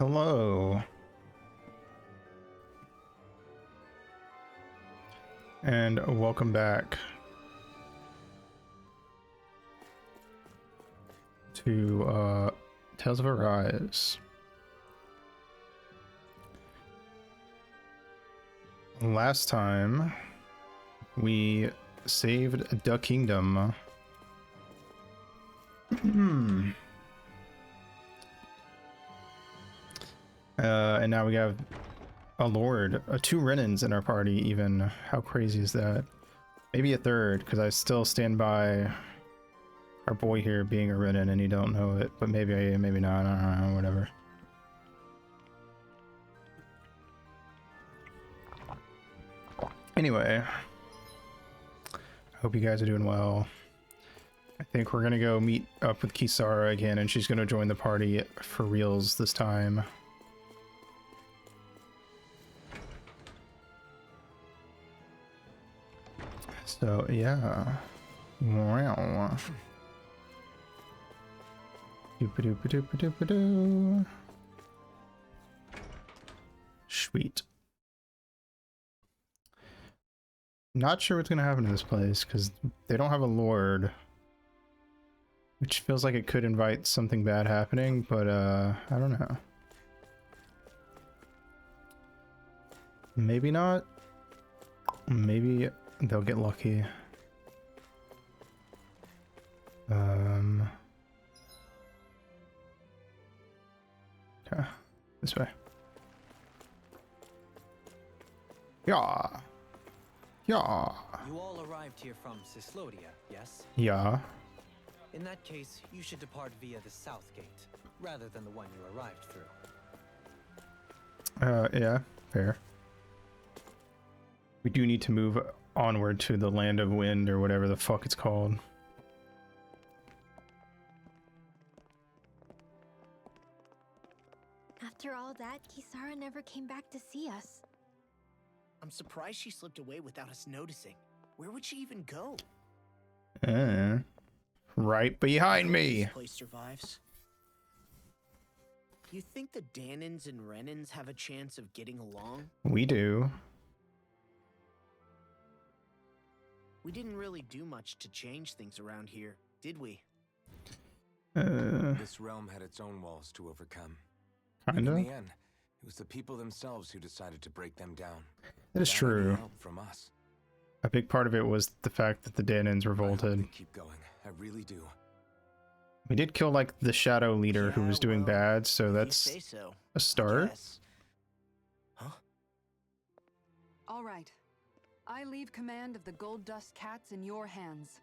Hello. And welcome back to Tales of Arise. Last time we saved the kingdom. And now we have a lord, two Renans in our party even. How crazy is that? Maybe a third, because I still stand by our boy here being a Renan and you don't know it, but maybe not, I don't know, whatever. Anyway, I hope you guys are doing well. I think we're gonna go meet up with Kisara again, and she's gonna join the party for reals this time. So yeah, wow. Doop-a-doop-a-doop-a-doop-a-doo. Sweet. Not sure what's gonna happen to this place because they don't have a lord, which feels like it could invite something bad happening, but I don't know. Maybe not. Maybe they'll get lucky. Okay, this way. Yeah. Yeah. You all arrived here from Cyslodia, yes? Yeah. In that case, you should depart via the south gate, rather than the one you arrived through. Yeah, fair. We do need to move onward to the Land of Wind, or whatever the fuck it's called. After all that, Kisara never came back to see us. I'm surprised she slipped away without us noticing. Where would she even go? Right behind me. This place survives. You think the Danans and Renans have a chance of getting along? We do. We didn't really do much to change things around here, did we? This realm had its own walls to overcome. Kinda. In the end, it was the people themselves who decided to break them down. That is true. Help from us. A big part of it was the fact that the Danans revolted. Keep going. I really do. We did kill like the shadow leader who was doing bad, so If that's you say so, a start. Yes. Huh? All right. I leave command of the Gold Dust Cats in your hands.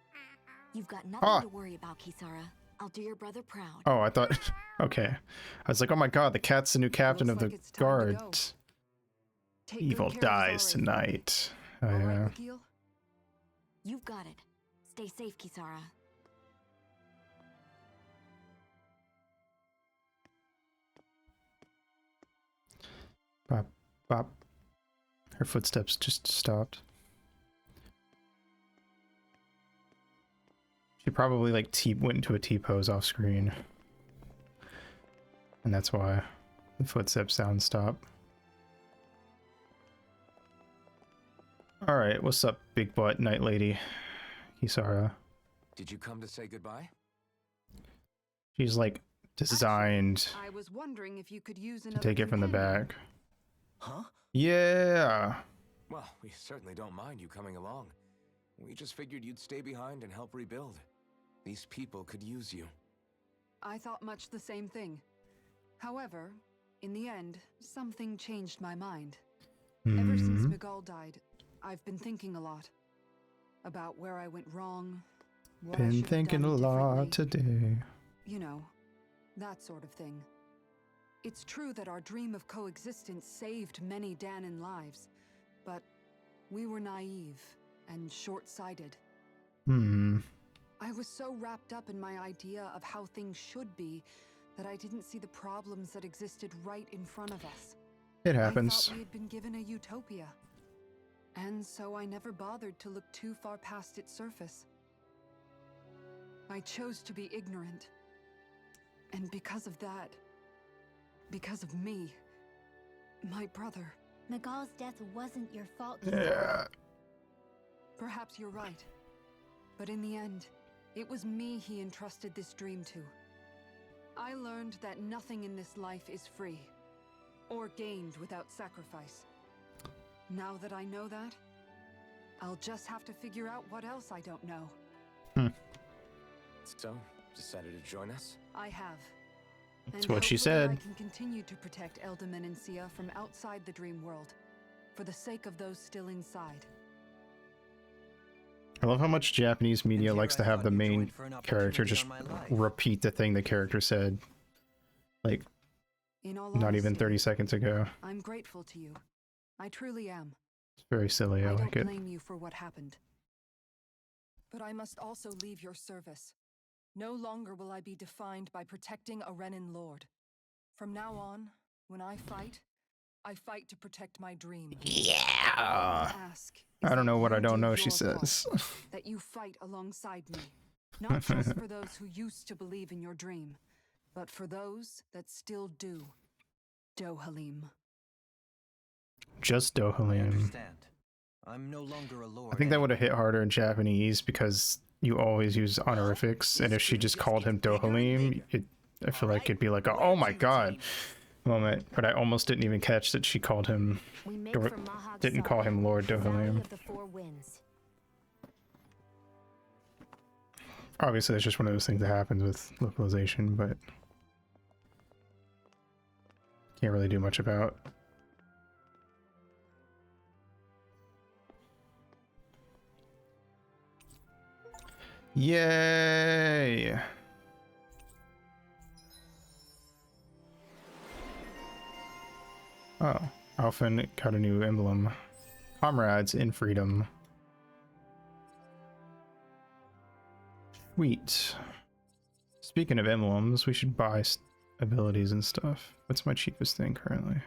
You've got nothing to worry about, Kisara. I'll do your brother proud. Oh, I thought... Okay. I was like, oh my god, the cat's the new captain Looks of like the it's time to go. guards. Take Evil good care of dies Zara. tonight. Oh, All yeah. right, Wakil? You've got it. Stay safe, Kisara. Bop, bop. Her footsteps just stopped. She probably like went into a T-pose off screen. And that's why the footstep sound stopped. Alright, what's up, big butt night lady? Kisara. Did you come to say goodbye? She's like designed I was wondering if you could use to another take it from the companion. back. Huh? Yeah. Well, we certainly don't mind you coming along. We just figured you'd stay behind and help rebuild. These people could use you. I thought much the same thing. However, in the end, something changed my mind. Ever since Miguel died, I've been thinking a lot about where I went wrong. What I Been should have thinking a done lot differently. today. You know, that sort of thing. It's true that our dream of coexistence saved many Danan lives, but we were naive and short-sighted. I was so wrapped up in my idea of how things should be that I didn't see the problems that existed right in front of us. It I happens. thought we had been given a utopia. And so I never bothered to look too far past its surface. I chose to be ignorant. And because of that, Because of me. My brother. Miguel's death wasn't your fault. Yeah. Perhaps you're right. But in the end, it was me he entrusted this dream to. I learned that nothing in this life is free, or gained without sacrifice. Now that I know that, I'll just have to figure out what else I don't know. So, decided to join us? I have. That's And what she hopefully said. I can continue to protect Elda Menencia from outside the dream world, for the sake of those still inside. I love how much Japanese media And here likes to I have thought the you main joined for an character opportunity just on my life. repeat the thing the character said. Like, In all not even honesty, 30 seconds ago. I'm grateful to you. I truly am. It's very silly, I I like don't it. blame you for what happened. But I must also leave your service. No longer will I be defined by protecting a Renin lord. From now on, when I fight to protect my dream. Yeah. Ask is I don't that know what you I don't do know, she your part, says. that you fight alongside me. Not just for those who used to believe in your dream, but for those that still do. Dohalim. Just I Dohalim. understand. I'm no longer a lord. I think that would have hit anymore. harder in Japanese because you always use honorifics, and if she just called him Dohalim, I feel like it'd be like, a, oh my god moment. But I almost didn't even catch that she called him, We make Dor- for Mahag didn't call him Lord Valley Dohalim. of the Four Winds. Obviously, it's just one of those things that happens with localization, but can't really do much about. Yay! Oh, Alphen got a new emblem. Comrades in freedom. Sweet. Speaking of emblems, we should buy abilities and stuff. What's my cheapest thing currently?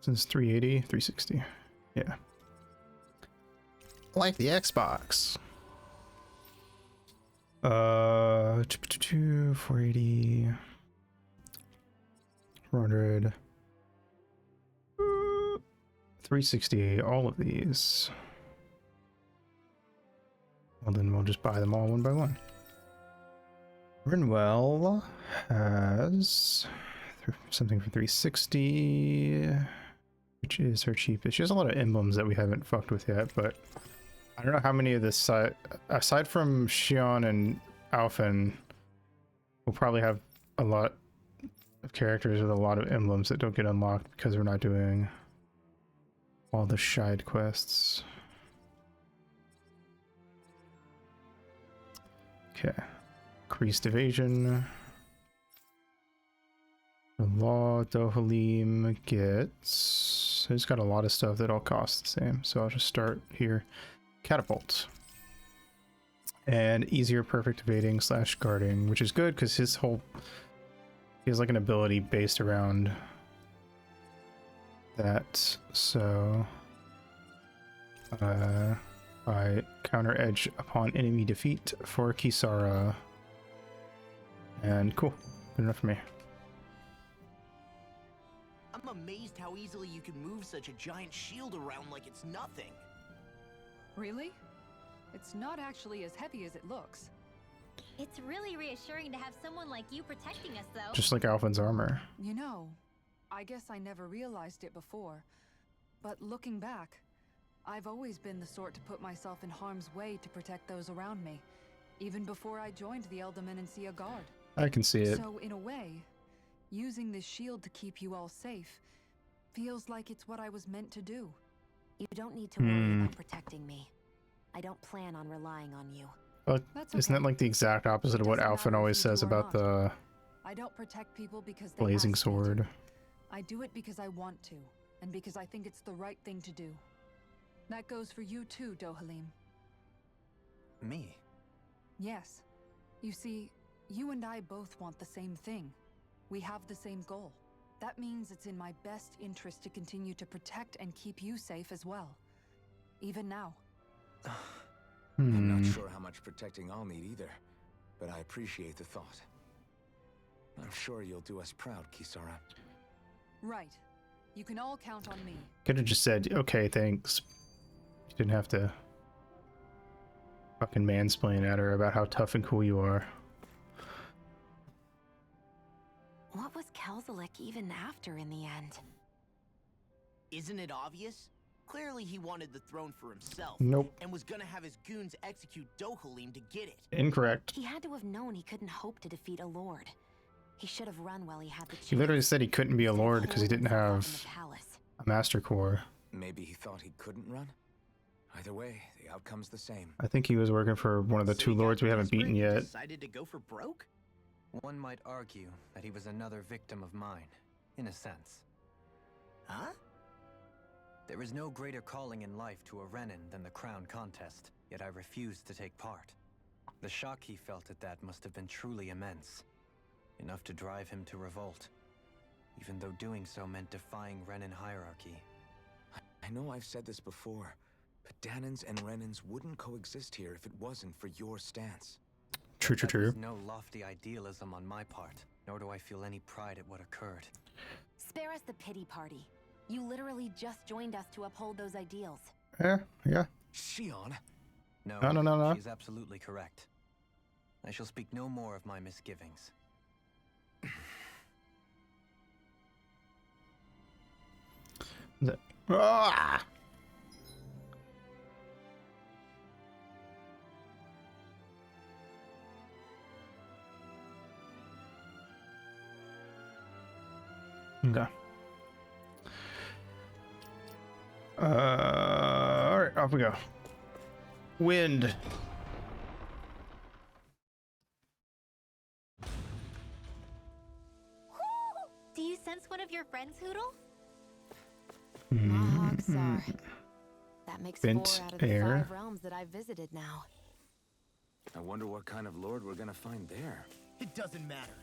Since 380, 360. Yeah. Like the Xbox. 480. 400. 360, all of these. Well, then we'll just buy them all one by one. Rinwell has something for 360, which is her cheapest. She has a lot of emblems that we haven't fucked with yet, but I don't know how many of this aside from Xion and Alphen, we'll probably have a lot of characters with a lot of emblems that don't get unlocked because we're not doing all the side quests. Okay. Increased evasion. The law Dohalim gets... It's got a lot of stuff that all cost the same, so I'll just start here. Catapult. And easier perfect evading / guarding, which is good because his whole... He has like an ability based around that, so... I counter edge upon enemy defeat for Kisara. And cool. Good enough for me. I'm amazed how easily you can move such a giant shield around like it's nothing. Really? It's not actually as heavy as it looks. It's really reassuring to have someone like you protecting us, though. Just like Alphen's armor. You know, I guess I never realized it before, but looking back, I've always been the sort to put myself in harm's way to protect those around me, even before I joined the Elda Menencia Guard. I can see it. So in a way, using this shield to keep you all safe feels like it's what I was meant to do. You don't need to worry about protecting me. I don't plan on relying on you. But That's isn't that okay. like the exact opposite of what Doesn't Alphen matter always if you says do or about not. the I don't protect people because they blazing ask me to. sword? I do it because I want to, and because I think it's the right thing to do. That goes for you too, Dohalim. Me? Yes. You see, you and I both want the same thing. We have the same goal. That means it's in my best interest to continue to protect and keep you safe as well. Even now. I'm not sure how much protecting I'll need either, but I appreciate the thought. I'm sure you'll do us proud, Kisara. Right. You can all count on me. Could have just said, okay, thanks. You didn't have to fucking mansplain at her about how tough and cool you are. What was Kelzalik even after in the end? Isn't it obvious? Clearly he wanted the throne for himself. Nope. And was gonna have his goons execute Dohalim to get it. Incorrect. He had to have known he couldn't hope to defeat a lord. He should have run while he had the chance. He literally said he couldn't be a Instead of lord because he holding didn't himself out in have the palace. a master core. Maybe he thought he couldn't run? Either way, the outcome's the same. I think he was working for one of the So two he got lords we haven't desperate beaten and yet. Decided to go for broke? One might argue that he was another victim of mine, in a sense. Huh? There is no greater calling in life to a Renin than the crown contest, yet I refused to take part. The shock he felt at that must have been truly immense. Enough to drive him to revolt, even though doing so meant defying Renin hierarchy. I know I've said this before, but Danans and Renins wouldn't coexist here if it wasn't for your stance. True, true, That true. was no lofty idealism on my part, nor do I feel any pride at what occurred. Spare us the pity party. You literally just joined us to uphold those ideals. Yeah, yeah. Shion, No. She's absolutely correct. I shall speak no more of my misgivings. Ah! Okay. Alright, off we go. Wind. Do you sense one of your friends, Hoodle? Mm-hmm. Mahogsar. That makes Bent 4 out of the air. 5 realms that I've visited now. I wonder what kind of lord we're gonna find there. It doesn't matter.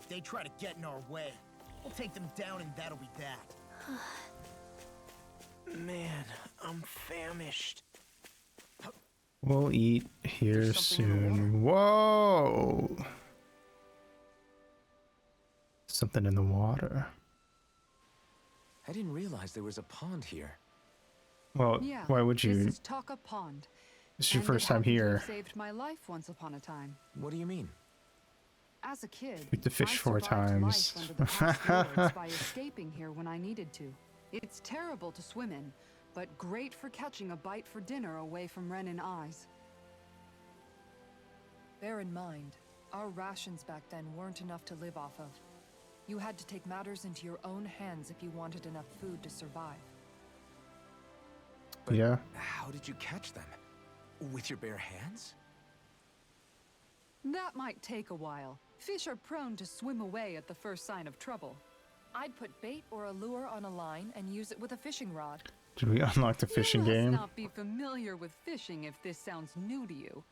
If they try to get in our way, we'll take them down and that'll be that. Man, I'm famished. We'll eat here There's something in the soon. Whoa! Something in the water. I didn't realize there was a pond here. Well, Yeah. why would you? This is Taka Pond. This is your and it first time happened to have here. Saved my life once upon a time. What do you mean? As a kid, Eat the fish I 4 survived times. life under the past lords by escaping here when I needed to. It's terrible to swim in, but great for catching a bite for dinner away from Renin eyes. Bear in mind, our rations back then weren't enough to live off of. You had to take matters into your own hands if you wanted enough food to survive. But Yeah. how did you catch them? With your bare hands? That might take a while. Fish are prone to swim away at the first sign of trouble. I'd put bait or a lure on a line and use it with a fishing rod. Did we unlock the fishing you game? must not be familiar with fishing if this sounds new to you.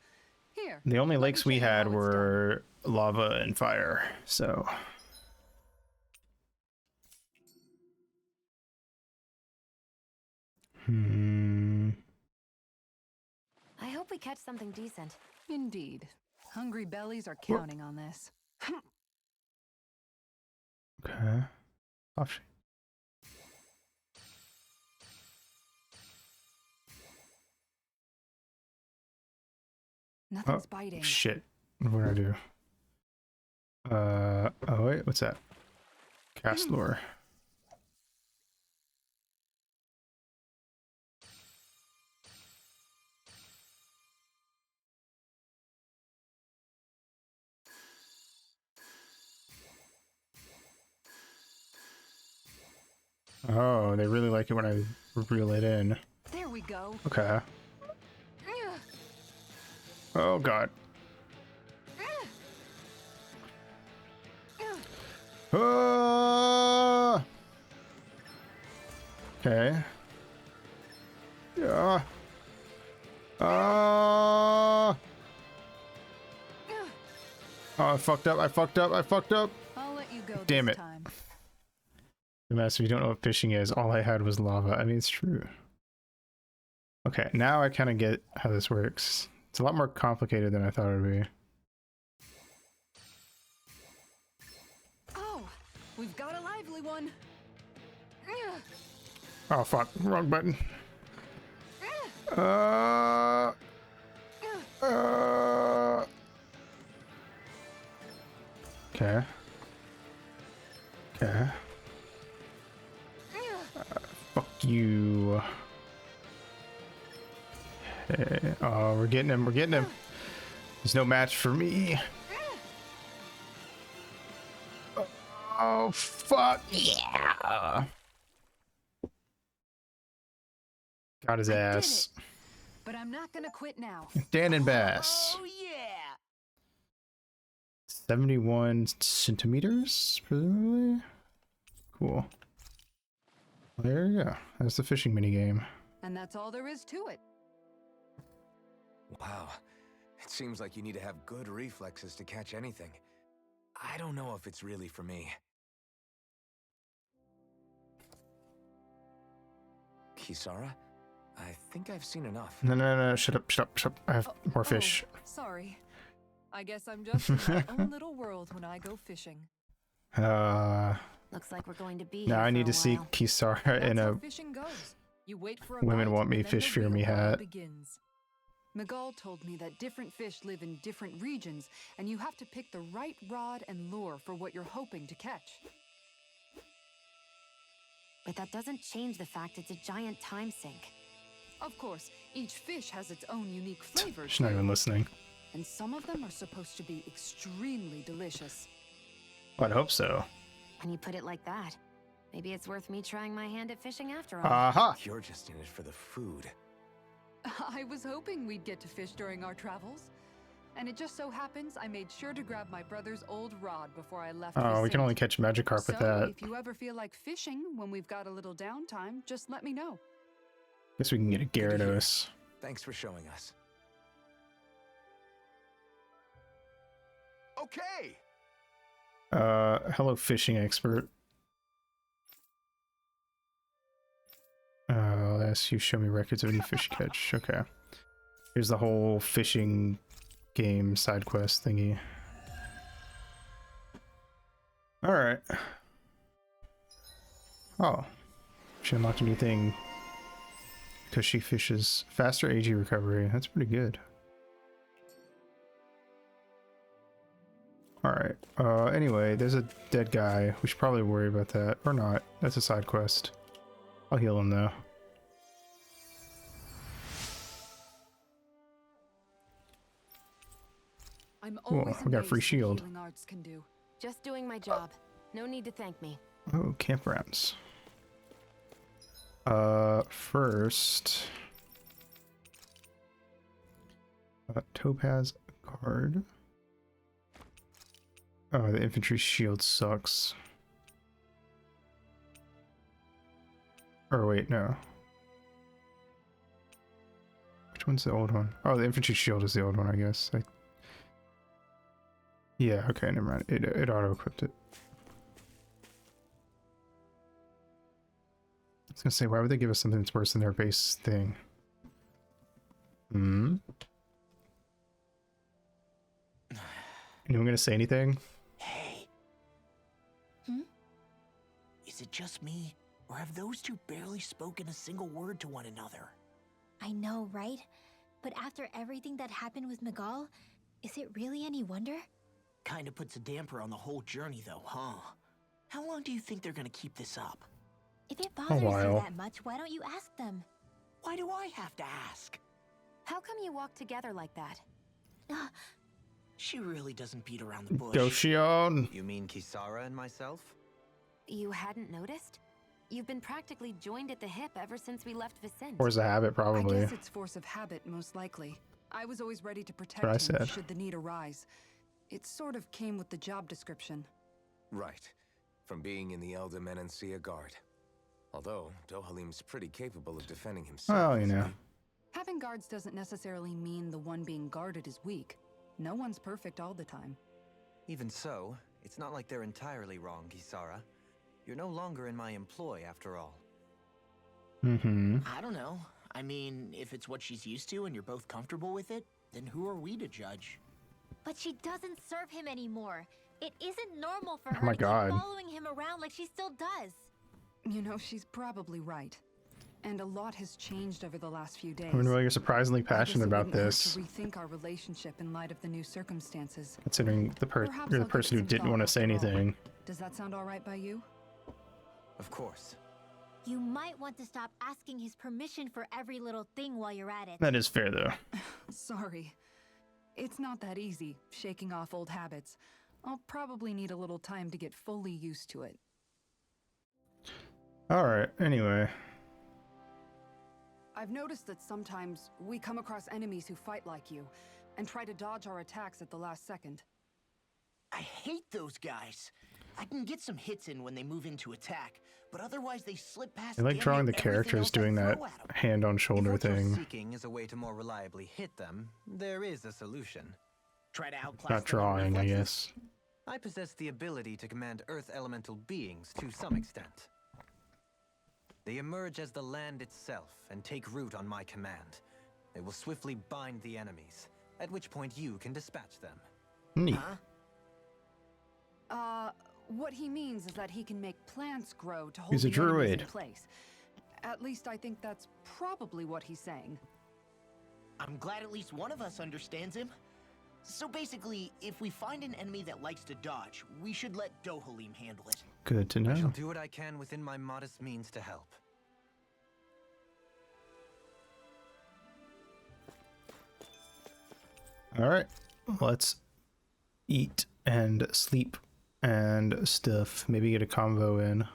Here. The only let me lakes show we you how had it's were lava and fire, so. I hope we catch something decent. done. Indeed. Hungry bellies are counting on this. Okay. Oh, shit. Nothing's biting. Shit. What did I do? Oh wait, what's that? Cast lure. Oh, they really like it when I reel it in. There we go. Okay. Oh god. Ah! Okay. Yeah. Ah! Oh, I fucked up. I fucked up. I fucked up. I'll let you go Damn this it. time. The master, you don't know what fishing is. All I had was lava. I mean, it's true. Okay, now I kind of get how this works. It's a lot more complicated than I thought it would be. one. Oh fuck, wrong button. Okay. Okay. Fuck you. Hey, oh, we're getting him. We're getting him. There's no match for me. Oh fuck yeah! Got his ass. But I'm not gonna quit now. Dan and Bass. Oh yeah. 71 centimeters, presumably. Cool. Well, there you go. That's the fishing minigame. And that's all there is to it. Wow. It seems like you need to have good reflexes to catch anything. I don't know if it's really for me. Kisara? I think I've seen enough. No, shut up, shut up, shut up. I have more fish. Sorry. I guess I'm just in my own little world when I go fishing. Looks like we're going to be Now here I for need a to see while. Kisara That's in how a fishing goes. You wait for a women bite, want me and then fish the fear me real ride hat. begins. Miguel told me that different fish live in different regions, and you have to pick the right rod and lure for what you're hoping to catch. But that doesn't change the fact it's a giant time sink. Of course, each fish has its own unique flavor, She's not too, even listening. and some of them are supposed to be extremely delicious. I'd hope so. When you put it like that, maybe it's worth me trying my hand at fishing after all. Aha! You're just in it for the food. I was hoping we'd get to fish during our travels. And it just so happens I made sure to grab my brother's old rod before I left. Oh, we can Vicente. only catch Magikarp with So, that. if you ever feel like fishing when we've got a little downtime, just let me know. Guess we can get a Good to hear. Gyarados. Thanks for showing us. Okay. Hello, fishing expert. I'll ask you show me records of any fish catch. Okay. Here's the whole fishing game side quest thingy. Alright. Oh. She unlocked a new thing. Because she fishes faster AG recovery. That's pretty good. Alright. Anyway, there's a dead guy. We should probably worry about that. Or not. That's a side quest. I'll heal him though. I'm Cool, always we got a free amazed what shield. healing arts can do. Just doing my job. No need to thank me. Oh, campgrounds. First... Topaz card. Oh, the infantry shield sucks. Or wait, no. Which one's the old one? Oh, the infantry shield is the old one, I guess. Yeah, okay, never mind. It auto-equipped it. I was gonna say, why would they give us something that's worse than their base thing? Hmm? Anyone gonna say anything? Hey. Hmm? Is it just me, or have those two barely spoken a single word to one another? I know, right? But after everything that happened with Miguel, is it really any wonder? Kinda puts a damper on the whole journey, though, huh? How long do you think they're gonna keep this up? If it bothers you while. that much, why don't you ask them? Why do I have to ask? How come you walk together like that? She really doesn't beat around the bush. Goshion! You mean Kisara and myself? You hadn't noticed? You've been practically joined at the hip ever since we left Vicente. Force of habit, I probably. guess it's force of habit, most likely. I was always ready to protect what I him said. should the need arise. It sort of came with the job description. Right. From being in the Elder Menancia Guard. Although, Dohalim's pretty capable of defending himself. Well, you isn't know. he? Having guards doesn't necessarily mean the one being guarded is weak. No one's perfect all the time. Even so, it's not like they're entirely wrong, Kisara. You're no longer in my employ, after all. Mm-hmm. I don't know. I mean, if it's what she's used to and you're both comfortable with it, then who are we to judge? But she doesn't serve him anymore. It isn't normal for her my to God. keep following him around like she still does. You know, she's probably right. And a lot has changed over the last few days. I mean, well, you're surprisingly I guess passionate it about wouldn't hurt this, to rethink our relationship in light of the new circumstances. considering Perhaps you're I'll the give it person who some didn't thought want to after say all. anything. Does that sound all right by you? Of course. You might want to stop asking his permission for every little thing while you're at it. That is fair, though. Sorry. It's not that easy, shaking off old habits. I'll probably need a little time to get fully used to it. Alright, anyway. I've noticed that sometimes we come across enemies who fight like you, and try to dodge our attacks at the last second. I hate those guys. I can get some hits in when they move into attack, but otherwise they slip past. I like damn drawing near the everything characters else I doing that throw at 'em. hand on If shoulder what you're thing. seeking is a way to more reliably hit them, there is a solution. Try to outclass Not them on drawing, I reflexes? guess. I possess the ability to command Earth elemental beings to some extent. They emerge as the land itself and take root on my command. They will swiftly bind the enemies, at which point you can dispatch them. Neat. What he means is that he can make plants grow to hold He's a the enemies in druid. place. At least I think that's probably what he's saying. I'm glad at least one of us understands him. So basically, if we find an enemy that likes to dodge, we should let Dohalim handle it. Good to I shall know. do what I can within my modest means to help. Alright, let's eat and sleep and stuff. Maybe get a convo in.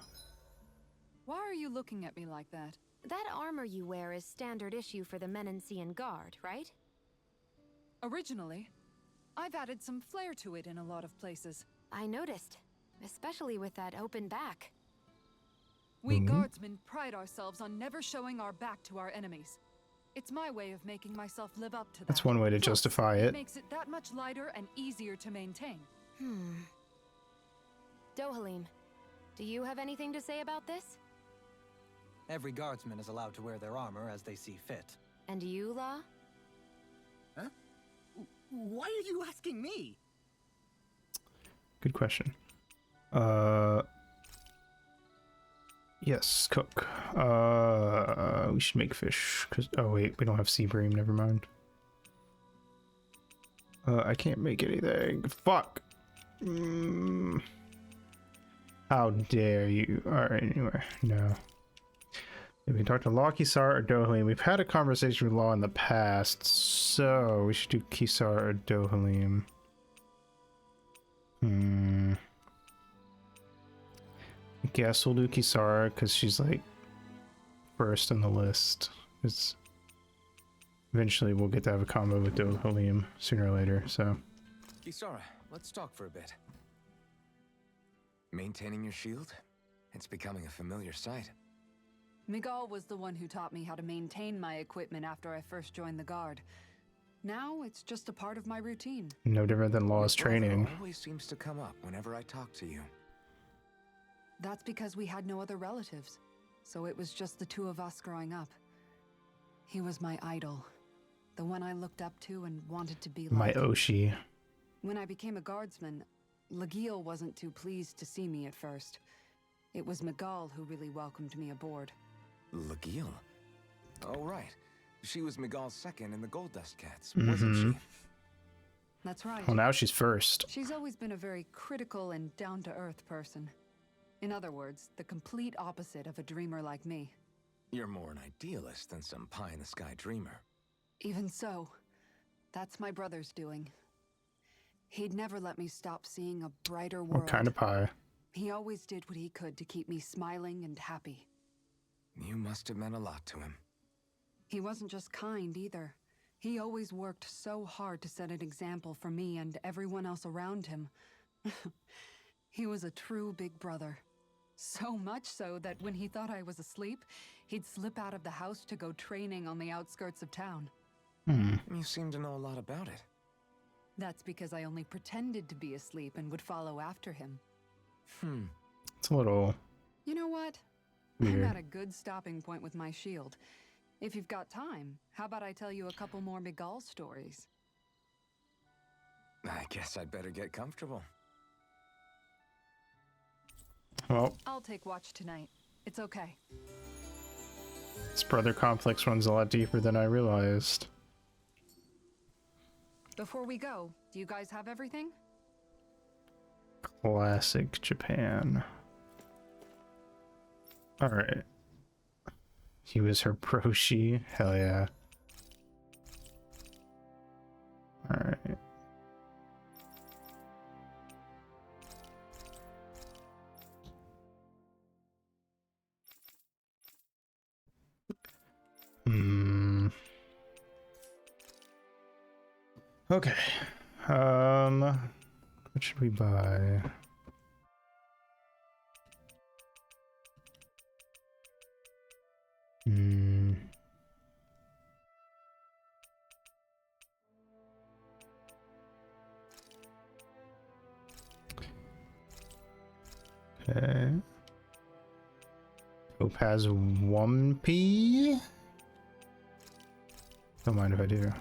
Why are you looking at me like that? That armor you wear is standard issue for the Menancian Guard, right? Originally, I've added some flair to it in a lot of places. I noticed, especially with that open back. We guardsmen pride ourselves on never showing our back to our enemies. It's my way of making myself live up to that. That's one way to Plus, justify It it. makes it that much lighter and easier to maintain. Dohalim, do you have anything to say about this? Every guardsman is allowed to wear their armor as they see fit. And you, Law? Huh? Why are you asking me? Good question. Yes, cook. We should make fish. Cause oh wait, we don't have sea bream. Never mind. I can't make anything. Fuck. How dare you? Alright, anyway, no. We can talk to Law, Kisar, or Dohalim. We've had a conversation with Law in the past, so we should do Kisar or Dohalim. I guess we'll do Kisara because she's like first on the list. It's eventually we'll get to have a combo with Dohalim sooner or later. So Kisara, let's talk for a bit. Maintaining your shield? It's becoming a familiar sight. Miguel was the one who taught me how to maintain my equipment after I first joined the Guard. Now it's just a part of my routine. no different than Law's Your brother training. always seems to come up whenever I talk to you. That's because we had no other relatives, so it was just the two of us growing up. He was my idol, the one I looked up to and wanted to be My like. Oshi. When I became a guardsman, Lagiel wasn't too pleased to see me at first. It was Miguel who really welcomed me aboard. Lagiel? Oh, right. She was Miguel's second in the Gold Dust Cats, wasn't she? That's right. Well, now she's first. She's always been a very critical and down-to-earth person. In other words, the complete opposite of a dreamer like me. You're more an idealist than some pie-in-the-sky dreamer. Even so, that's my brother's doing. He'd never let me stop seeing a brighter world. What kind of pie? He always did what he could to keep me smiling and happy. You must have meant a lot to him. He wasn't just kind either. He always worked so hard to set an example for me and everyone else around him. He was a true big brother. So much so that when he thought I was asleep, he'd slip out of the house to go training on the outskirts of town. You seem to know a lot about it. That's because I only pretended to be asleep and would follow after him. It's a little You know what? weird. I'm at a good stopping point with my shield. If you've got time, how about I tell you a couple more Miguel stories? I guess I'd better get comfortable. Well, I'll take watch tonight. It's okay. this brother complex runs a lot deeper than I realized. Before we go, do you guys have everything? Classic Japan. Alright. He was her broshi. Hell yeah. Alright. Okay. What should we buy? Okay. Topaz Wumpy? Don't mind if I do.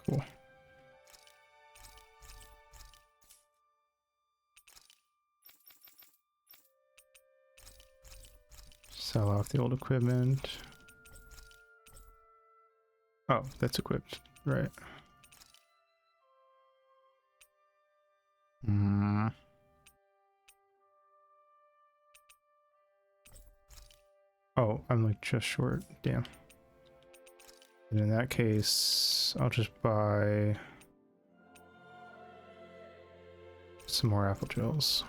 Cool. Sell off the old equipment. Oh, that's equipped, right. Oh, I'm like just short. Damn. And in that case, I'll just buy some more apple gels.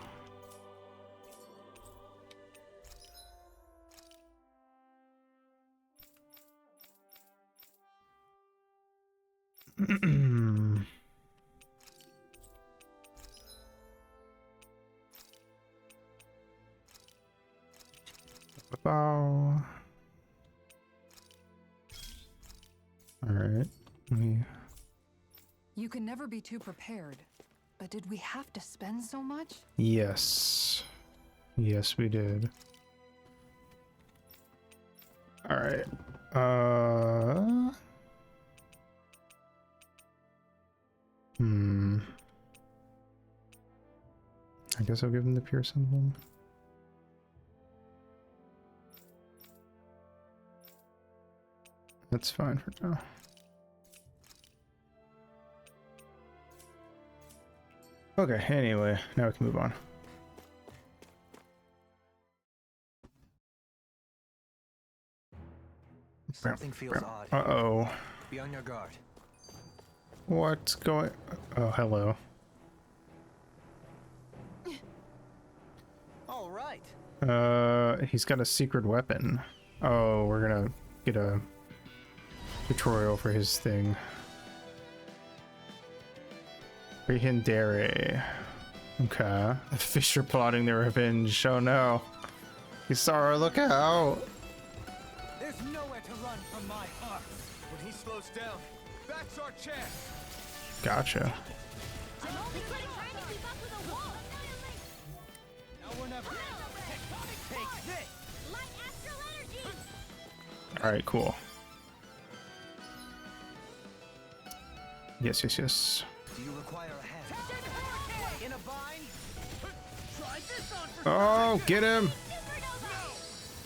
Bow. All right. You can never be too prepared. But did we have to spend so much? Yes. Yes, we did. All right. I guess I'll give him the pure symbol. That's fine for now. Okay, anyway, now we can move on. Something feels odd. Uh-oh. Be on your guard. What's going... Oh, hello. All right. He's got a secret weapon. Oh, we're gonna get a tutorial for his thing. Rihindere. Okay. The fish are plotting their revenge. Oh no. Isara, look out! There's nowhere to run from my heart. When he slows down, that's our chance. Gotcha. I'm only trying to keep up with a wall. Now we're never. Take this. Light astral energy. Alright, cool. Yes, yes, yes. Do you require a hand? In a bind. Try this on for Oh, get him!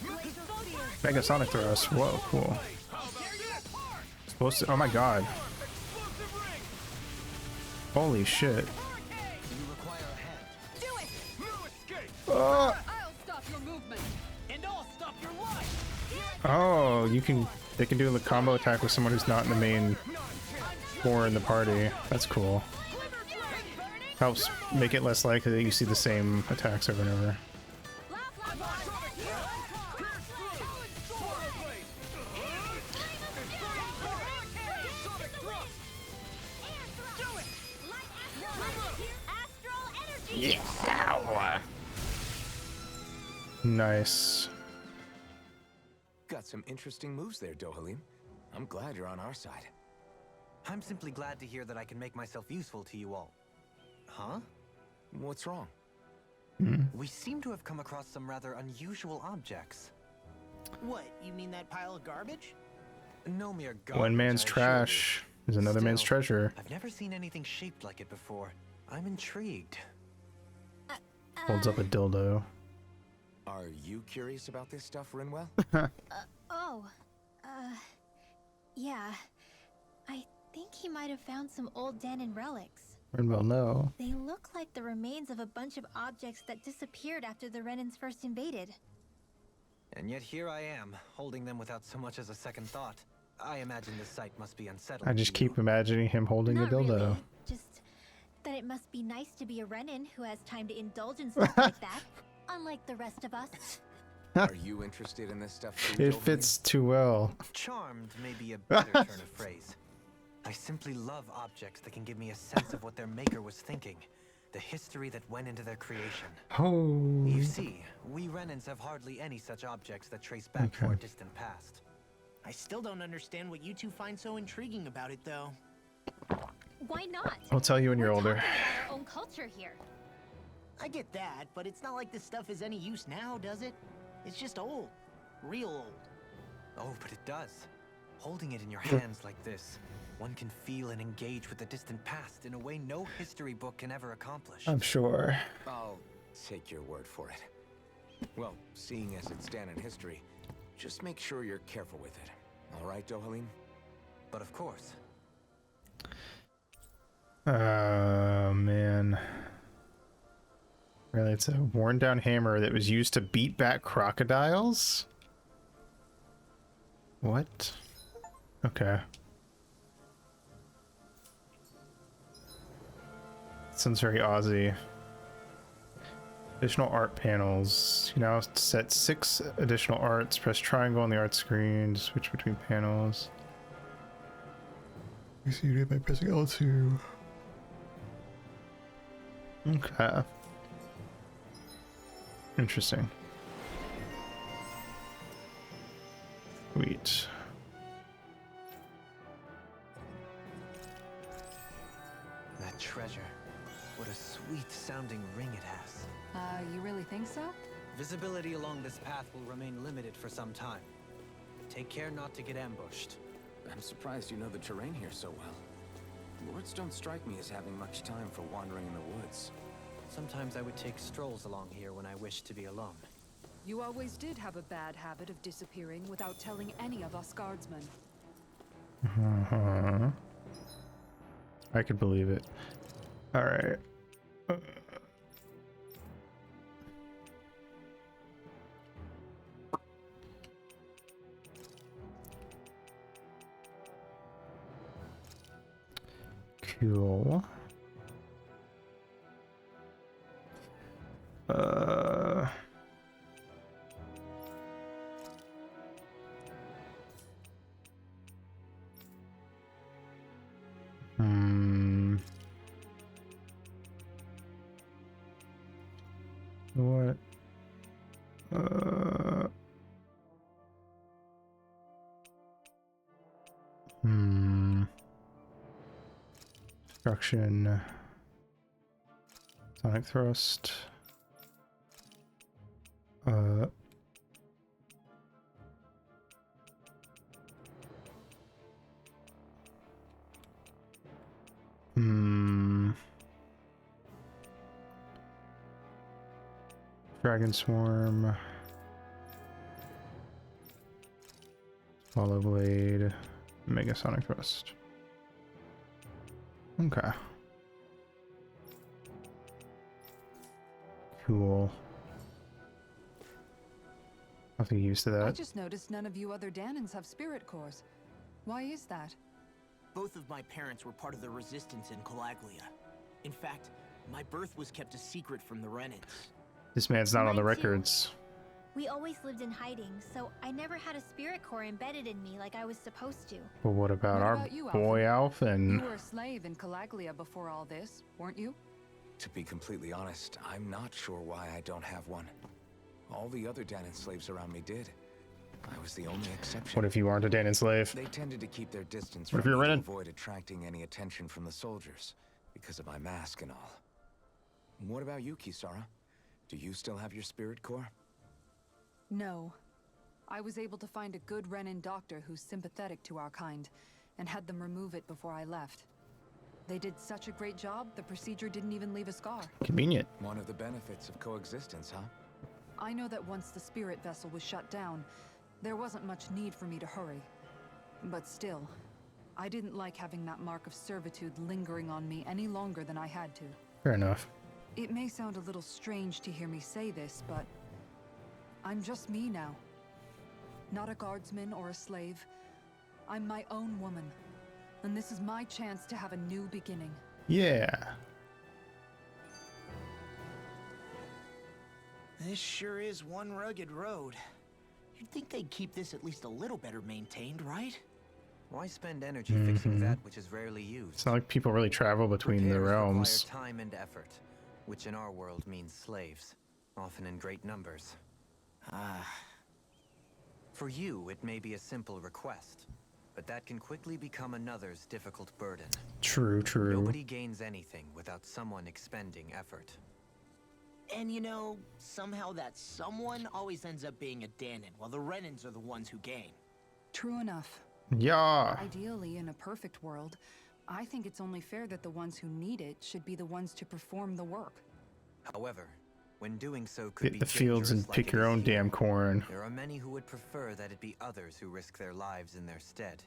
Supernova. Megasonic thrust. Whoa, cool. Supposed to. Oh my god. explosive ring. Holy shit. Do you require a hand? Do it. No escape. I'll stop your movement. And I'll stop your life. Oh, you can. They can do the combo attack with someone who's not in the main four in the party. That's cool. Helps make it less likely that you see the same attacks over and over. Nice. Got some interesting moves there, Dohalim. I'm glad you're on our side. I'm simply glad to hear that I can make myself useful to you all. Huh? What's wrong? We seem to have come across some rather unusual objects. What, you mean that pile of garbage? No mere garbage, One man's I assure trash is another man's Still, treasure. I've never seen anything shaped like it before. I'm intrigued. Holds up a dildo. Are you curious about this stuff, Rinwell? Oh, yeah. I think he might have found some old Danon relics. Rinwell, no. They look like the remains of a bunch of objects that disappeared after the Renans first invaded. And yet here I am, holding them without so much as a second thought. I imagine this sight must be unsettling. I just to you. keep imagining him holding Not a dildo. really. Just that it must be nice to be a Renan who has time to indulge in stuff like that, unlike the rest of us. Are you interested in this stuff too, It Dohalim? fits too well. Charmed may be a better turn of phrase. I simply love objects that can give me a sense of what their maker was thinking, the history that went into their creation. Oh. You see, we Renans have hardly any such objects that trace back to our distant past. I still don't understand what you two find so intriguing about it, though. Why not? I'll tell you when you're We're older. talking about our own culture here. I get that, but it's not like this stuff is any use now, does it? It's just old. Real old. Oh, but it does. Holding it in your hands like this, one can feel and engage with the distant past in a way no history book can ever accomplish. I'm sure. I'll take your word for it. Well, seeing as it's Danon history, just make sure you're careful with it. All right, Dohalim? But of course. Oh, man. Really, it's a worn down hammer that was used to beat back crocodiles? What? Okay. Sounds very Aussie. Additional art panels. You now set 6 additional arts. Press triangle on the art screen to switch between panels. You see it by pressing L2. Okay. Interesting. Sweet. That treasure. What a sweet sounding ring it has. You really think so? Visibility along this path will remain limited for some time. Take care not to get ambushed. I'm surprised you know the terrain here so well. Lords don't strike me as having much time for wandering in the woods. Sometimes I would take strolls along here when I wished to be alone. You always did have a bad habit of disappearing without telling any of us guardsmen. Uh-huh. I could believe it. All right. Cool. What? Destruction. Sonic thrust. Dragon Swarm. Swallow Blade. Mega Sonic Thrust. Okay. Cool. Nothing used to I that. just noticed none of you other Danons have spirit cores. Why is that? Both of my parents were part of the resistance in Calaglia. In fact, my birth was kept a secret from the Renans. This man's not on the Mine too. records. We always lived in hiding, so I never had a spirit core embedded in me like I was supposed to. But what about What our about you, boy Alphen? You were a slave in Calaglia before all this, weren't you? To be completely honest, I'm not sure why I don't have one. All the other Danon slaves around me did. I was the only exception. What if you aren't a Danon slave? They tended to keep their distance What if from you're me to Renan? avoid attracting any attention from the soldiers because of my mask and all. What about you, Kisara? Do you still have your spirit core? No. I was able to find a good Renin doctor who's sympathetic to our kind, and had them remove it before I left. They did such a great job, the procedure didn't even leave a scar. Convenient. One of the benefits of coexistence, huh? I know that once the spirit vessel was shut down, there wasn't much need for me to hurry. But still, I didn't like having that mark of servitude lingering on me any longer than I had to. Fair enough. It may sound a little strange to hear me say this, but I'm just me now. Not a guardsman or a slave. I'm my own woman. And this is my chance to have a new beginning. Yeah. This sure is one rugged road. You'd think they'd keep this at least a little better maintained, right? Why spend energy fixing that which is rarely used? It's not like people really travel between the Repairs realms. require time and effort, which in our world means slaves, often in great numbers. For you, it may be a simple request, but that can quickly become another's difficult burden. True, true. Nobody gains anything without someone expending effort. And you know, somehow that someone always ends up being a Danon, while the Renins are the ones who gain. True enough. Yeah. Ideally, in a perfect world, I think it's only fair that the ones who need it should be the ones to perform the work. However, when doing so could be Hit the fields and dangerous pick like your it is own here, damn corn. there are many who would prefer that it be others who risk their lives in their stead.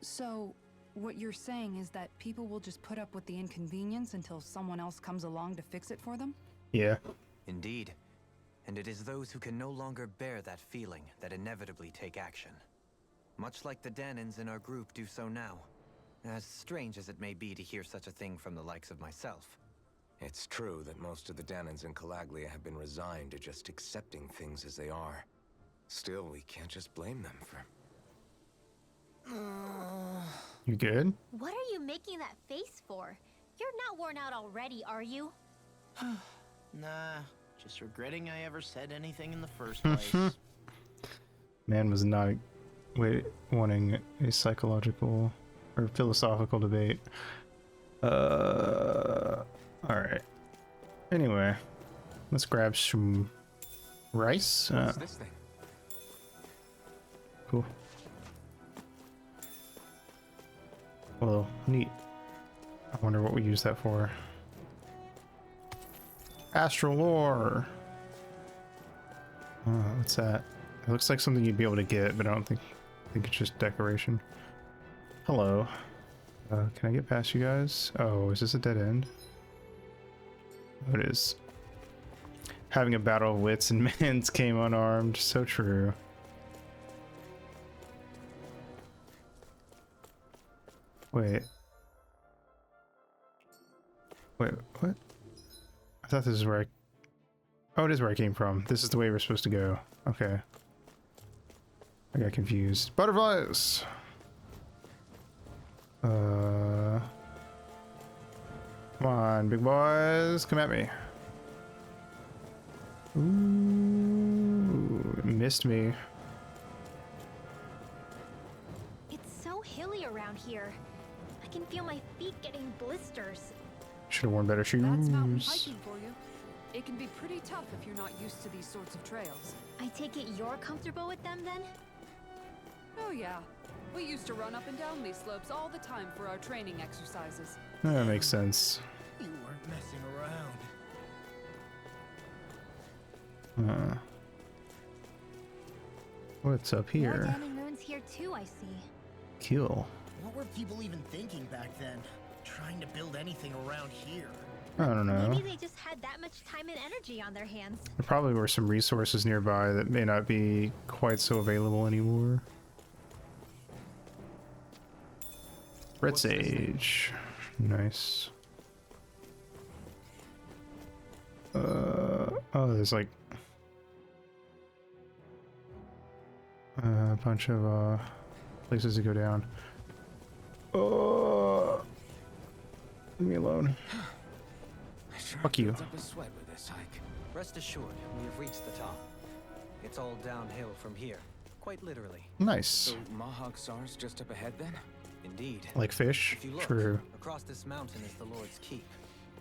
So, what you're saying is that people will just put up with the inconvenience until someone else comes along to fix it for them? Yeah. Indeed. And it is those who can no longer bear that feeling that inevitably take action. Much like the Danons in our group do so now. As strange as it may be to hear such a thing from the likes of myself. It's true that most of the Danons in Calaglia have been resigned to just accepting things as they are. Still, we can't just blame them for... You good? What are you making that face for? You're not worn out already, are you? Nah, just regretting I ever said anything in the first place. Man was not wanting a psychological or philosophical debate. Alright. Anyway, let's grab some rice. What's this thing? Cool. Well, neat. I wonder what we use that for. Astral ore. What's that? It looks like something you'd be able to get, but I think it's just decoration. Hello. Can I get past you guys? Oh, is this a dead end? Oh, it is. Having a battle of wits and mans came unarmed. So true. Wait. Wait, what? I thought this is where I... Oh, it is where I came from. This is the way we're supposed to go. Okay. I got confused. Butterflies! Come on, big boys. Come at me. Ooh, it missed me. It's so hilly around here. I can feel my feet getting blisters. Should have worn better shoes. That's mountain hiking for you. It can be pretty tough if you're not used to these sorts of trails. I take it you're comfortable with them then? Oh yeah. We used to run up and down these slopes all the time for our training exercises. That makes sense. You weren't messing around. What's up More here? Danon ruins here too, I see. Kill. What were people even thinking back then? Trying to build anything around here. I don't know. Maybe they just had that much time and energy on their hands. There probably were some resources nearby that may not be quite so available anymore. Red Sage. Nice. Oh, there's like a bunch of places to go down. Oh, leave me alone. Fuck you. Builds up a sweat with this hike. Rest assured, we have reached the top. It's all downhill from here. quite literally. Nice. So Mahag Sar's just up ahead then? Indeed. Like fish? If you look, True. across this mountain is the Lord's Keep.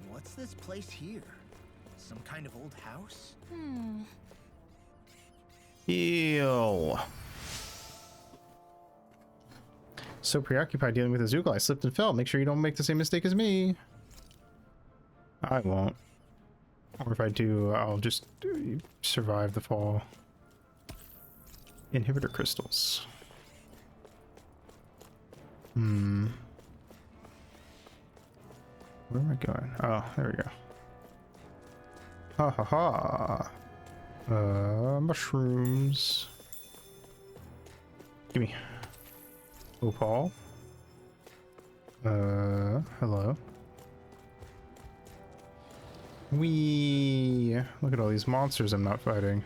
What's this place here? Some kind of old house? Heal. So preoccupied dealing with Azukal, I slipped and fell. Make sure you don't make the same mistake as me. I won't. Or if I do, I'll just survive the fall. Inhibitor crystals. Where am I going? Oh, there we go. Ha ha ha. Mushrooms. Gimme. Opal. Hello. Wee. Look at all these monsters I'm not fighting.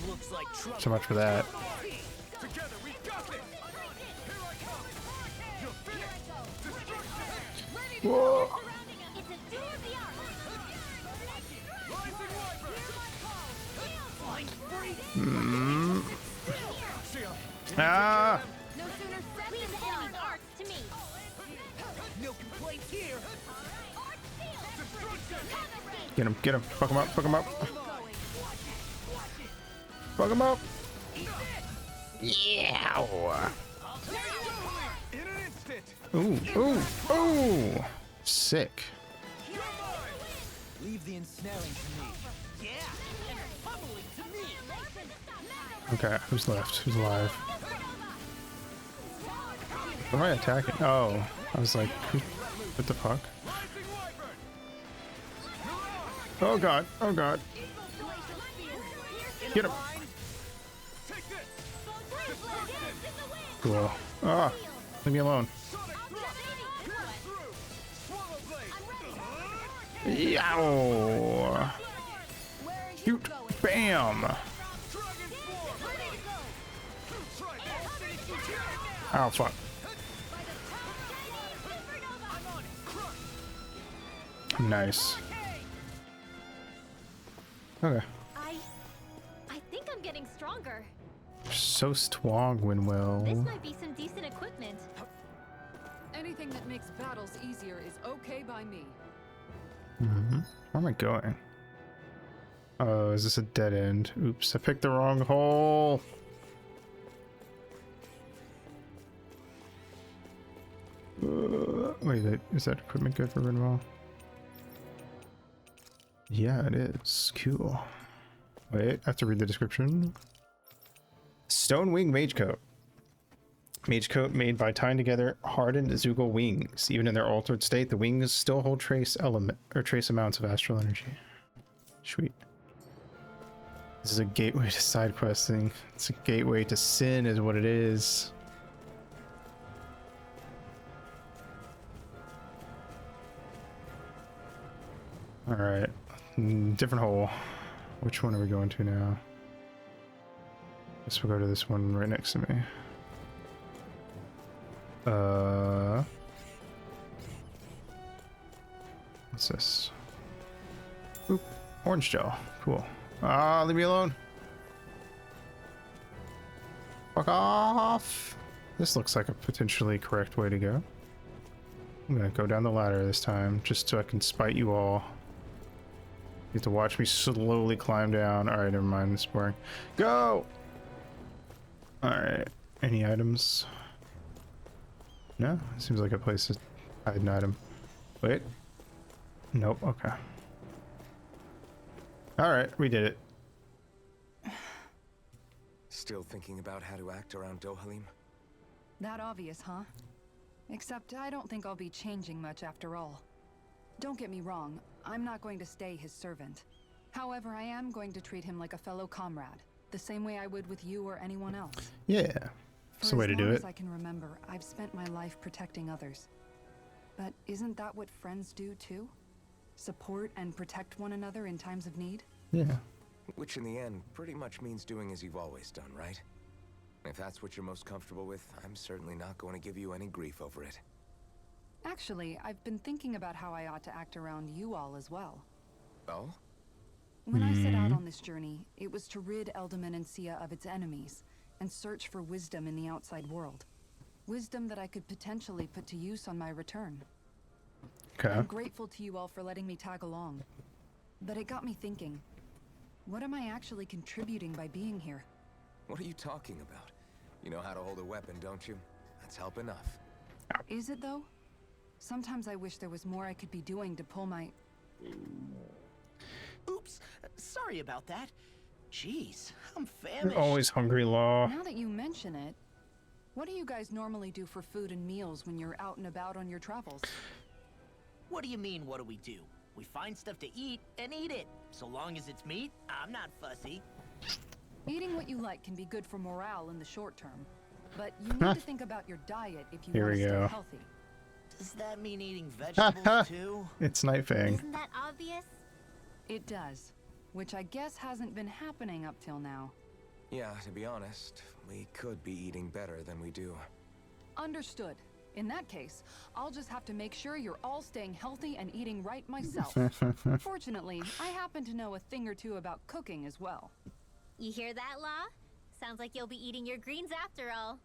Looks like trouble. So much for that. Together we got this. Here I come. You're finished. Destruction. Whoa. It's a duel of the arts. Rising Wyvern. Ah! No sooner said than done. Arts to me. No complaints here. Get him, get him. Fuck him up, fuck him up. Fuck him up. Yeah. In an instant. Ooh, ooh, ooh. Sick. Leave the ensnaring to me. Yeah. And pummeling to me. Okay, who's left? Who's alive? What am I attacking? Oh, I was like, what the fuck? Rising Wyvern. Oh god, oh god. Get him. Take this. Cool. Ah, leave me alone. Sonic thrust. Through. Swallow blade. Yow. Shoot. Bam. Dragon form. Strike. Oh, fuck. Nice. Okay. I think I'm getting stronger. So strong, This Winwell. might be some decent equipment. Anything that makes battles easier is okay by me. Where am I going? Oh, is this a dead end? Oops, I picked the wrong hole. Wait, is that equipment good for Winwell? Yeah, it is. Cool. Wait, I have to read the description. Stone Wing Mage Coat. Mage Coat made by tying together hardened Azukal wings. Even in their altered state, the wings still hold trace amounts of astral energy. Sweet. This is a gateway to side questing. It's a gateway to sin is what it is. Alright. Different hole. Which one are we going to now? Guess we'll go to this one right next to me. What's this? Oop, orange gel. Cool. Ah, leave me alone. Fuck off. This looks like a potentially correct way to go. I'm gonna go down the ladder this time, just so I can spite you all. You have to watch me slowly climb down. Alright, never mind, this is boring. Go! Alright, any items? No? Seems like a place to hide an item. Wait. Nope, okay. Alright, we did it. Still thinking about how to act around Dohalim? That obvious, huh? Except I don't think I'll be changing much after all. Don't get me wrong, I'm not going to stay his servant. However, I am going to treat him like a fellow comrade, the same way I would with you or anyone else. Yeah. That's the way to do For as it. long as I can remember, I've spent my life protecting others. But isn't that what friends do too? Support and protect one another in times of need? Yeah. Which in the end pretty much means doing as you've always done, right? If that's what you're most comfortable with, I'm certainly not going to give you any grief over it. Actually, I've been thinking about how I ought to act around you all as well. Oh? When I set out on this journey, it was to rid Eldomenencia of its enemies and search for wisdom in the outside world. Wisdom that I could potentially put to use on my return. Okay. I'm grateful to you all for letting me tag along. But it got me thinking, what am I actually contributing by being here? What are you talking about? You know how to hold a weapon, don't you? That's help enough. Is it though? Sometimes I wish there was more I could be doing to pull my... Oops, sorry about that. Jeez, I'm You're famished. always hungry, Law. Now that you mention it, what do you guys normally do for food and meals when you're out and about on your travels? What do you mean, what do we do? We find stuff to eat and eat it. So long as it's meat, I'm not fussy. Eating what you like can be good for morale in the short term, but you need to think about your diet if you Here want we to stay go. healthy. Does that mean eating vegetables too? It's Night Fang. Isn't that obvious? It does, which I guess hasn't been happening up till now. Yeah, to be honest, we could be eating better than we do. Understood. In that case, I'll just have to make sure you're all staying healthy and eating right myself. Fortunately, I happen to know a thing or two about cooking as well. You hear that, Law? Sounds like you'll be eating your greens after all.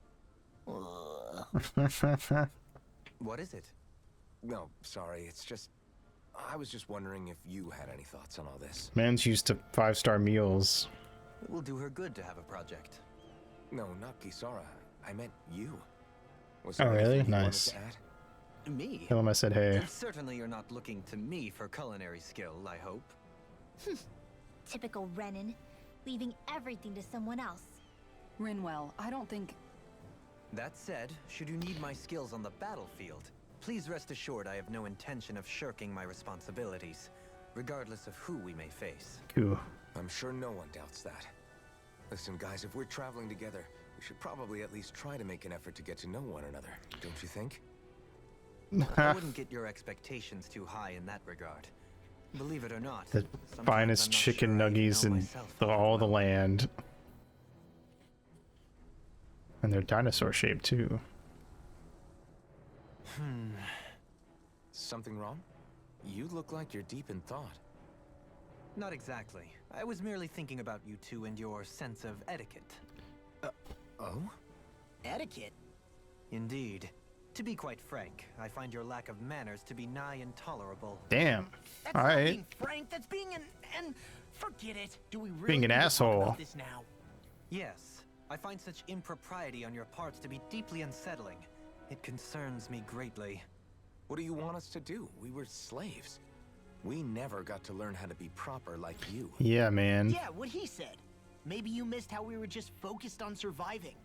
What is it? No, sorry, it's just... I was just wondering if you had any thoughts on all this. Man's used to 5-star meals. It will do her good to have a project. No, not Kisara. I meant you. Was Oh, there really? anything you wanted Nice. to add? Me? Tell him I said hey. And certainly you're not looking to me for culinary skill, I hope. Typical Renan, leaving everything to someone else. Rinwell, I don't think... That said, should you need my skills on the battlefield, please rest assured I have no intention of shirking my responsibilities, regardless of who we may face. Cool. I'm sure no one doubts that. Listen, guys, if we're traveling together, we should probably at least try to make an effort to get to know one another, don't you think? I wouldn't get your expectations too high in that regard. Believe it or not, The sometimes finest I'm not chicken sure I even nuggies know in myself all that all the well. land. And they're dinosaur shaped too. Something wrong? You look like you're deep in thought. Not exactly. I was merely thinking about you two and your sense of etiquette. Oh? Etiquette? Indeed. To be quite frank, I find your lack of manners to be nigh intolerable. Damn. That's All not right. being frank, that's being an... Forget it. Do we really Being an need to talk asshole. about this now? Yes, I find such impropriety on your parts to be deeply unsettling. It concerns me greatly. What do you want us to do? We were slaves. We never got to learn how to be proper like you. Yeah, man. Yeah, what he said. Maybe you missed how we were just focused on surviving.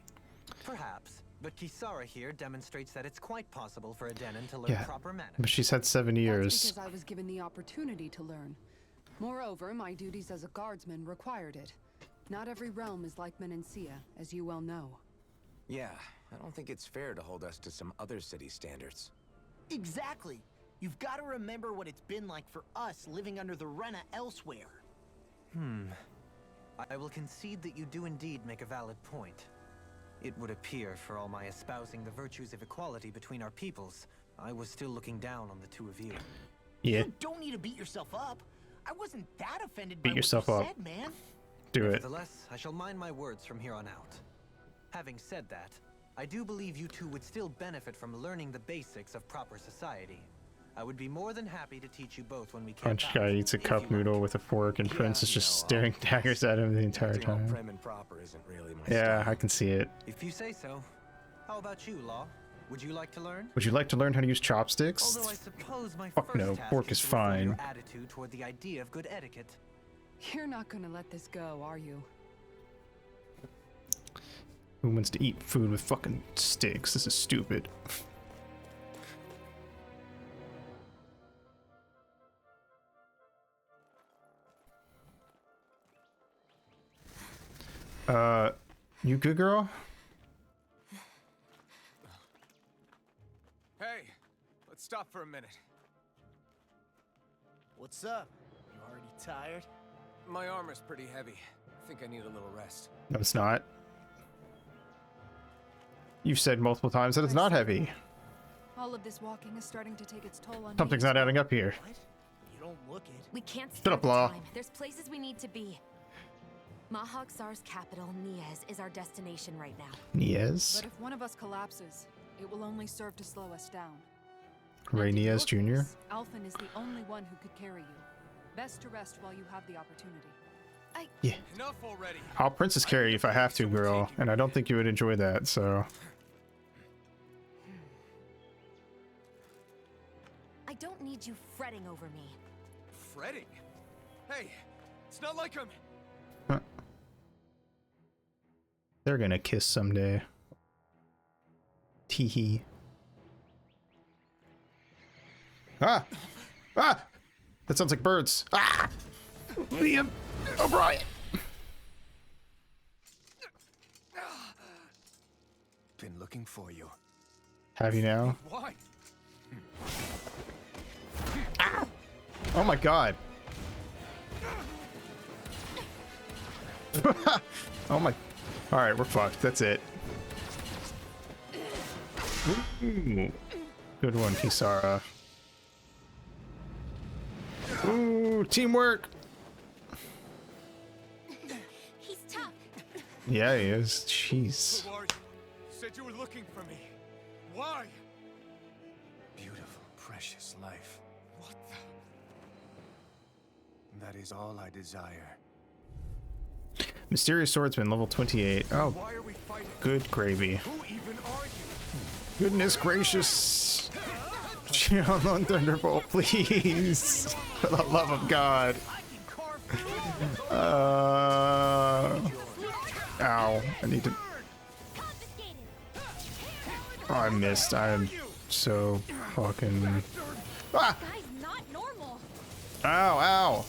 Perhaps, but Kisara here demonstrates that it's quite possible for a Denon to learn Yeah. proper manners. But she's had 7 That's years. because I was given the opportunity to learn. Moreover, my duties as a guardsman required it. Not every realm is like Menencia, as you well know. Yeah, I don't think it's fair to hold us to some other city standards. Exactly. You've got to remember what it's been like for us living under the Rena elsewhere. I will concede that you do indeed make a valid point. It would appear, for all my espousing the virtues of equality between our peoples, I was still looking down on the two of you. Yeah, You don't need to beat yourself up. I wasn't that offended Beat by yourself what you up. said, man. do it. Nevertheless, I shall mind my words from here on out. Having said that, I do believe you two would still benefit from learning the basics of proper society. I would be more than happy to teach you both when we camp Punch out, guy eats a if cup you noodle want. with a fork, and Prince is just no, staring I'll daggers at him the entire Acting all time. prim and proper isn't really my Yeah, style. I can see it. If you say so. How about you, Law? Would you like to learn? Would you like to learn how to use chopsticks? Although I suppose my Fuck first no, task fork is to reform your fine. attitude toward the idea of good etiquette. You're not gonna let this go, are you? Who wants to eat food with fucking sticks? This is stupid. You good, girl? Hey, let's stop for a minute. What's up? You already tired? My armor's pretty heavy. I think I need a little rest. No, it's not. You've said multiple times that it's not heavy. All of this walking is starting to take its toll on me Something's as not well. adding up here. What? You don't look it. We can't Shut stop up, Law. time. There's places we need to be. Mahawk Tsar's capital, Niez, is our destination right now. Niez? But if one of us collapses, it will only serve to slow us down. Ray And in Niez your Jr.? case, Alphen is the only one who could carry you. Best to rest while you have the opportunity. Enough already. I'll princess carry you if I have to, girl. And I don't think you would enjoy that, so. I don't need you fretting over me. Fretting? Hey, it's not like I'm... They're gonna kiss someday. Teehee. Ah! Ah! That sounds like birds. Ah! Liam O'Brien. Been looking for you. Have you now? Why? Oh my god. Oh my. Alright, we're fucked. That's it. Ooh. Good one, Kisara. Ooh, teamwork. He's tough. Yeah, he is. Jeez. Who are you? Said you were looking for me. Why? Beautiful, precious life. What the... That is all I desire. Mysterious Swordsman, level 28. Oh, Why are we fighting? good gravy. Who even are you? Goodness gracious. Shion on Thunderbolt, please. For the love of God. Ow. I need to. Oh, I missed. I'm so fucking. Ah! Guy's not normal. Ow, ow.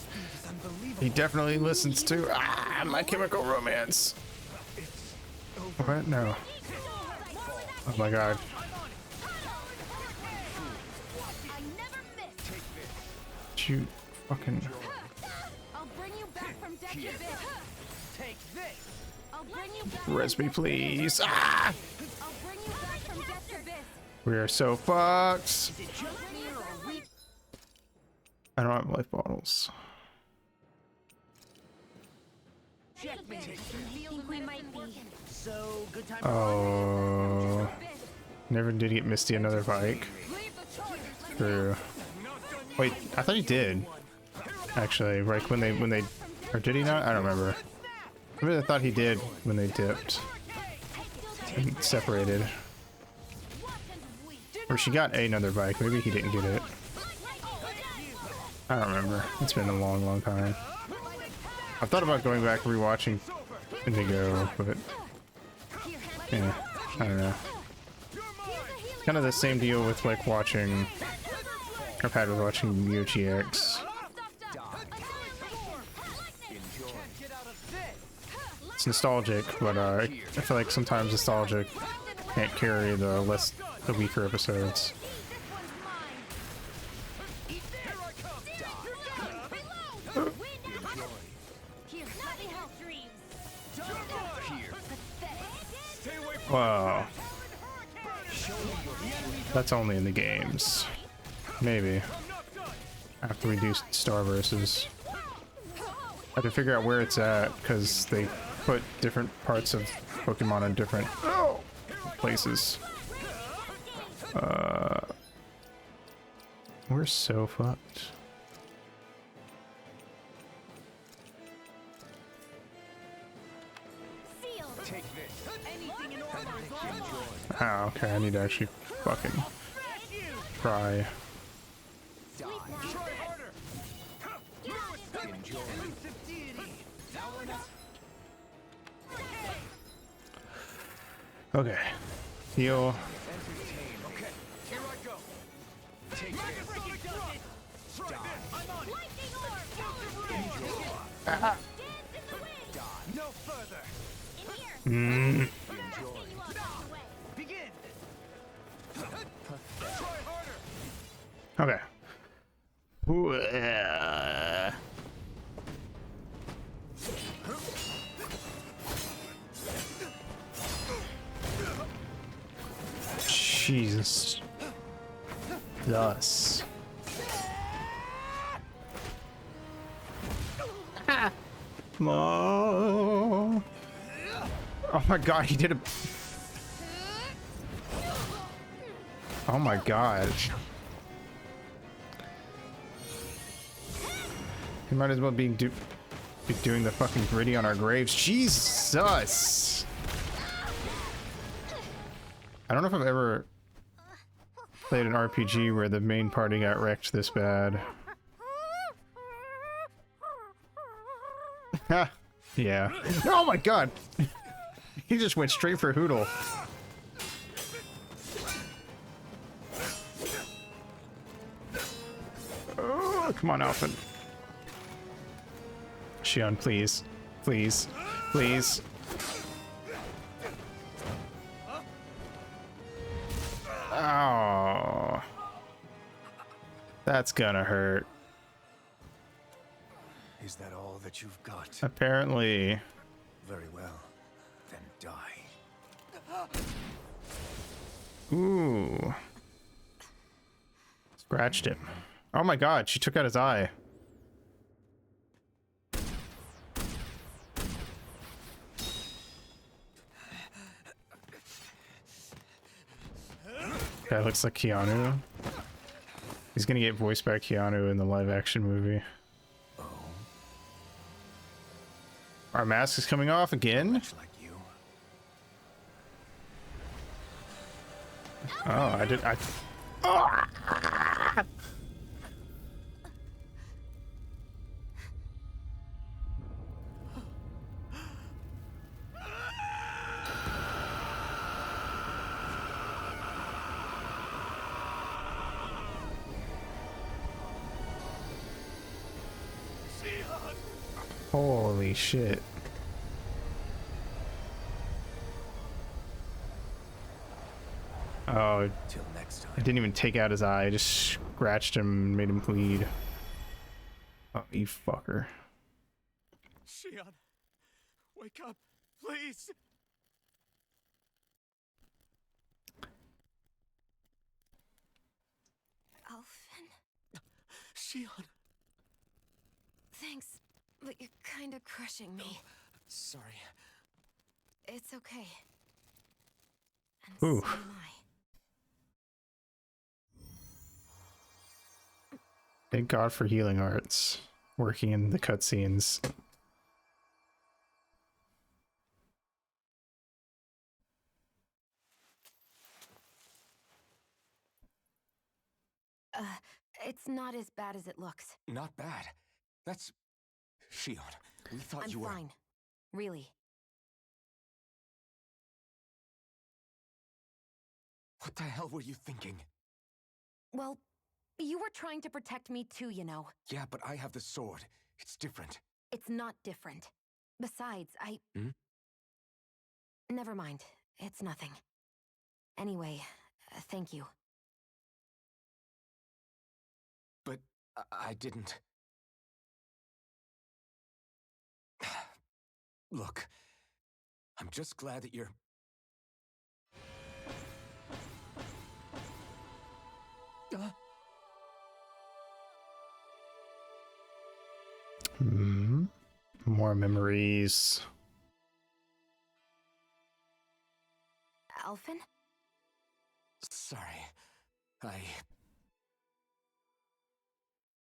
He definitely listens to My Chemical Romance. What? No. Oh my god. I never miss. Shoot. Fucking. I'll bring you back from death to this. Take this! I'll bring you back. Res me, please. Ah! I'll bring you back from death to this. We are so fucked. I don't have life bottles. Checkmate. Think we might be. So, good time Oh. Never did get Misty another bike. True. Wait, I thought he did. Actually, like when they, or did he not? I don't remember. Maybe I thought he did when they dipped and separated. Or she got another bike. Maybe he didn't get it. I don't remember. It's been a long, long time. I thought about going back and rewatching Indigo, but yeah, I don't know. Kind of the same deal with like watching. I've had with watching UGX. It's nostalgic, but I feel like sometimes nostalgic can't carry the weaker episodes. Wow. That's only in the games. Maybe. After we do Star Versus. I have to figure out where it's at, because they put different parts of Pokemon in different places. We're so fucked. Oh, okay, I need to actually fucking try. Okay. Heal. Okay. Jesus. Thus. No. Oh my god, he did a... Oh my god. He might as well be doing the fucking gritty on our graves. Jesus! I don't know if I've ever played an RPG where the main party got wrecked this bad. Ha! Yeah. Oh my god! He just went straight for Hootle. Oh, come on, Alphen. Shion, please. Please. Please. Oh. That's gonna hurt. Is that all that you've got? Apparently. Very well. Then die. Ooh. Scratched him. Oh my god, she took out his eye. Guy looks like Keanu. He's gonna get voiced by Keanu in the live action movie. Our mask is coming off again. Much like you. Oh, Holy shit. Oh, Till next time. I didn't even take out his eye. I just scratched him and made him bleed. Oh, you fucker. Shion, wake up, please. Alphen, Shion. thanks, but you're kind of crushing me. Sorry. It's okay. And Ooh. so am I. Thank God for healing arts working in the cutscenes. It's not as bad as it looks. Not bad. That's... Shion, we thought I'm you were... fine. Really. What the hell were you thinking? Well, you were trying to protect me too, you know. Yeah, but I have the sword. It's different. It's not different. Besides, Hmm? Never mind. It's nothing. Anyway, thank you. But I didn't... Look, I'm just glad that you're... More memories. Alphen? Sorry.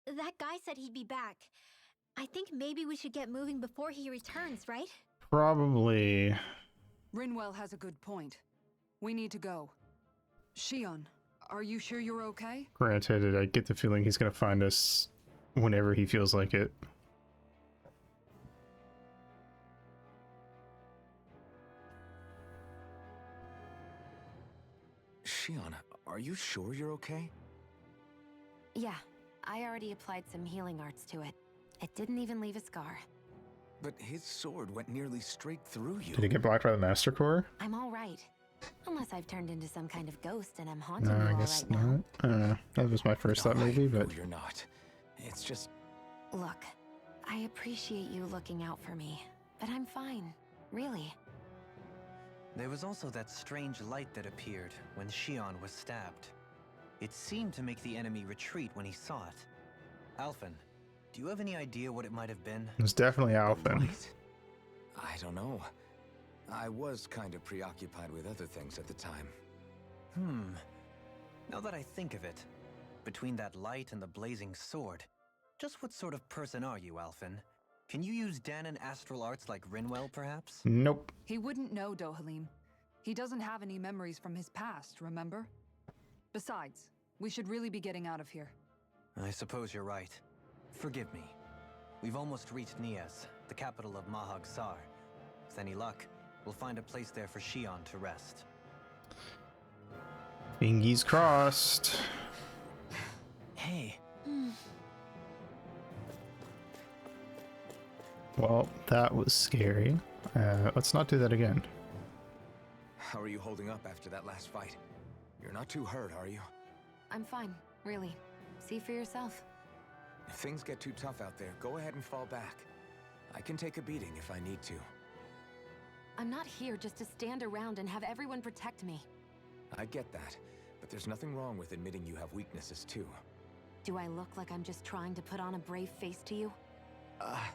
That guy said he'd be back. I think maybe we should get moving before he returns, right? Probably. Rinwell has a good point. We need to go. Shion, are you sure you're okay? Granted, I get the feeling he's gonna find us whenever he feels like it. Shion, are you sure you're okay? Yeah, I already applied some healing arts to it. It didn't even leave a scar. But his sword went nearly straight through you. Did he get blocked by the Master Core? I'm all right. Unless I've turned into some kind of ghost and I'm haunting No, you I all guess right not. now. I don't know. That was my first thought, maybe, but... No, you're not. It's just... Look, I appreciate you looking out for me, but I'm fine. Really. There was also that strange light that appeared when Shion was stabbed. It seemed to make the enemy retreat when he saw it. Alphen, Do you have any idea what it might have been? It's definitely Alphen. Light? I don't know. I was kind of preoccupied with other things at the time. Now that I think of it, between that light and the blazing sword, just what sort of person are you, Alphen? Can you use Dahnan astral arts like Rinwell, perhaps? Nope. He wouldn't know, Dohalim. He doesn't have any memories from his past, remember? Besides, we should really be getting out of here. I suppose you're right. Forgive me. We've almost reached Nias, the capital of Mahag Sar. With any luck, we'll find a place there for Shion to rest. Fingies crossed. Hey. Well, that was scary. Let's not do that again. How are you holding up after that last fight? You're not too hurt, are you? I'm fine, really. See for yourself. If things get too tough out there, go ahead and fall back. I can take a beating if I need to. I'm not here just to stand around and have everyone protect me. I get that, but there's nothing wrong with admitting you have weaknesses too. Do I look like I'm just trying to put on a brave face to you? I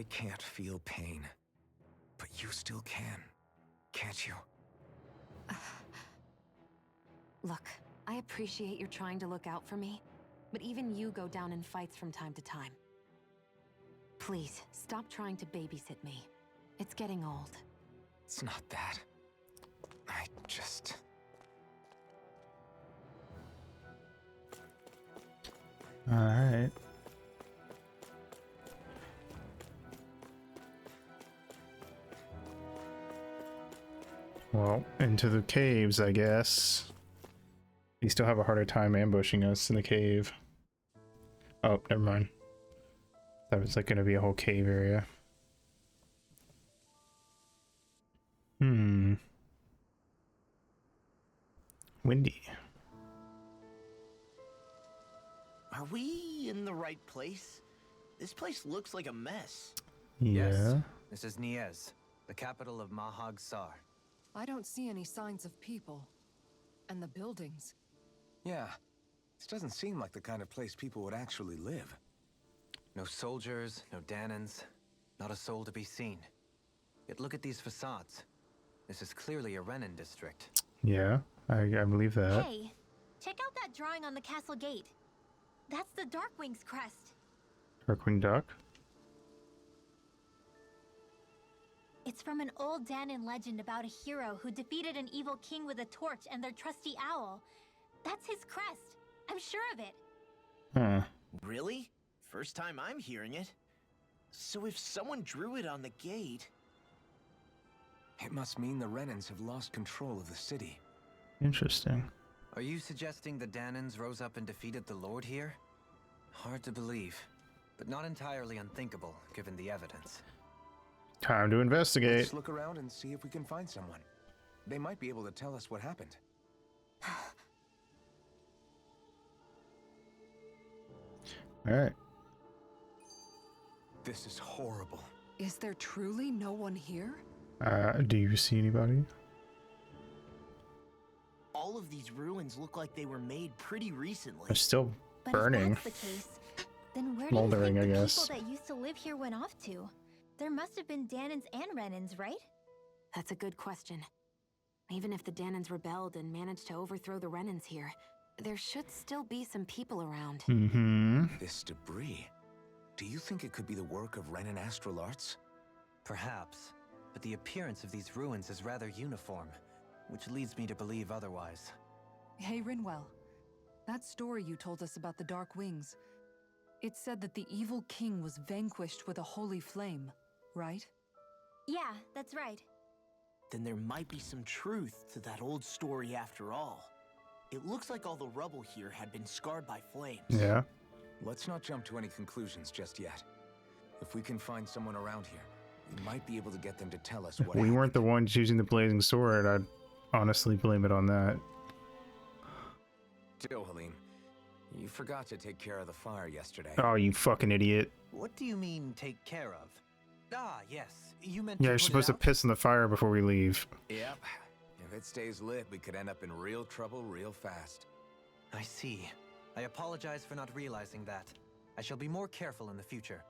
can't feel pain, but you still can, can't you? Look, I appreciate you're trying to look out for me, but even you go down in fights from time to time. Please, stop trying to babysit me. It's getting old. It's not that. I just... Alright. Well, into the caves, I guess. You still have a harder time ambushing us in the cave. Oh, never mind. That was like gonna be a whole cave area. Windy. Are we in the right place? This place looks like a mess. Yeah. Yes. This is Nias, the capital of Mahag Sar. I don't see any signs of people. And the buildings. Yeah. This doesn't seem like the kind of place people would actually live. No soldiers, no Dahnans, not a soul to be seen. Yet look at these facades. This is clearly a Renan district. Yeah, I believe that. Hey, check out that drawing on the castle gate. That's the Darkwing's crest. Darkwing Duck. It's from an old Dahnan legend about a hero who defeated an evil king with a torch and their trusty owl. That's his crest. I'm sure of it. Huh. Really? First time I'm hearing it. So if someone drew it on the gate... It must mean the Renans have lost control of the city. Interesting. Are you suggesting the Dahnans rose up and defeated the Lord here? Hard to believe, but not entirely unthinkable, given the evidence. Time to investigate. Let's look around and see if we can find someone. They might be able to tell us what happened. Alright. This is horrible. Is there truly no one here? Do you see anybody? All of these ruins look like they were made pretty recently. They're still But burning. if that's the case, then where Smoldering, do you think I the guess. people that used to live here went off to? There must have been Dahnans and Renans, right? That's a good question. Even if the Dahnans rebelled and managed to overthrow the Renans here, there should still be some people around. Mm-hmm. This debris. Do you think it could be the work of Renan astral arts? Perhaps, but the appearance of these ruins is rather uniform, which leads me to believe otherwise. Hey, Rinwell. That story you told us about the Dark Wings. It said that the evil king was vanquished with a holy flame, right? Yeah, that's right. Then there might be some truth to that old story after all. It looks like all the rubble here had been scarred by flames. Yeah. Let's not jump to any conclusions just yet. If we can find someone around here, we might be able to get them to tell us If what we weren't the happened. ones using the blazing sword, I'd honestly blame it on that. Dohalim, you forgot to take care of the fire yesterday. Oh, you fucking idiot. What do you mean, take care of? Ah, yes, you meant Yeah, to you're put it supposed to out? piss in the fire before we leave. Yep. If it stays lit, we could end up in real trouble real fast. I see. I apologize for not realizing that. I shall be more careful in the future.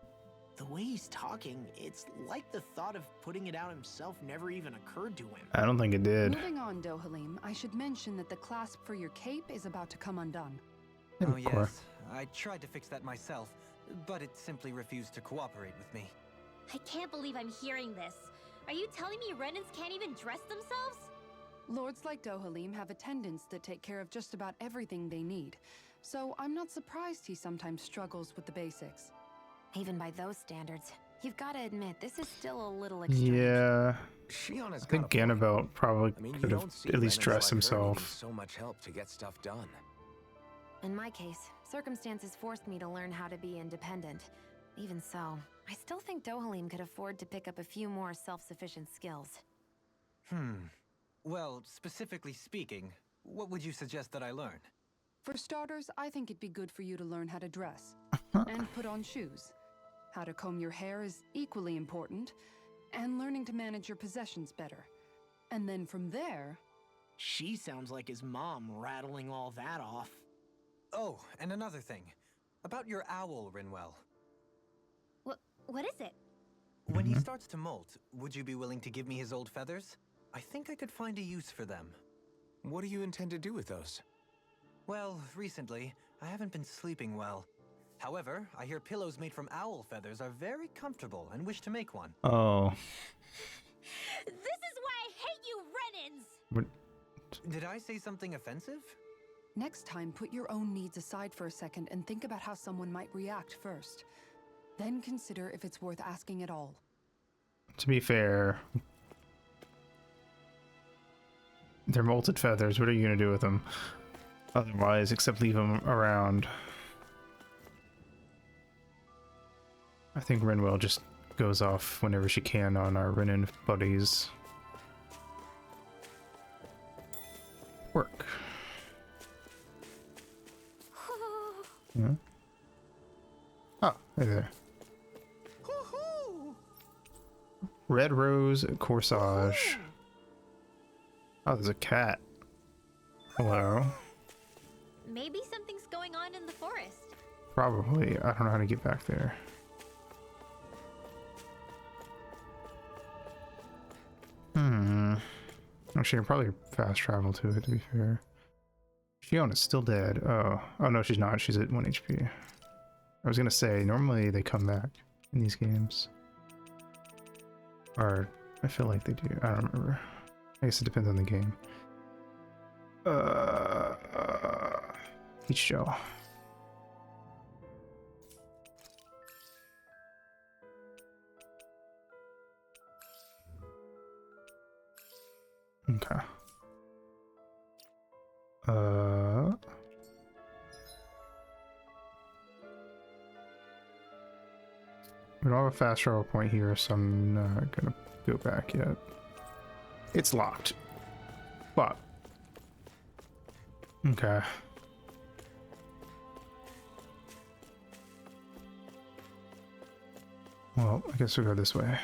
The way he's talking, it's like the thought of putting it out himself never even occurred to him. I don't think it did. Moving on, Dohalim, I should mention that the clasp for your cape is about to come undone. Oh Of course. yes, I tried to fix that myself, but it simply refused to cooperate with me. I can't believe I'm hearing this. Are you telling me Renans can't even dress themselves? Lords like Dohalim have attendants that take care of just about everything they need, so I'm not surprised he sometimes struggles with the basics. Even by those standards, you've got to admit, this is still a little extreme. Yeah, Shionna's I think got a point. Ganabelt probably I mean, you could have don't see at least Renans dressed like her needing himself. so much help to get stuff done. In my case, circumstances forced me to learn how to be independent. Even so, I still think Dohalim could afford to pick up a few more self-sufficient skills. Well, specifically speaking, what would you suggest that I learn? For starters, I think it'd be good for you to learn how to dress and put on shoes. How to comb your hair is equally important, and learning to manage your possessions better. And then from there... She sounds like his mom rattling all that off. Oh, and another thing. About your owl, Rinwell. What is it? When he starts to molt, would you be willing to give me his old feathers? I think I could find a use for them. What do you intend to do with those? Well, recently, I haven't been sleeping well. However, I hear pillows made from owl feathers are very comfortable and wish to make one. Oh. This is why I hate you, Renans! What? Did I say something offensive? Next time, put your own needs aside for a second and think about how someone might react first. Then consider if it's worth asking at all. To be fair, they're molted feathers. What are you gonna do with them? Otherwise, except leave them around. I think Rinwell just goes off whenever she can on our Renan buddies. Work. Yeah. Oh, hey there. Red Rose Corsage. Oh, there's a cat. Hello. Maybe something's going on in the forest. Probably. I don't know how to get back there. Actually, I can probably fast travel to it, to be fair. Shionna's still dead. Oh. Oh, no, she's not. She's at 1 HP. I was gonna say, normally they come back in these games. Or, I feel like they do. I don't remember. I guess it depends on the game. Peach Gel. Okay. We don't have a fast travel point here, so I'm not gonna go back yet. It's locked. But okay. Well, I guess we'll go this way.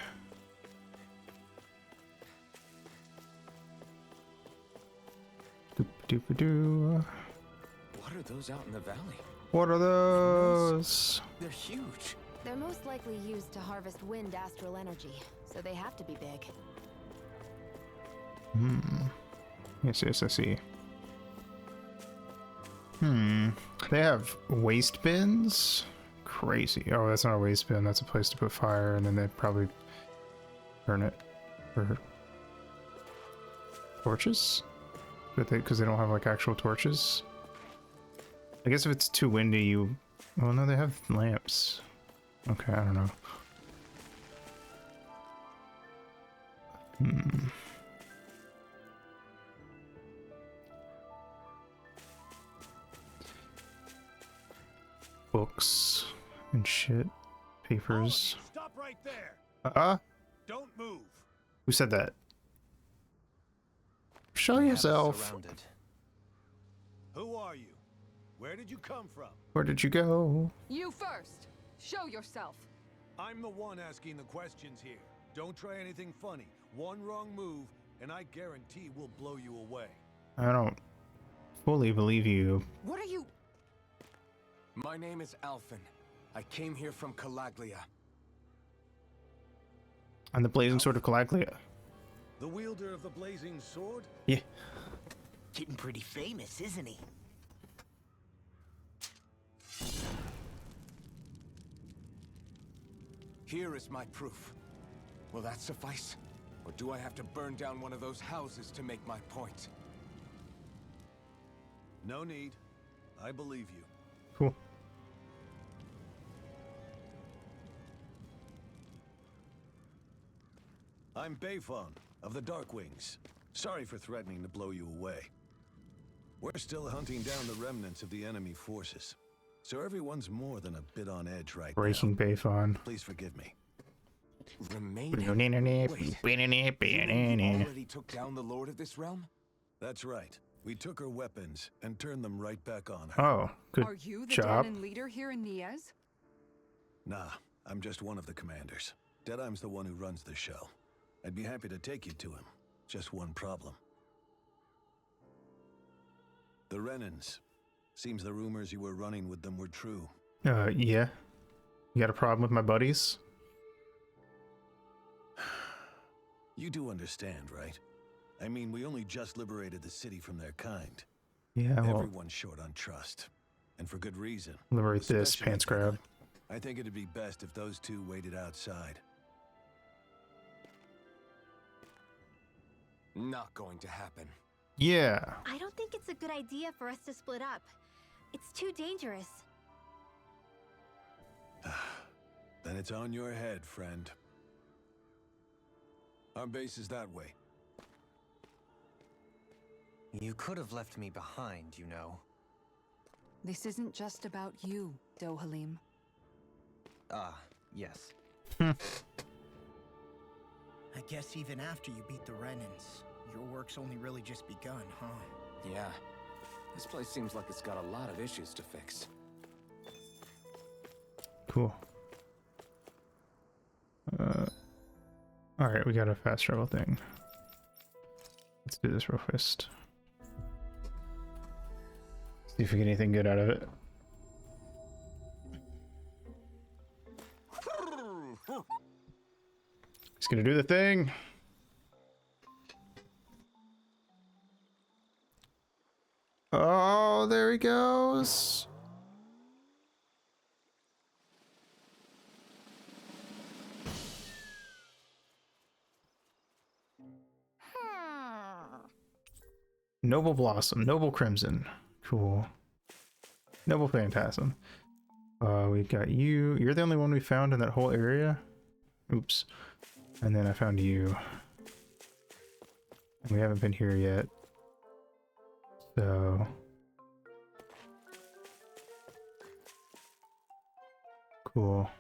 Doop-a-doop-a-doo. What are those out in the valley? What are those? They're huge. They're most likely used to harvest wind astral energy, so they have to be big. Yes, I see. They have waste bins? Crazy. Oh, that's not a waste bin. That's a place to put fire, and then they probably burn it. Or torches? Because they don't have, like, actual torches? I guess if it's too windy, you... Well, no, they have lamps. Okay, I don't know. Books and shit. Papers. Stop right there. Don't move. Who said that? Show We have us yourself. surrounded. Who are you? Where did you come from? Where did you go? You first! Show yourself! I'm the one asking the questions here. Don't try anything funny. One wrong move, and I guarantee we'll blow you away. I don't fully believe you. What are you... My name is Alphen. I came here from Calaglia. I'm the blazing sword of Calaglia. The wielder of the blazing sword? Yeah. Getting pretty famous, isn't he? Here is my proof. Will that suffice? Or do I have to burn down one of those houses to make my point? No need. I believe you. Cool. I'm Bayfon of the Darkwings. Sorry for threatening to blow you away. We're still hunting down the remnants of the enemy forces, so everyone's more than a bit on edge right Breaking now. Bayfon. Please forgive me. Remaining? You already took down the Lord of this realm? That's right. We took her weapons and turned them right back on her. Oh, good Are you the job. Danon leader here in Niez? Nah, I'm just one of the commanders. Deadheim's the one who runs the show. I'd be happy to take you to him. Just one problem. The Renans. Seems the rumors you were running with them were true. Yeah. You got a problem with my buddies? You do understand, right? I mean, we only just liberated the city from their kind. Yeah, well, Everyone's short on trust. And for good reason. liberate this, Especially pants grab. I think it'd be best if those two waited outside. Not going to happen. Yeah. I don't think it's a good idea for us to split up. It's too dangerous. Then it's on your head, friend. Our base is that way. You could have left me behind, you know. This isn't just about you, Dohalim. Ah, yes. I guess even after you beat the Renans, your work's only really just begun, huh? Yeah. This place seems like it's got a lot of issues to fix. Cool. Alright, we got a fast travel thing. Let's do this real fast. See if we get anything good out of it. He's gonna do the thing. Oh, there he goes. Noble Blossom, Noble Crimson. Cool. Noble Phantasm. We got you. You're the only one we found in that whole area. Oops. And then I found you. And we haven't been here yet. So... cool.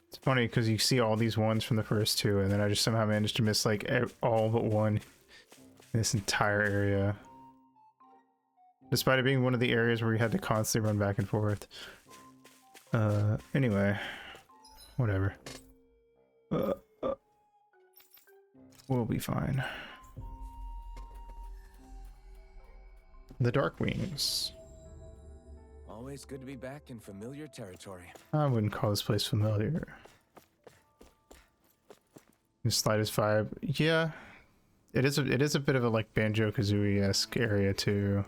It's funny because you see all these ones from the first two, and then I just somehow managed to miss like all but one in this entire area. Despite it being one of the areas where we had to constantly run back and forth. Anyway. Whatever. We'll be fine. The Darkwings. Always good to be back in familiar territory. I wouldn't call this place familiar. The slightest vibe. Yeah. It is a bit of a like Banjo-Kazooie-esque area too.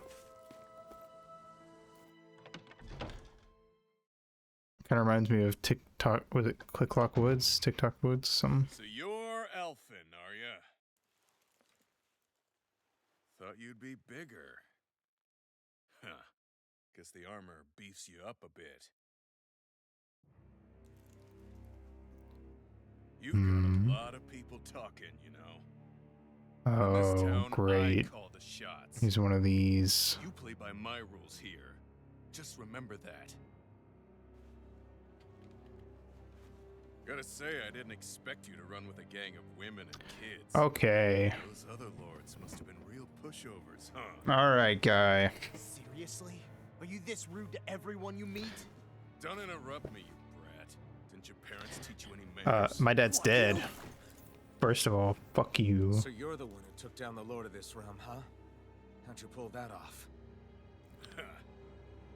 Kind of reminds me of TikTok, was it Click Clock Woods? TikTok Woods, something. So you're Elfin, are ya? Thought you'd be bigger. Huh. Guess the armor beefs you up a bit. You've got a lot of people talking, you know. In this Oh, town, great. I call the shots. He's one of these. You play by my rules here. Just remember that. Gotta say, I didn't expect you to run with a gang of women and kids. Okay. Those other lords must have been real pushovers, huh? Alright, guy. Seriously? Are you this rude to everyone you meet? Don't interrupt me, you brat. Didn't your parents teach you any manners? My dad's dead. First of all, fuck you. So you're the one who took down the Lord of this realm, huh? How'd you pull that off?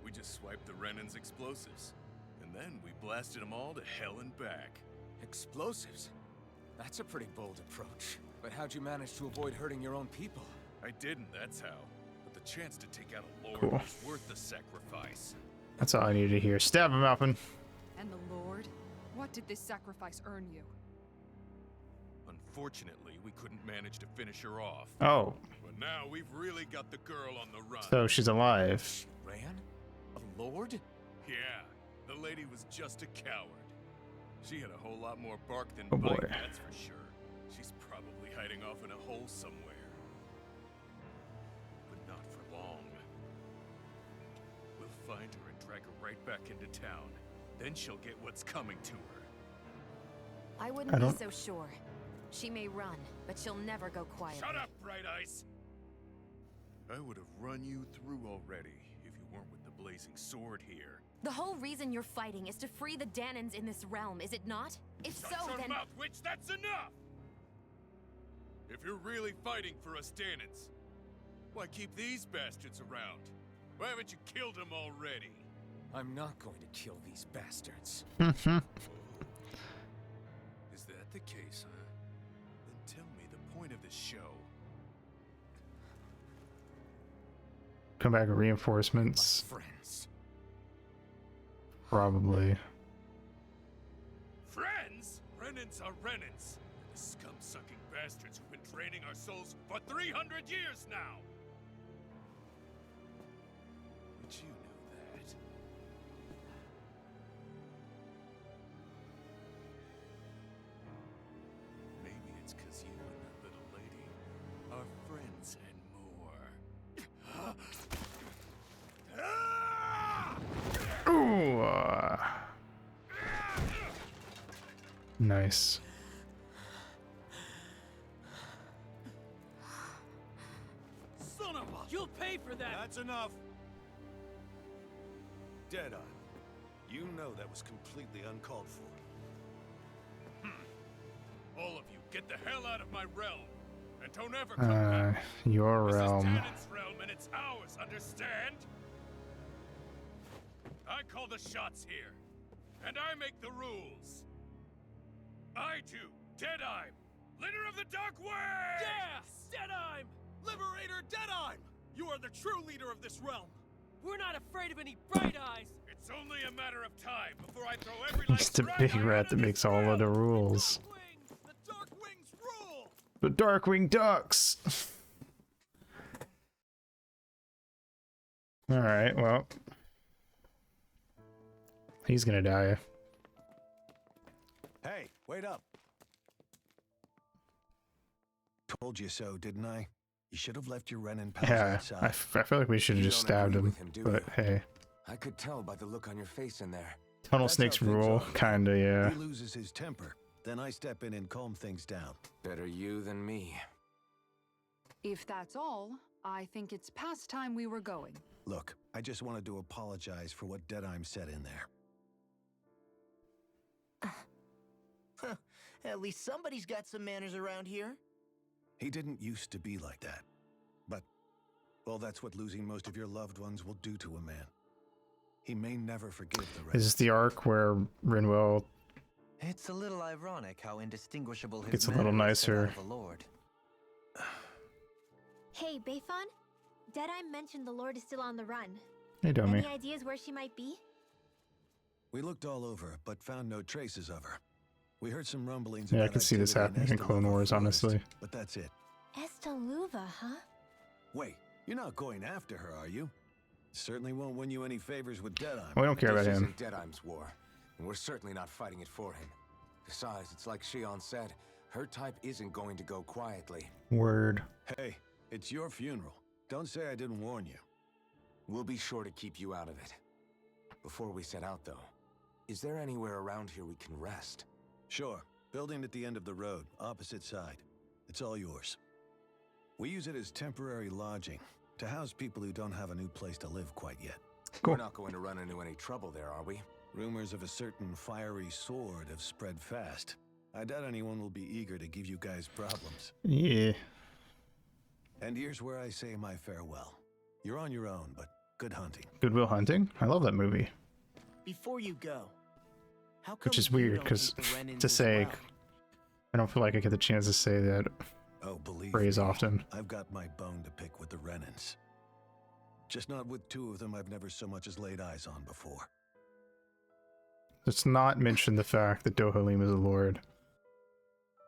We We just swiped the Renan's explosives. And then we blasted them all to hell and back. Explosives? That's a pretty bold approach. But how'd you manage to avoid hurting your own people? I didn't, that's how. But the chance to take out a lord Cool. was worth the sacrifice. That's all I needed to hear. Stab him, Alpin. And the Lord? What did this sacrifice earn you? Unfortunately, we couldn't manage to finish her off. Oh, But now we've really got the girl on the run. so she's alive. Ran? A lord? Yeah, the lady was just a coward. She had a whole lot more bark than Oh, boy. bite, that's for sure. She's probably hiding off in a hole somewhere. But not for long. We'll find her and drag her right back into town. Then she'll get what's coming to her. I I wouldn't be don't- so sure. She may run, but she'll never go quiet. Shut up, Bright Ice! I would have run you through already if you weren't with the blazing sword here. The whole reason you're fighting is to free the Danans in this realm, is it not? If Shut so, your then... mouth, witch! That's enough! If you're really fighting for us Danans, why keep these bastards around? Why haven't you killed them already? I'm not going to kill these bastards. Is that the case, huh? Then tell me the point of this show. Come back with My reinforcements. friends. Probably. Friends? Renans are Renans. The scum-sucking bastards who've been draining our souls for 300 years now! But you know that. Maybe it's 'cause you and that little lady are friends and more. Ooh. Nice. Son of a... You'll pay for that! That's enough. Deadeye, you know that was completely uncalled for. All of you, get the hell out of my realm! And don't ever come back! Your This realm. is Tannin's realm and it's ours, understand? I call the shots here. And I make the rules. I do, Deadeye, leader of the Dark Way! Yes! Deadime! Liberator Deadime! You are the true leader of this realm! We're not afraid of any bright eyes! It's only a matter of time before I throw every Just a last big bright eye rat out that of this makes all of realm. the rules. The Dark Wings rule! The Darkwing Ducks. All right, well, he's gonna die. Hey, wait up. Told you so, didn't I? You should have left your Renan pals Yeah, outside. I feel like we should have You just don't stabbed agree him. with him, do But you? hey, I could tell by the look on your face in there. tunnel That's how snakes things rule, are. kinda, yeah. He loses his temper. Then I step in and calm things down. Better you than me. If that's all, I think it's past time we were going. Look, I just wanted to apologize for what Deadeye said in there. At least somebody's got some manners around here. He didn't used to be like that. But, well, that's what losing most of your loved ones will do to a man. He may never forgive the rest. Is this the arc where Rinwell It's a little ironic how indistinguishable his gets a little manner is to that nicer? of a lord. Hey, Bayfon? Deadeye mentioned the Lord is still on the run. Hey, dummy. Any ideas where she might be? We looked all over, but found no traces of her. We heard some rumblings Yeah, I about could see this activity happening in Clone Estaluva Wars, Forest, honestly. But that's it. Estaluva, huh? Wait, you're not going after her, are you? Certainly won't win you any favors with Deadeye. We don't care about This him. isn't Deadeye's war, and we're certainly not fighting it for him. Besides, it's like Shion said, her type isn't going to go quietly. Word. Hey, it's your funeral. Don't say I didn't warn you. We'll be sure to keep you out of it. Before we set out, though, is there anywhere around here we can rest? Sure. Building at the end of the road, opposite side. It's all yours. We use it as temporary lodging, to house people who don't have a new place to live quite yet. Cool. We're not going to run into any trouble there, are we? Rumors of a certain fiery sword have spread fast. I doubt anyone will be eager to give you guys problems. Yeah. And here's where I say my farewell. You're on your own, but Good hunting. Good Will Hunting. I love that movie. Before you go, how come Which is you weird don't because hate the Renans to as say, well? I don't feel like I get the chance to say that Oh, believe phrase me, often. I've got my bone to pick with the Renans. Just not with two of them I've never so much as laid eyes on before. Let's not mention the fact that Dohalim is a lord.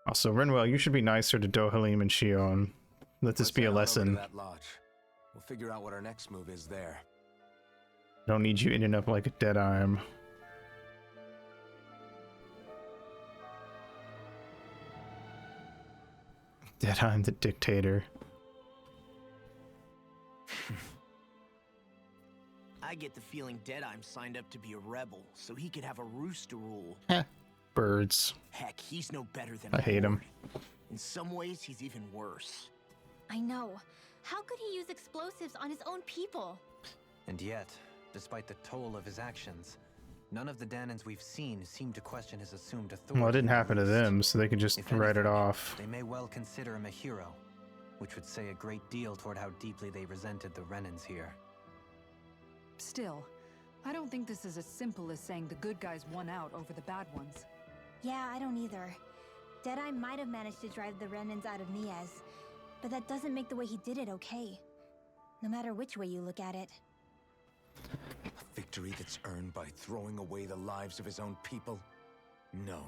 Also, Rinwell, you should be nicer to Dohalim and Shion. Let this Let's be head a on over to lesson. that lodge. We'll figure out what our next move is there. Don't need you ending up like a Deadeye. Deadeye the dictator. I get the feeling Deadeye signed up to be a rebel, so he could have a roost to rule. Birds. Heck, he's no better than I hate him. Lord. In some ways, he's even worse. I know. How could he use explosives on his own people? And yet, despite the toll of his actions, none of the Danans we've seen seem to question his assumed authority. Well, it didn't in the happen to least. them, so they can just If write it anything, off. They may well consider him a hero, which would say a great deal toward how deeply they resented the Renans here. Still, I don't think this is as simple as saying the good guys won out over the bad ones. Yeah, I don't either. Deadeye might have managed to drive the Renans out of Niaz, but that doesn't make the way he did it okay. No matter which way you look at it. A victory that's earned by throwing away the lives of his own people? No,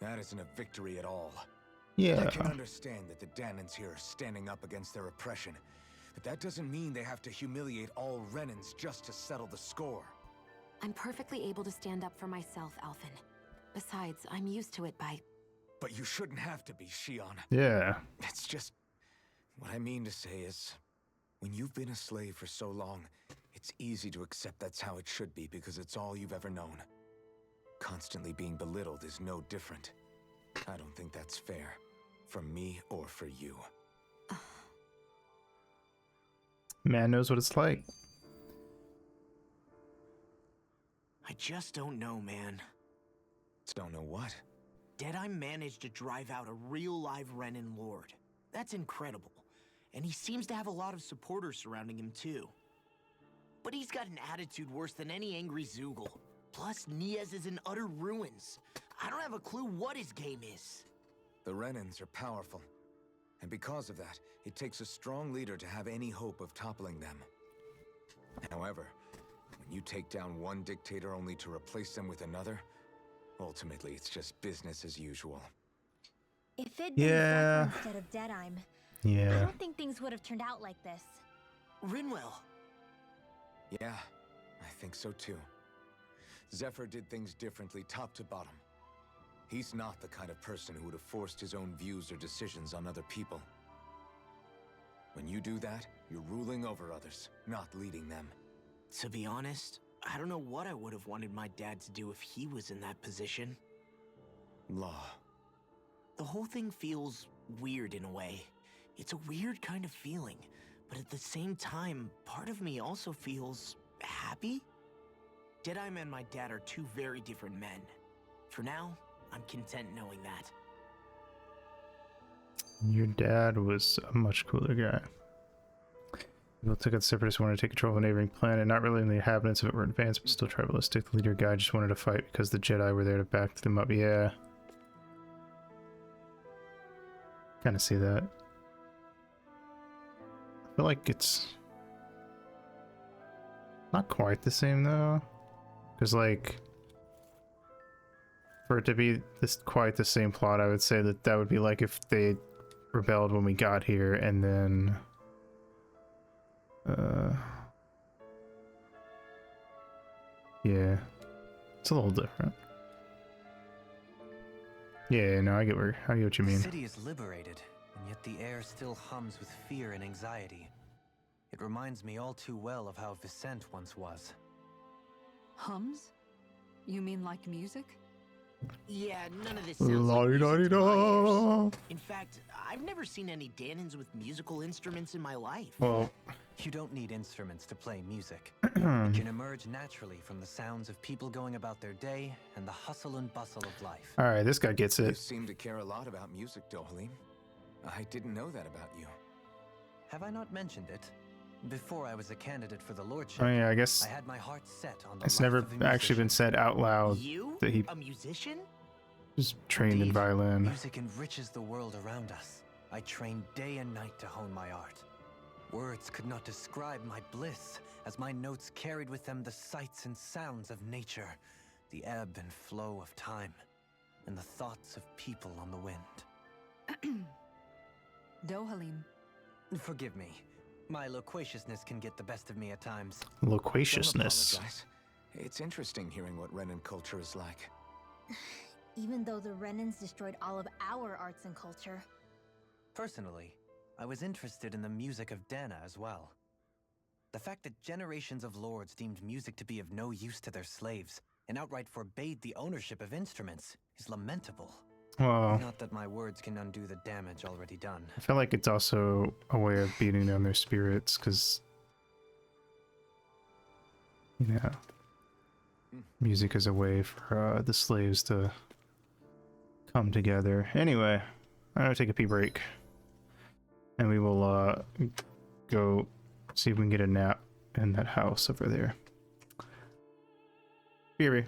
that isn't a victory at all. Yeah. I can understand that the Danans here are standing up against their oppression, but that doesn't mean they have to humiliate all Renans just to settle the score. I'm perfectly able to stand up for myself, Alphen. Besides, I'm used to it by... But you shouldn't have to be, Shion. Yeah. That's just... What I mean to say is, when you've been a slave for so long, it's easy to accept that's how it should be because it's all you've ever known. Constantly being belittled is no different. I don't think that's fair. For me or for you. Man knows what it's like. I just don't know, man. Don't know what? Deadeye managed to drive out a real live Renan Lord. That's incredible. And he seems to have a lot of supporters surrounding him too. But he's got an attitude worse than any angry Zoogle. Plus, Niaz is in utter ruins. I don't have a clue what his game is. The Renans are powerful. And because of that, it takes a strong leader to have any hope of toppling them. However, when you take down one dictator only to replace them with another, ultimately it's just business as usual. If it'd been Yeah. Zephyr instead of Deadeye, I Yeah. don't think things would have turned out like this. Rinwell. Yeah, I think so too. Zephyr did things differently top to bottom. He's not the kind of person who would have forced his own views or decisions on other people. When you do that, you're ruling over others, not leading them. To be honest, I don't know what I would have wanted my dad to do if he was in that position. Law. The whole thing feels weird in a way. It's a weird kind of feeling, but at the same time, part of me also feels happy. Deadeye and my dad are two very different men. For now, I'm content knowing that. Your dad was a much cooler guy. People took out separatists wanted to take control of a neighboring planet. Not really the inhabitants of it were advanced, but still tribalistic. The leader guy just wanted to fight because the Jedi were there to back them up. Yeah. Kind of see that. I feel like it's not quite the same though. Because like, for it to be this quite the same plot, I would say that that would be like if they rebelled when we got here and then yeah, it's a little different. Yeah, no, I get what you mean. The city is liberated, and yet the air still hums with fear and anxiety. It reminds me all too well of how Vicente once was. Hums? You mean like music? Yeah, none of this sounds like music to my ears. In fact, I've never seen any Danans with musical instruments in my life. Well, You don't need instruments to play music. It can emerge naturally from the sounds of people going about their day and the hustle and bustle of life. all right, this guy gets You it. seem to care a lot about music, Dohalim. I didn't know that about you. Have I not mentioned it? Before I was a candidate for the lordship, Oh yeah, I guess I had my heart set on the it's life never of a actually been musician. said out loud You? that he A musician? was trained in Indeed, violin. Music enriches the world around us. I trained day and night to hone my art. Words could not describe my bliss, as my notes carried with them the sights and sounds of nature, the ebb and flow of time, and the thoughts of people on the wind. Dohalim. Forgive me. My loquaciousness can get the best of me at times. Loquaciousness. Don't apologize. It's interesting hearing what Renan culture is like. Even though the Renans destroyed all of our arts and culture. Personally, I was interested in the music of Dana as well. The fact that generations of lords deemed music to be of no use to their slaves and outright forbade the ownership of instruments is lamentable. Well, Not that my words can undo the damage already done. I feel like it's also a way of beating down their spirits, because, you know, music is a way for the slaves to come together. Anyway, I'm gonna take a pee break, and we will go see if we can get a nap in that house over there. BRB.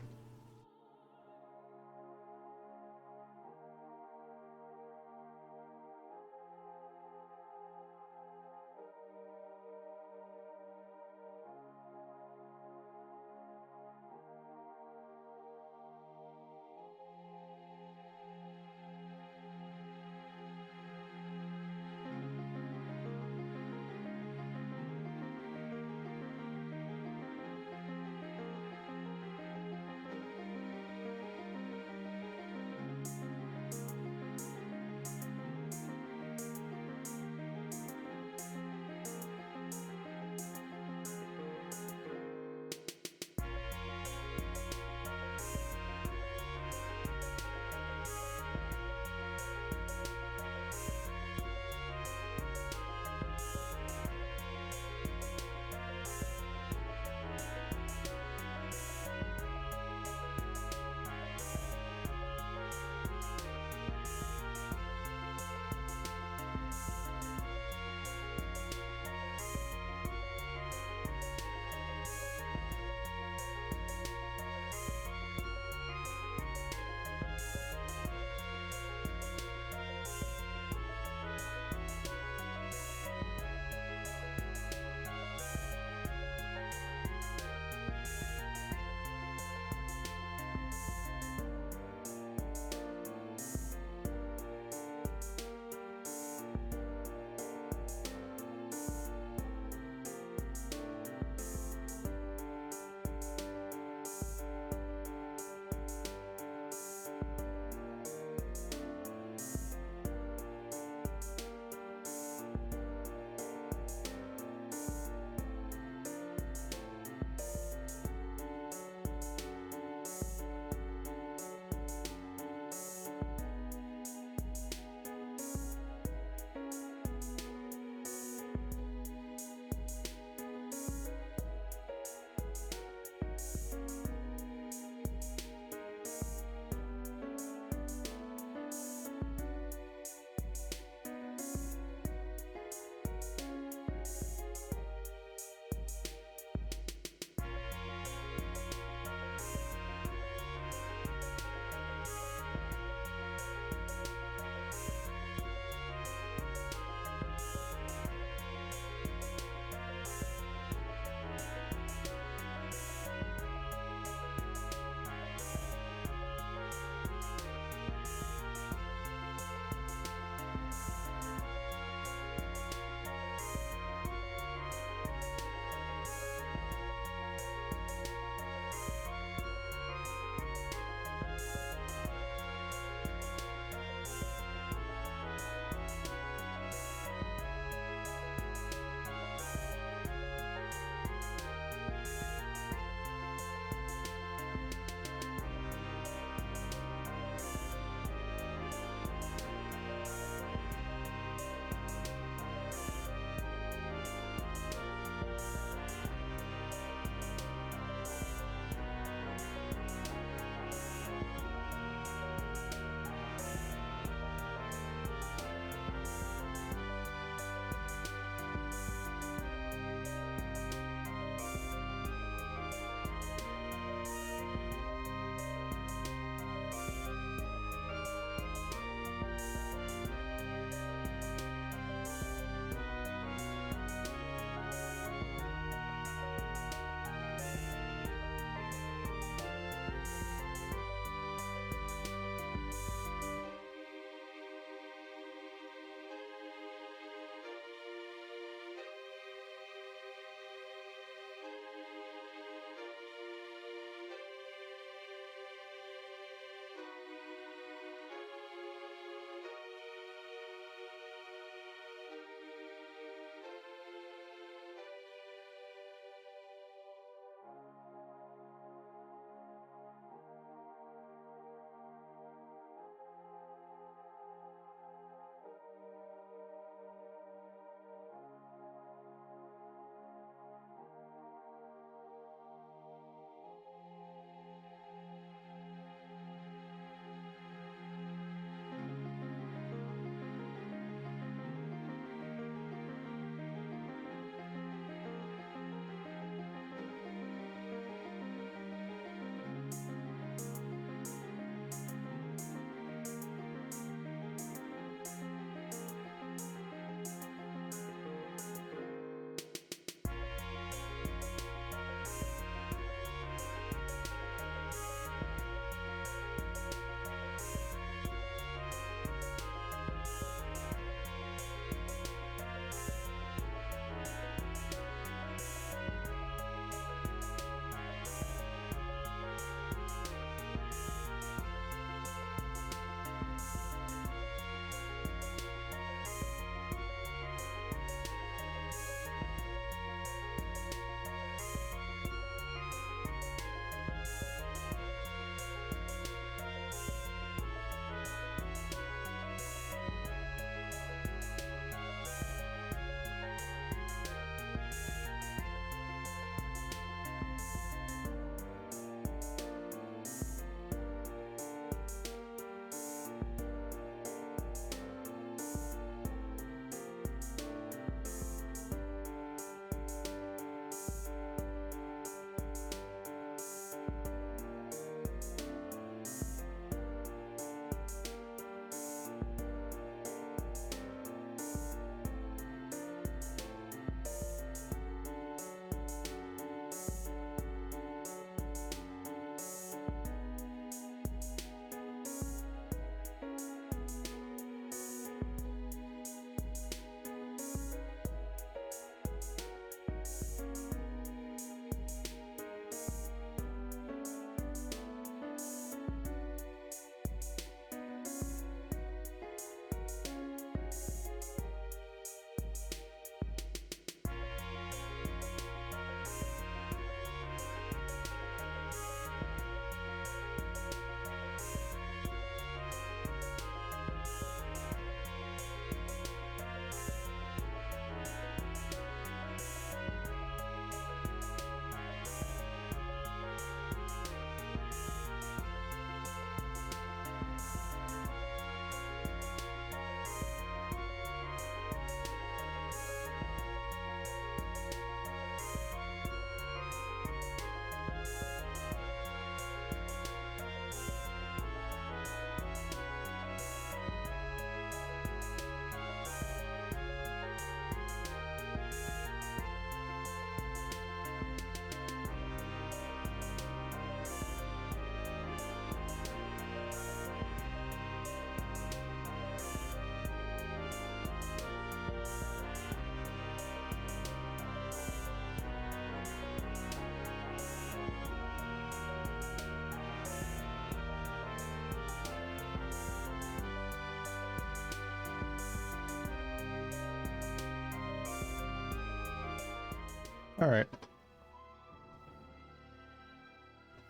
All right.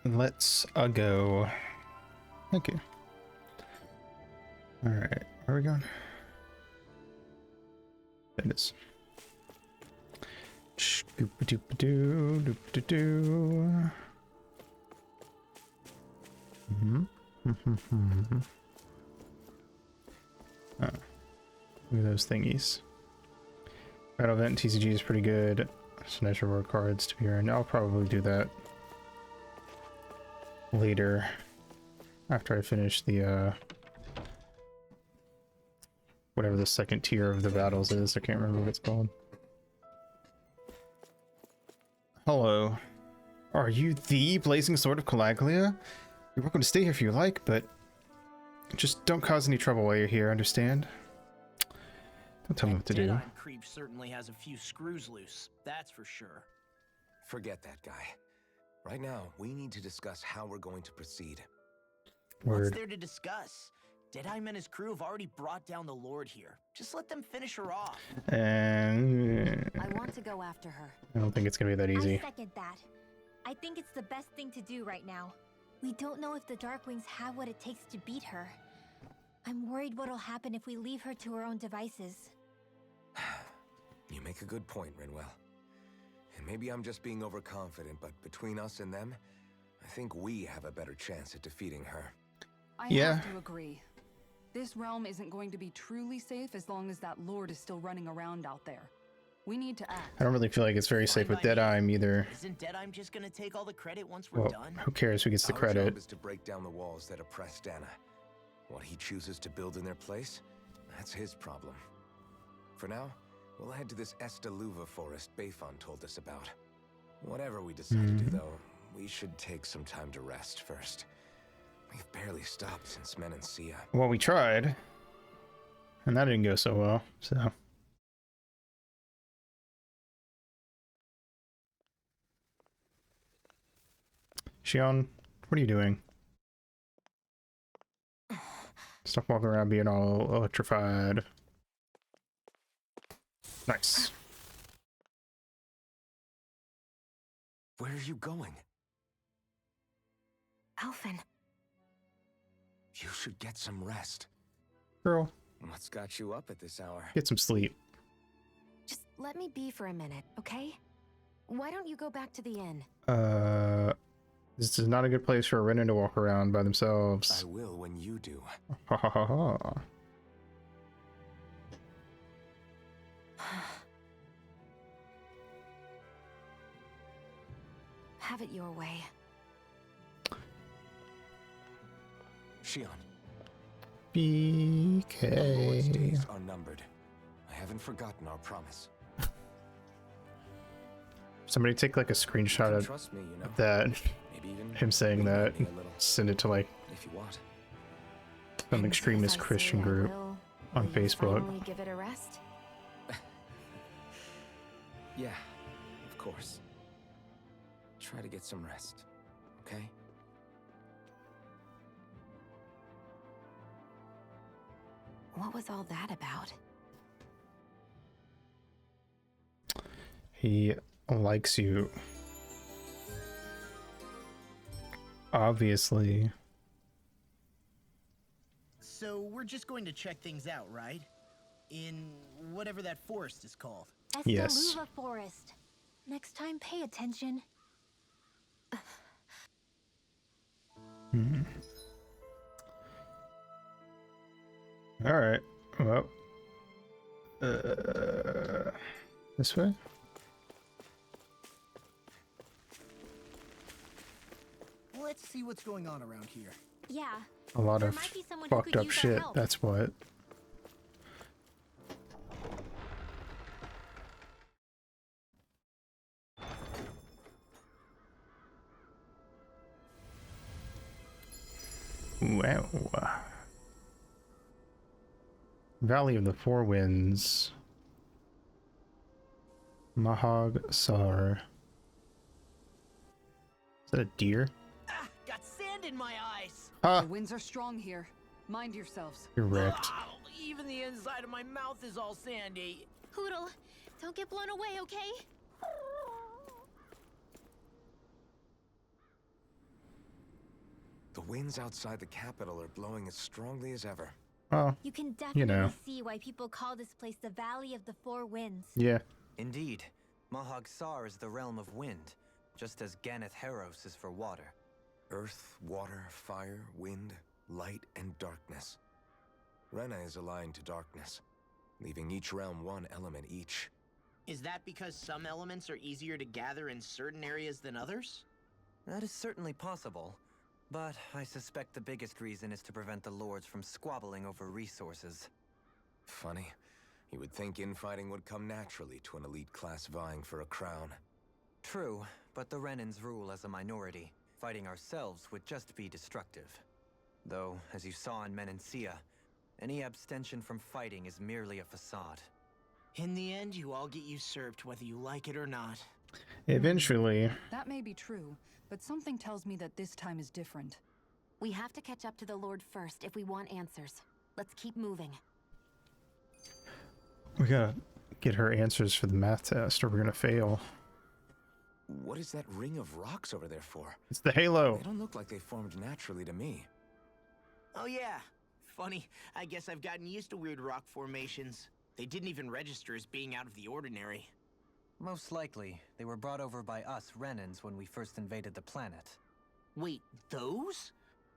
Let's go. Thank you. All right, where are we going? There it is. Doop-a-doop-a-doo, doop-a-doo. Oh, look at those thingies. Battle event TCG is pretty good. So nice reward cards to be earned. I'll probably do that later after I finish the whatever the second tier of the battles is. I can't remember what it's called. Hello. Are you the Blazing Sword of Calaglia? You're welcome to stay here if you like, but just don't cause any trouble while you're here, understand? Don't tell me what to do. Deadeye Creep certainly has a few screws loose, that's for sure. Forget that guy. Right now, we need to discuss how we're going to proceed. Word. What's there to discuss? Deadeye and his crew have already brought down the Lord here. Just let them finish her off. And I want to go after her. I don't think it's gonna be that easy. I second that. I think it's the best thing to do right now. We don't know if the Darkwings have what it takes to beat her. I'm worried what'll happen if we leave her to her own devices. You make a good point, Rinwell. And maybe I'm just being overconfident, but between us and them, I think we have a better chance at defeating her. I Yeah. have to agree. This realm isn't going to be truly safe as long as that Lord is still running around out there. We need to act. I don't really feel like it's very safe with Fine by me. Deadeye either. Isn't Deadeye just gonna take all the credit once we're Well, done? who cares who gets the Our credit? job is to break down the walls that oppress Dana. What he chooses to build in their place, that's his problem. For now, we'll head to this Estaluva forest Bayfon told us about. Whatever we decide to do, though, we should take some time to rest first. We've barely stopped since Menancia. Well, we tried. And that didn't go so well, so. Shion, what are you doing? Stop walking around being all electrified. Nice. Where are you going? Alphen. You should get some rest. Girl, What's got you up at this hour? get some sleep. Just let me be for a minute, okay? Why don't you go back to the inn? This is not a good place for a Renin to walk around by themselves. I will when you do. Ha ha ha ha. Have it your way. Shion, the Lord's BK. days are numbered. I haven't forgotten our promise. Somebody take like a screenshot You can of trust me, you know. that, Maybe even him saying that, me a little, send it to like if you want. some And extremist since I Christian say I group will, on will you Facebook. finally give it a rest? Yeah, of course. Try to get some rest, okay? What was all that about? He likes you. Obviously. So we're just going to check things out, right? In whatever that forest is called. Yes. Estaluva Forest. Next time, pay attention. All right. Well. This way? Let's see what's going on around here. Yeah. A lot There of might be someone who fucked could up use our shit. help. That's what. Wow. Valley of the Four Winds. Mahog Sar. Is that a deer? Ah, got sand in my eyes. Ah, The winds are strong here. Mind yourselves. you're wrecked. Wow, even the inside of my mouth is all sandy. Hootle, don't get blown away, okay? winds outside the capital are blowing as strongly as ever. Oh, You can definitely you know. see why people call this place the Valley of the Four Winds. Yeah. Indeed, Mahag Saar is the realm of wind, just as Ganeth Heros is for water. Earth, water, fire, wind, light, and darkness. Rena is aligned to darkness, leaving each realm one element each. Is that because some elements are easier to gather in certain areas than others? That is certainly possible, but I suspect the biggest reason is to prevent the lords from squabbling over resources. Funny. You would think infighting would come naturally to an elite class vying for a crown. True, but the Renans rule as a minority. Fighting ourselves would just be destructive. Though, as you saw in Menancia, any abstention from fighting is merely a facade. In the end, you all get usurped whether you like it or not. Eventually. That may be true, but something tells me that this time is different. We have to catch up to the Lord first if we want answers. Let's keep moving. We gotta get her answers for the math test or we're gonna fail. What is that ring of rocks over there for? It's the halo. They don't look like they formed naturally to me. Oh yeah. Funny, I guess I've gotten used to weird rock formations. They didn't even register as being out of the ordinary. Most likely, they were brought over by us Renans when we first invaded the planet. Wait, those?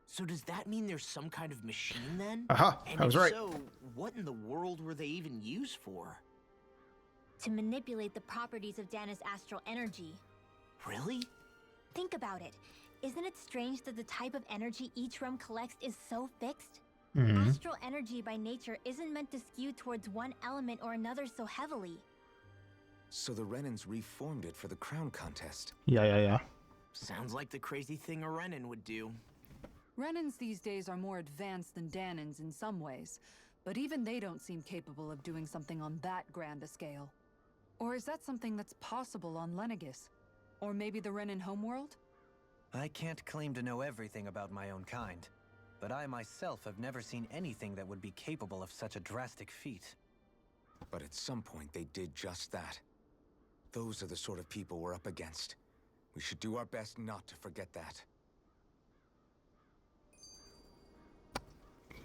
So does that mean there's some kind of machine then? Aha, And I was if right. So, what in the world were they even used for? To manipulate the properties of Dana's astral energy. Really? Think about it. Isn't it strange that the type of energy each realm collects is so fixed? Mhm. Astral energy by nature isn't meant to skew towards one element or another so heavily. So the Renans reformed it for the crown contest. Yeah. Sounds like the crazy thing a Renan would do. Renans these days are more advanced than Danans in some ways, but even they don't seem capable of doing something on that grand a scale. Or is that something that's possible on Lenegis? Or maybe the Renan homeworld? I can't claim to know everything about my own kind, but I myself have never seen anything that would be capable of such a drastic feat. But at some point they did just that. Those are the sort of people we're up against. We should do our best not to forget that.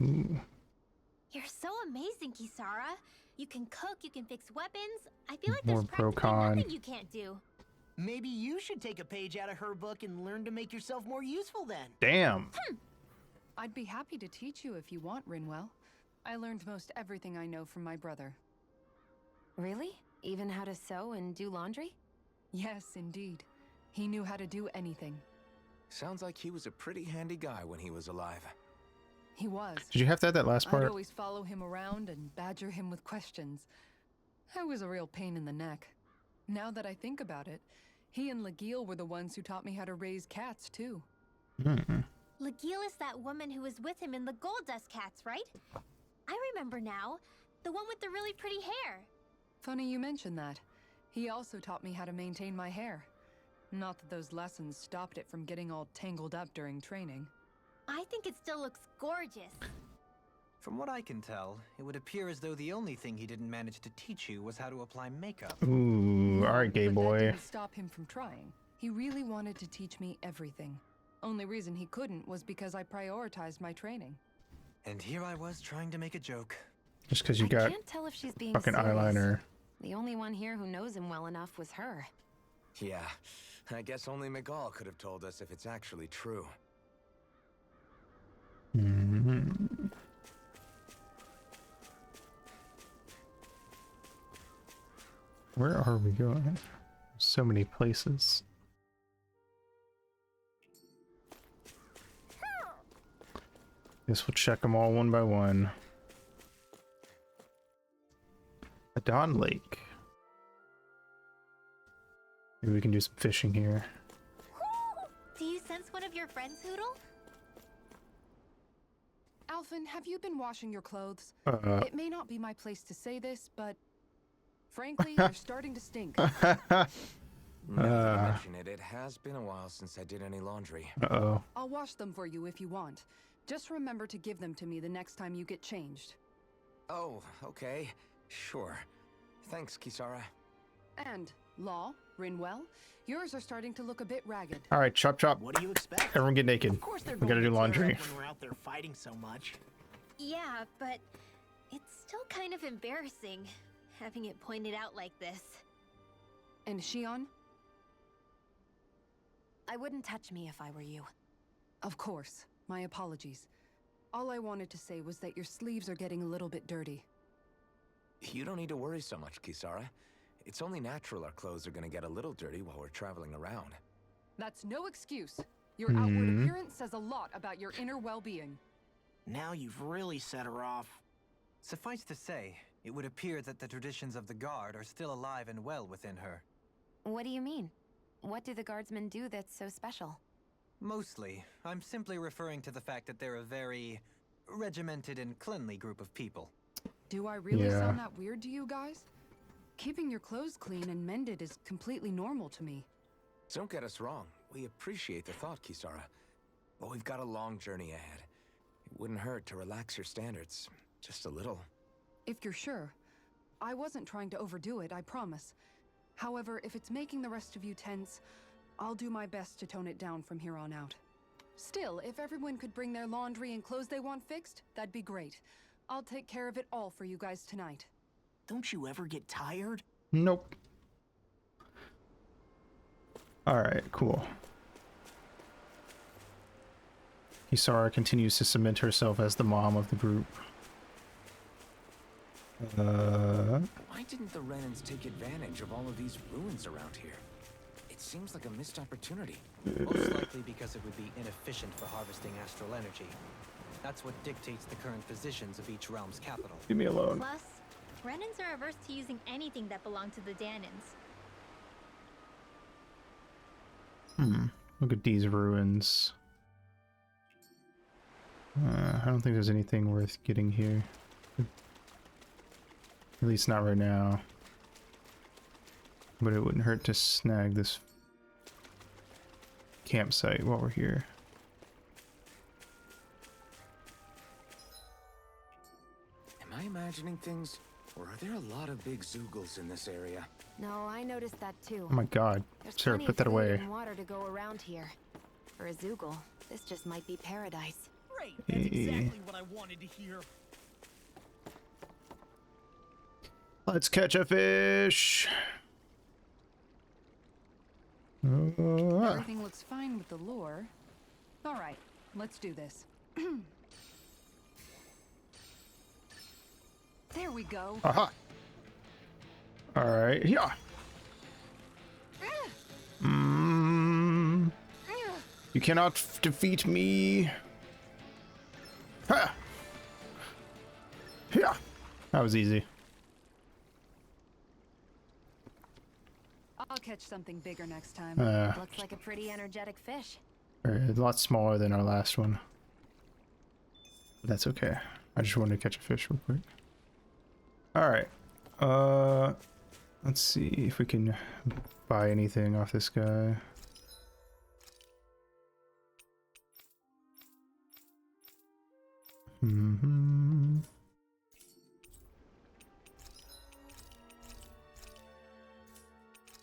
Ooh. You're so amazing, Kisara. You can cook, you can fix weapons. I feel like More there's practically pro-con. nothing you can't do. Maybe you should take a page out of her book and learn to make yourself more useful then. Damn. I'd be happy to teach you if you want, Rinwell. I learned most everything I know from my brother. Really? Even how to sew and do laundry? Yes, indeed. He knew how to do anything. Sounds like he was a pretty handy guy when he was alive. He was. Did you have to add that last I'd part? always follow him around and badger him with questions. I was a real pain in the neck. Now that I think about it, he and Legil were the ones who taught me how to raise cats, too. Mm-mm. Legil is that woman who was with him in the Gold Dust Cats, right? I remember now. The one with the really pretty hair. Funny you mention that. He also taught me how to maintain my hair. Not that those lessons stopped it from getting all tangled up during training. I think it still looks gorgeous. From what I can tell, it would appear as though the only thing he didn't manage to teach you was how to apply makeup. Ooh, alright, gay But boy. that didn't stop him from trying. He really wanted to teach me everything. Only reason he couldn't was because I prioritized my training. And here I was trying to make a joke. Just because you I got can't tell if she's being fucking serious. eyeliner. The only one here who knows him well enough was her. Yeah, I guess only Miguel could have told us if it's actually true. Mhm. Where are we going? So many places. Guess we'll check them all one by one. Adon Lake. Maybe we can do some fishing here. Do you sense one of your friends, Hoodle? Alphen, have you been washing your clothes? Uh, It may not be my place to say this, but frankly, they're starting to stink. Now that you mention it, it has been a while since I did any laundry. uh-oh. I'll wash them for you if you want. Just remember to give them to me the next time you get changed. Oh, okay. Sure. Thanks, Kisara. And, Law, Rinwell, yours are starting to look a bit ragged. All right, chop chop. What do you expect? Everyone get naked. Of course they're We gotta going do to tear laundry. up when we're out there fighting so much. Yeah, but it's still kind of embarrassing having it pointed out like this. And Shion? I wouldn't touch me if I were you. Of course. My apologies. All I wanted to say was that your sleeves are getting a little bit dirty. You don't need to worry so much, Kisara. It's only natural our clothes are gonna get a little dirty while we're traveling around. That's no excuse. Your outward appearance says a lot about your inner well-being. Now you've really set her off. Suffice to say, it would appear that the traditions of the Guard are still alive and well within her. What do you mean? What do the guardsmen do that's so special? Mostly, I'm simply referring to the fact that they're a very regimented and cleanly group of people. Do I really Yeah. sound that weird to you guys? Keeping your clothes clean and mended is completely normal to me. Don't get us wrong. We appreciate the thought, Kisara. But we've got a long journey ahead. It wouldn't hurt to relax your standards. Just a little. If you're sure. I wasn't trying to overdo it, I promise. However, if it's making the rest of you tense, I'll do my best to tone it down from here on out. Still, if everyone could bring their laundry and clothes they want fixed, that'd be great. I'll take care of it all for you guys tonight. Don't you ever get tired? Nope. All right, cool. Kisara continues to cement herself as the mom of the group. Why didn't the Renans take advantage of all of these ruins around here? It seems like a missed opportunity. Most likely because it would be inefficient for harvesting astral energy. That's what dictates the current positions of each realm's capital. Leave me alone. Plus, Renans are averse to using anything that belonged to the Danans. Look at these ruins. I don't think there's anything worth getting here. At least not right now. But it wouldn't hurt to snag this campsite while we're here. Am I imagining things? Or are there a lot of big Zoogles in this area? No, I noticed that too. Oh my god. There's Sir, plenty put of that food away. and water to go around here. For a Zoogle, this just might be paradise. Great, that's exactly what I wanted to hear. Let's catch a fish. Everything looks fine with the lure. All right, let's do this. There we go. Aha. All right. Yeah. You cannot defeat me. Ha. Yeah. That was easy. I'll catch something bigger next time. Looks like a pretty energetic fish. A lot smaller than our last one. But that's okay. I just wanted to catch a fish real quick. All right. Let's see if we can buy anything off this guy.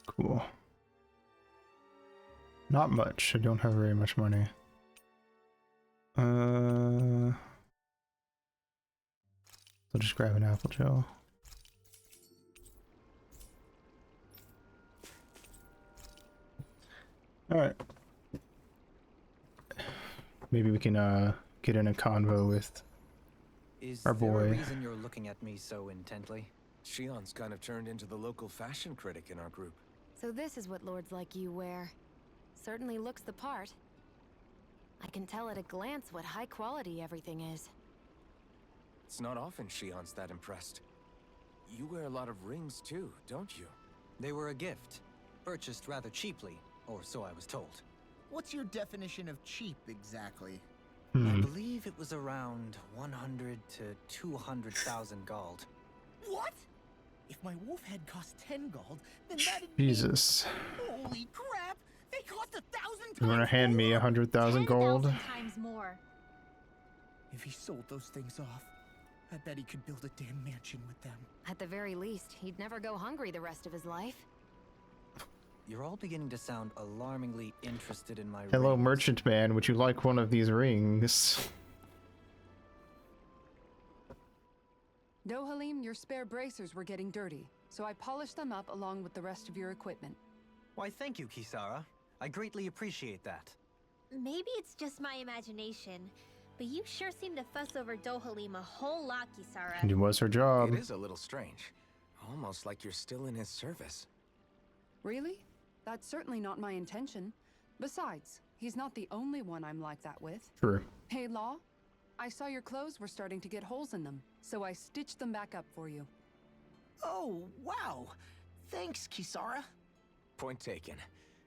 Cool. Not much. I don't have very much money. I'll just grab an apple gel. Alright. Maybe we can get in a convo with Is our there a boy. reason you're looking at me so intently? Shion's kind of turned into the local fashion critic in our group. So this is what lords like you wear. Certainly looks the part. I can tell at a glance what high quality everything is. It's not often Shion's that impressed. You wear a lot of rings too, don't you? They were a gift, purchased rather cheaply, or so I was told. What's your definition of cheap exactly? I believe it was around 100 to 200,000 gold. What? If my wolf head cost 10 gold, then that'd Jesus. mean... Holy crap! They cost 1,000 times You wanna hand me 100,000 gold? 10,000 times more. If he sold those things off, I bet he could build a damn mansion with them. At the very least, he'd never go hungry the rest of his life. you're all beginning to sound alarmingly interested in my Hello, rings. merchant man. Would you like one of these rings? Dohalim, your spare bracers were getting dirty, so I polished them up along with the rest of your equipment. Why, thank you, Kisara. I greatly appreciate that. Maybe it's just my imagination, but you sure seem to fuss over Dohalim a whole lot, Kisara. It was her job. It is a little strange. Almost like you're still in his service. Really? That's certainly not my intention. Besides, he's not the only one I'm like that with. True. Hey, Law, I saw your clothes were starting to get holes in them, so I stitched them back up for you. Oh, wow. Thanks, Kisara. Point taken.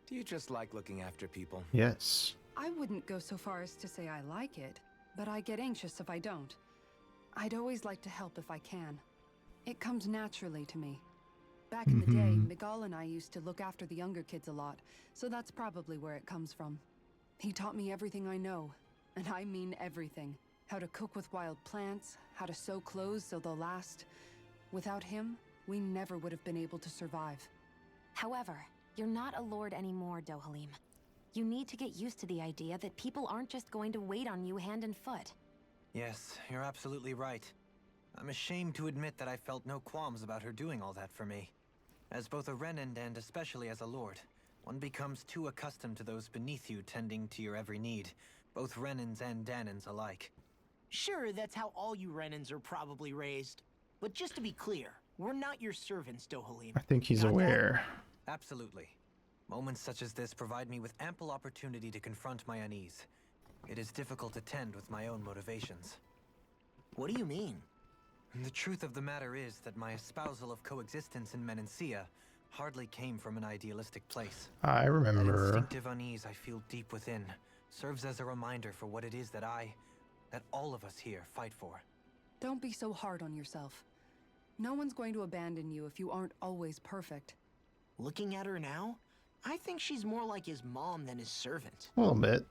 Do you just like looking after people? Yes. I wouldn't go so far as to say I like it, but I get anxious if I don't. I'd always like to help if I can. It comes naturally to me. Back in the day, Miguel and I used to look after the younger kids a lot, so that's probably where it comes from. He taught me everything I know, and I mean everything. How to cook with wild plants, how to sew clothes so they'll last. Without him, we never would have been able to survive. However, you're not a lord anymore, Dohalim. You need to get used to the idea that people aren't just going to wait on you hand and foot. Yes, you're absolutely right. I'm ashamed to admit that I felt no qualms about her doing all that for me. As both a Renan and especially as a lord, one becomes too accustomed to those beneath you tending to your every need, both Renans and Danans alike. Sure, that's how all you Renans are probably raised. But just to be clear, we're not your servants, Dohalim. I think he's Got that? aware. Absolutely. Moments such as this provide me with ample opportunity to confront my unease. It is difficult to tend with my own motivations. What do you mean? The truth of the matter is that my espousal of coexistence in Menancia hardly came from an idealistic place. I That remember. instinctive unease I feel deep within serves as a reminder for what it is that all of us here fight for. Don't be so hard on yourself. No one's going to abandon you if you aren't always perfect. Looking at her now, I think she's more like his mom than his servant. A little bit.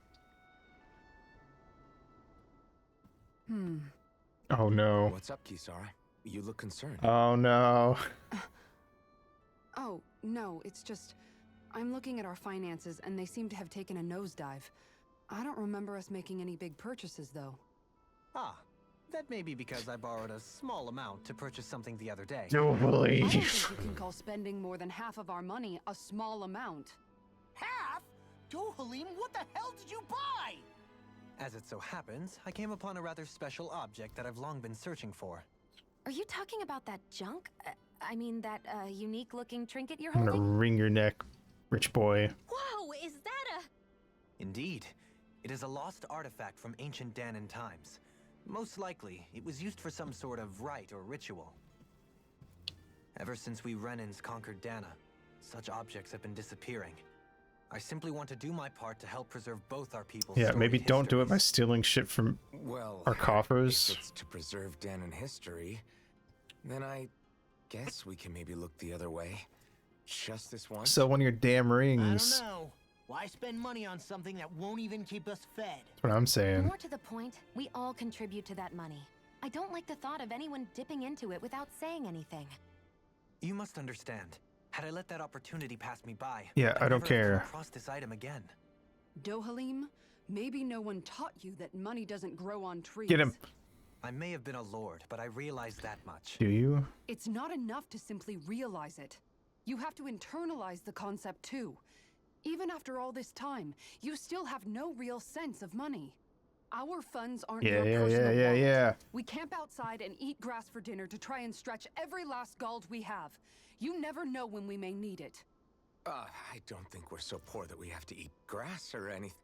Oh no. What's up, Kisara? You look concerned. Oh no. Oh, no, it's just... I'm looking at our finances and they seem to have taken a nosedive. I don't remember us making any big purchases, though. Ah, that may be because I borrowed a small amount to purchase something the other day. I don't Totally. think you can call spending more than half of our money a small amount. Half? Dohalim, what the hell did you buy? As it so happens, I came upon a rather special object that I've long been searching for. Are you talking about that junk? I mean, that unique-looking trinket you're I'm gonna holding? wring your neck, rich boy. Whoa, is that a... Indeed, it is a lost artifact from ancient Danan times. Most likely, it was used for some sort of rite or ritual. Ever since we Renans conquered Dana, such objects have been disappearing. I simply want to do my part to help preserve both our people's Yeah, maybe storied don't do it by histories. stealing shit from Well, our coffers. if it's to preserve Danan history, then I guess we can maybe look the other way. Just this once. Sell one of your damn I rings. don't know. Why spend money on something that won't even keep us fed? That's what I'm saying. More to the point, we all contribute to that money. I don't like the thought of anyone dipping into it without saying anything. You must understand. Had I let that opportunity pass me by, Yeah, I'd I don't never have care. come across this item again. Dohalim, maybe no one taught you that money doesn't grow on trees. Get him. I may have been a lord, but I realized that much. Do you? It's not enough to simply realize it. You have to internalize the concept too. Even after all this time, you still have no real sense of money. Our funds aren't Yeah, your personal yeah. wallet. We camp outside and eat grass for dinner to try and stretch every last gold we have. You never know when we may need it. I don't think we're so poor that we have to eat grass or anything.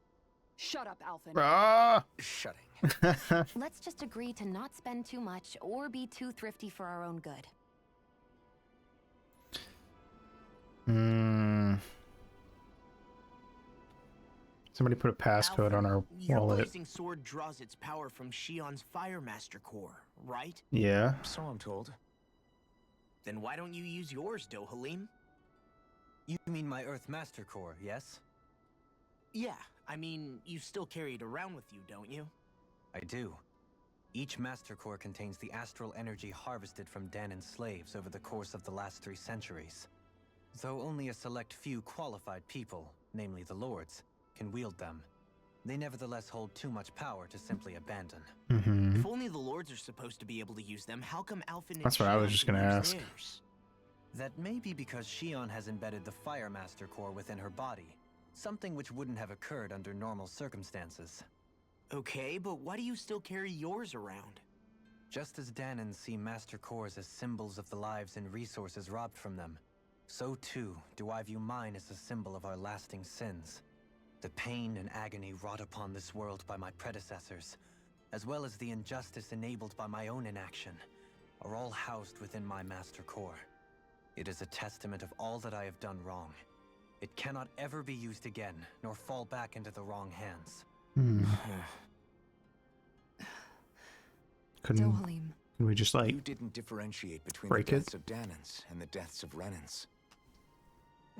Shut up, Alphen. Ah! Shutting. Let's just agree to not spend too much or be too thrifty for our own good. Somebody put a passcode on our Your wallet. blazing sword draws its power from Shion's Firemaster core, right? Yeah. So I'm told. Then why don't you use yours, Dohalim? You mean my Earth Master Core, yes? Yeah, I mean, you still carry it around with you, don't you? I do. Each Master Core contains the astral energy harvested from Danan's slaves over the course of the last 3 centuries. Though only a select few qualified people, namely the lords, can wield them, they nevertheless hold too much power to simply abandon. Mm-hmm. If only the lords are supposed to be able to use them, how come Alphen and That's what I was Xion just can gonna use ask. theirs? That may be because Xion has embedded the Fire Master core within her body, something which wouldn't have occurred under normal circumstances. Okay, but why do you still carry yours around? Just as Danans see Master Cores as symbols of the lives and resources robbed from them, so too do I view mine as a symbol of our lasting sins. The pain and agony wrought upon this world by my predecessors, as well as the injustice enabled by my own inaction, are all housed within my Master Core. It is a testament of all that I have done wrong. It cannot ever be used again, nor fall back into the wrong hands. Couldn't Dohalim. we just like You didn't differentiate between break the it? deaths of Danans and the deaths of Renans.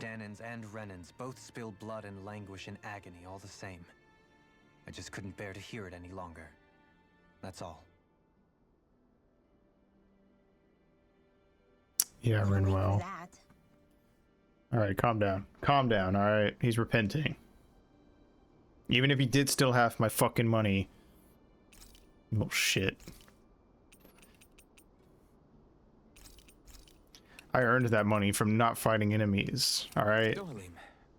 Danans and Renans both spill blood and languish in agony all the same. I just couldn't bear to hear it any longer. That's all. Yeah, I'll wait for Rinwell. that. All right, calm down. Calm down. All right, he's repenting. Even if he did steal half my fucking money. Oh shit. I earned that money from not fighting enemies. All right. Dohalim,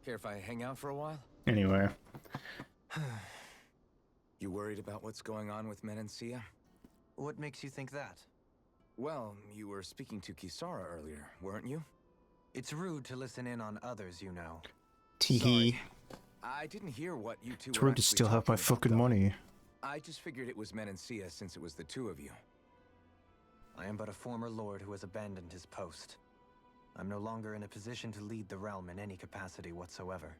care if I hang out for a while? Anyway. You worried about what's going on with Menancia? What makes you think that? Well, you were speaking to Kisara earlier, weren't you? It's rude to listen in on others, you know. Teehee. I didn't hear what you two It's were rude to actually still have my talking about, fucking though. money. I just figured it was Menancia since it was the two of you. I am but a former lord who has abandoned his post. I'm no longer in a position to lead the realm in any capacity whatsoever.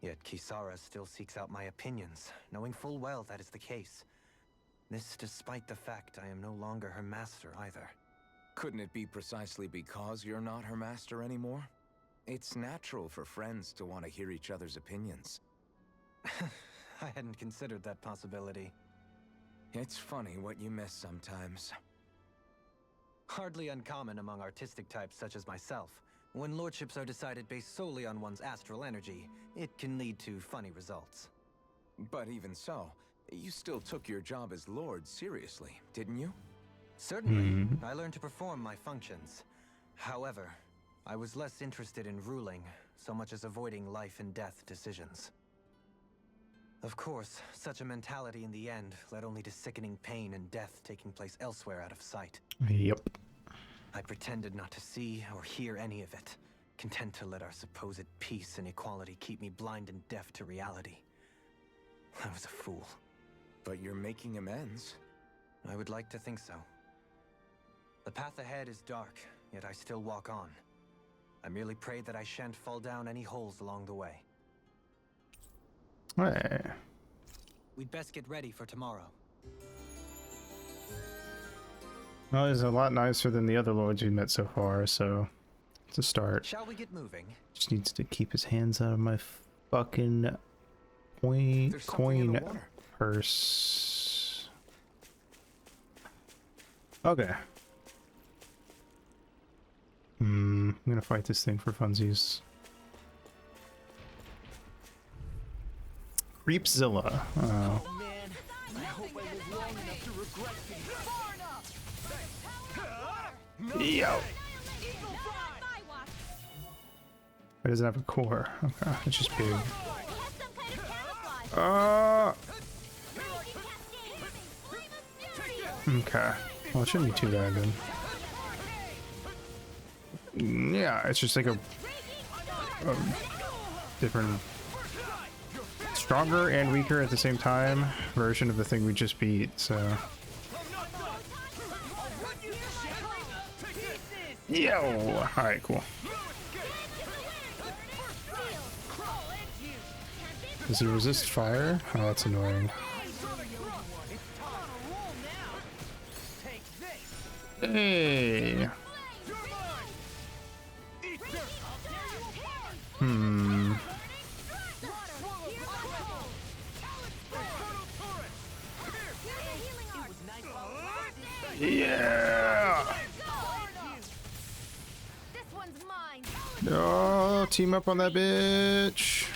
Yet Kisara still seeks out my opinions, knowing full well that is the case. This despite the fact I am no longer her master either. Couldn't it be precisely because you're not her master anymore? It's natural for friends to want to hear each other's opinions. I hadn't considered that possibility. It's funny what you miss sometimes. Hardly uncommon among artistic types such as myself. When lordships are decided based solely on one's astral energy, it can lead to funny results. But even so, you still took your job as lord seriously, didn't you? Certainly, I learned to perform my functions. However, I was less interested in ruling, so much as avoiding life and death decisions. Of course, such a mentality in the end led only to sickening pain and death taking place elsewhere out of sight. Yep. I pretended not to see or hear any of it, content to let our supposed peace and equality keep me blind and deaf to reality. I was a fool. But you're making amends. I would like to think so. The path ahead is dark, yet I still walk on. I merely pray that I shan't fall down any holes along the way. Hey. We'd best get ready for tomorrow. Well, he's a lot nicer than the other lords we met so far, so it's a start. Shall we get moving? Just needs to keep his hands out of my fucking coin purse. Okay. I'm gonna fight this thing for funsies. Creepzilla. Oh. Oh man, I hope I live long enough to regret things. Yo. It doesn't have a core. Okay, it's just big. Okay. Well, it shouldn't be too bad then. Yeah, it's just like a different, stronger and weaker at the same time version of the thing we just beat, so. Yo! Alright, cool. Does he resist fire? Oh, that's annoying. Hey! Yeah! This one's mine. Oh, team up on that bitch.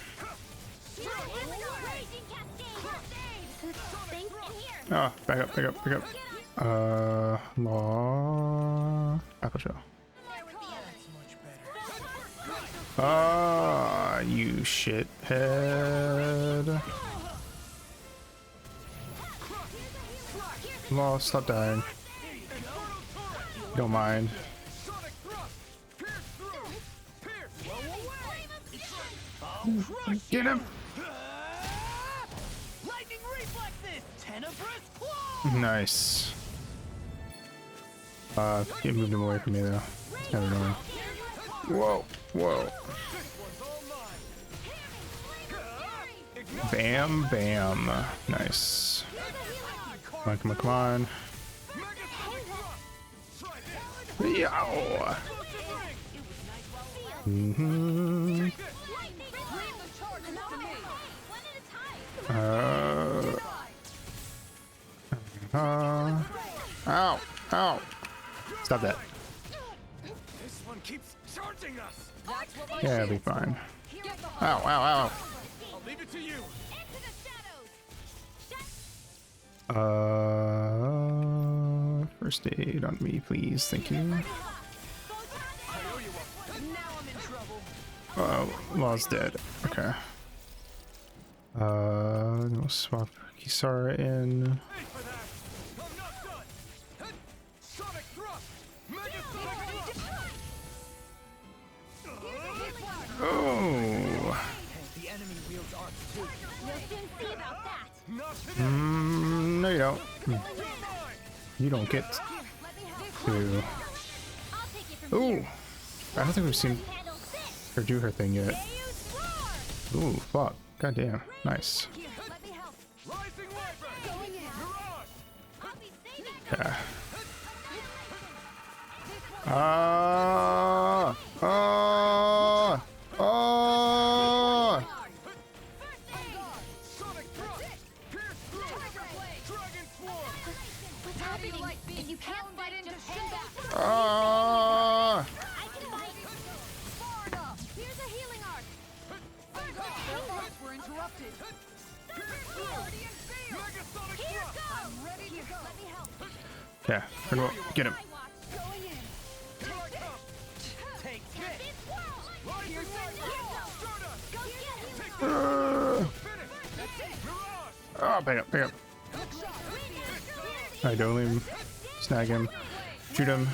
Oh, back up, back up, back up. Law. Apple shell. Ah, you shithead. Law, stop dying. Don't mind. Get him! Lightning reflexes! Tenebrous claw! Nice. It moved him away from me though. It's kind of annoying. Whoa, whoa. Bam, bam. Nice. Come on, come on, come on. Yow! Mm-hmm. Ow! Ow! Stop that. This one keeps charging us. Yeah, it'll be fine. Ow! Ow! Ow! I'll leave it to you. First aid on me, please. Thank you. Oh, Law's dead. Okay. We'll swap Kisara in. Oh. The enemy wields arcs too. You'll soon see about that. No, you don't. You don't get to. Ooh. I don't think we've seen her do her thing yet. Ooh, fuck. Goddamn. Nice. Yeah. Yeah, get him. Oh, back up, back up. Alright, don't leave him. Snag him. Shoot him.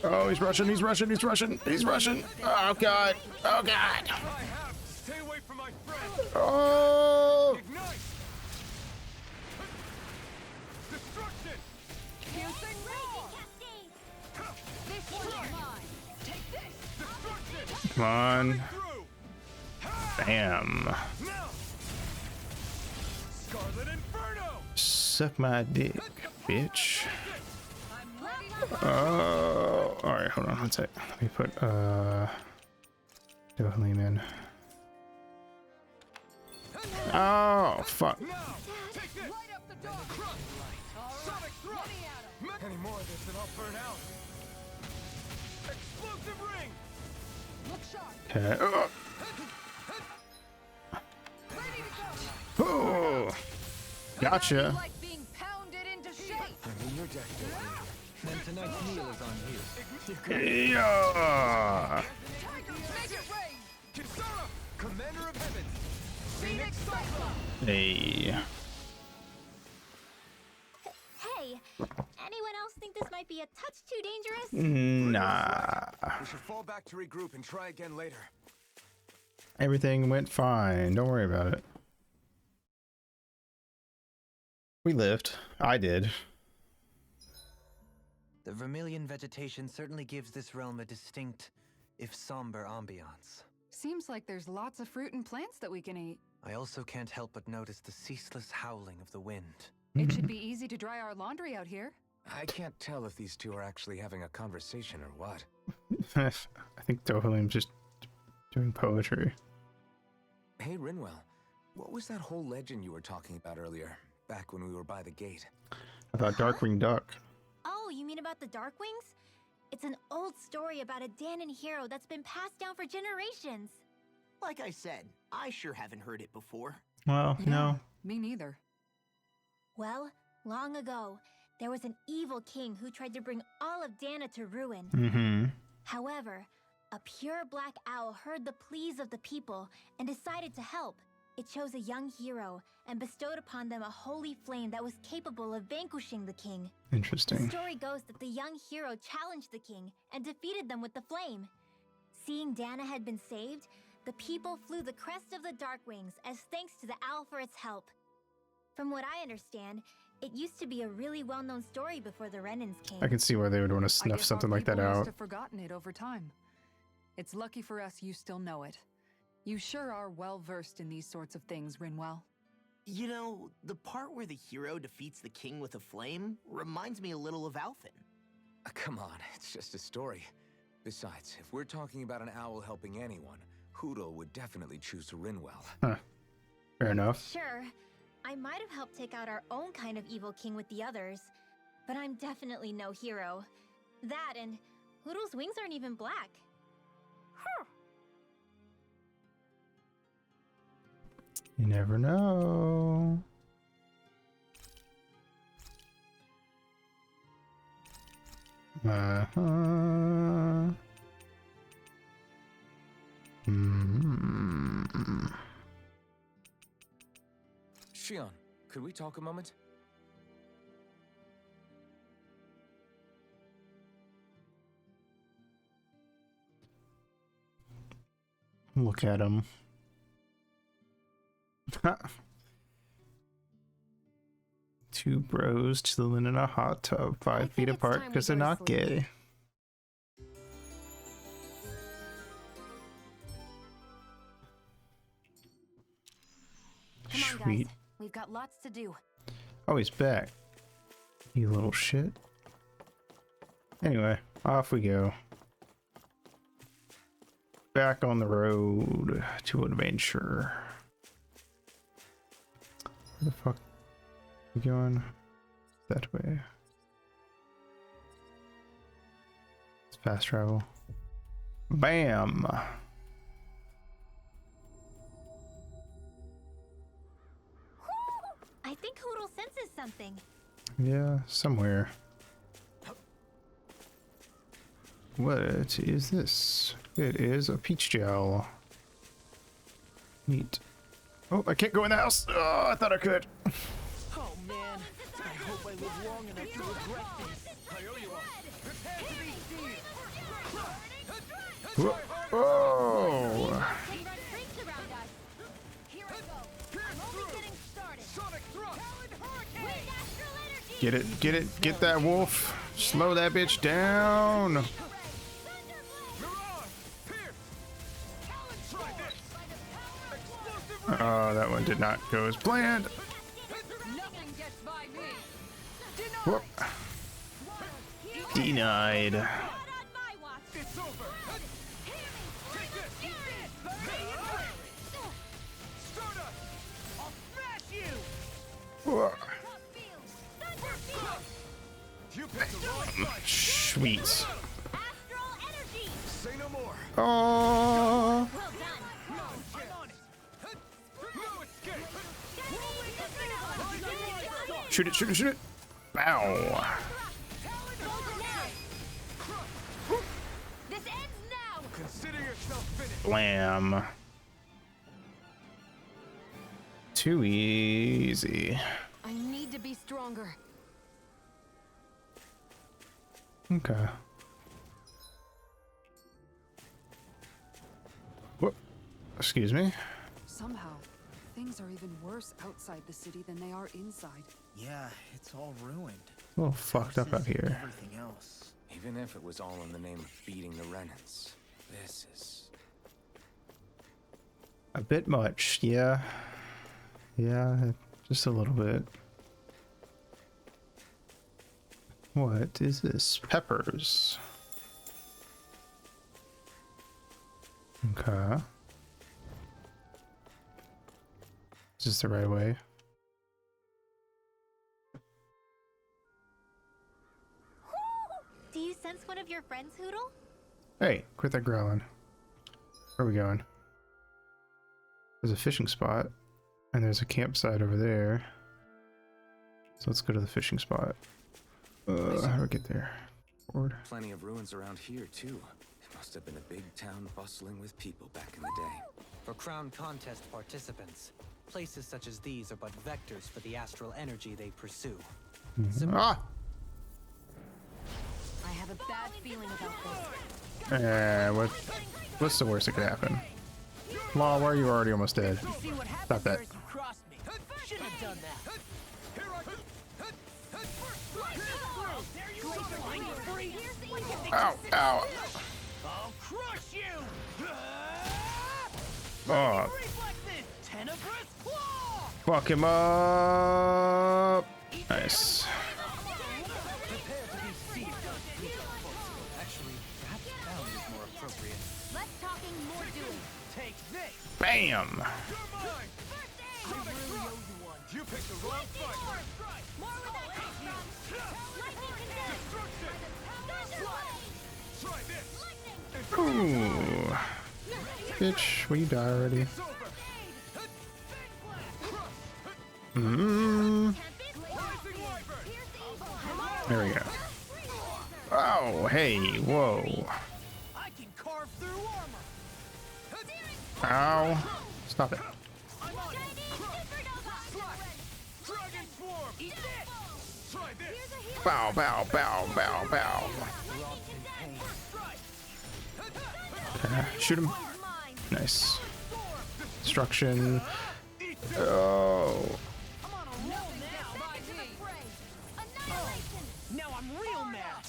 Oh, he's rushing, he's rushing, he's rushing, he's rushing. Oh, God. Oh, God. Stay away from my friend. Oh! Ignite. Destruction. Piercing roar. This one is mine. Take this. Destruction. Come on. Through. Bam. Now. Scarlet Inferno. Suck my dick, bitch. I'm ready to go. Oh, alright, hold on one sec. Let me put, Dohalim in. Oh, fuck. Now. Take this. Light up the dark. Sonic thrust. Any more of this and I'll burn out. Explosive ring. Look sharp. Okay. Ready to go. Oh, gotcha. Like being pounded into shape. I'm in your deck, Dohalim. Then tonight's meal is on you. Yeah. Make it rain. Kisara, Commander of Heavens. Phoenix Cyclone. Hey. Hey, anyone else think this might be a touch too dangerous? Nah. We should fall back to regroup and try again later. Everything went fine. Don't worry about it. We lived. I did. The Vermilion vegetation certainly gives this realm a distinct, if somber, ambiance. Seems like there's lots of fruit and plants that we can eat. I also can't help but notice the ceaseless howling of the wind. It should be easy to dry our laundry out here. I can't tell if these two are actually having a conversation or what. I think Dohalim's just doing poetry. Hey, Rinwell, what was that whole legend you were talking about earlier, back when we were by the gate? About Darkwing Duck. Oh, you mean about the Darkwings? It's an old story about a Dahnan hero that's been passed down for generations. Like I said, I sure haven't heard it before. Well, no. Me neither. Well, long ago, there was an evil king who tried to bring all of Dahna to ruin. Mm-hmm. However, a pure black owl heard the pleas of the people and decided to help. It chose a young hero and bestowed upon them a holy flame that was capable of vanquishing the king. The Interesting. story goes that the young hero challenged the king and defeated them with the flame. Seeing Dahna had been saved, the people flew the crest of the Darkwings as thanks to the owl for its help. From what I understand, it used to be a really well-known story before the Renans came. I can see why they would want to I snuff guess something our like that people must out. have forgotten it over time. It's lucky for us you still know it. You sure are well versed in these sorts of things, Rinwell. You know, the part where the hero defeats the king with a flame reminds me a little of Alphen. Come on, it's just a story. Besides, if we're talking about an owl helping anyone, Hootle would definitely choose Rinwell. Huh. Fair enough. Sure, I might have helped take out our own kind of evil king with the others, but I'm definitely no hero. That and Hootle's wings aren't even black. You never know. Uh-huh. Mm-hmm. Shion, could we talk a moment? Look at him. Two bros chilling in a hot tub 5 feet it's apart time we because they're go to not sleep. gay. Come on, Sweet. guys. We've got lots to do. Oh, he's back. You little shit. Anyway, off we go. Back on the road to adventure. Where the fuck are we going? That way. It's fast travel. Bam! I think Hootle senses something. Yeah, somewhere. What is this? It is a peach gel. Neat. Oh, I can't go in the house. Oh, I thought I could. Oh man, I hope I live long enough to regret this. I owe you one. Prepare to be seized. Whoa. Oh! Take our drinks around us. Here I go. I'm only getting started. Sonic thrust. Wind astral energy. Get it, get it, get that wolf. Slow that bitch down. Mirage. Pierce. Try this. Explosive. Oh, that one did not go as planned. Nothing gets by me. Whoop. Denied. Not on my watch. It's over. Take this. Stardust. I'll smash you. Whoa. You picked the wrong side. Sweet. Astral energy. Say no more. Oh. Well done. I'm on it. No escape. Shoot it, shoot it, shoot it. Bow. This ends now. Consider yourself finished. Blam. Too easy. I need to be stronger. Okay. What? Excuse me? Somehow, things are even worse outside the city than they are inside. Yeah, it's all ruined. A little fucked up out Houses and here. Everything else. Even if it was all in the name of beating the Renans, this is... A bit much, yeah. Yeah, just a little bit. What is this? Peppers. Okay. Is this the right way? Do you sense once one of your friends, Hootle? Hey, quit that growling. Where are we going? There's a fishing spot, and there's a campsite over there. So let's go to the fishing spot. How do I get there? Forward. Plenty of ruins around here, too. It must have been a big town bustling with people back in the day. For Crown Contest participants, places such as these are but vectors for the astral energy they pursue. Ah! I have a bad feeling about this. What's the worst that could happen? Law, why are you already almost dead? Stop that. Shouldn't have done that. Ow, ow. I'll crush you. Oh, Reflexes. Tenebrous claw. fuck him up. Nice. Actually, perhaps pound is more appropriate. Less talking, more doing. Take this. Bam. You're mine. I really owe you one. You picked the wrong fight. More where that comes from. Lightning Destruction. Try this. Ooh. Bitch, will you die already? There we go. Oh, hey, whoa. I can carve through armor. Ow. Stop it. I'm on it. Dragon swarm. Eat this. Try this. Bow, bow, bow, bow, bow. Shoot him. Nice. Destruction. Oh. Now I'm real mad.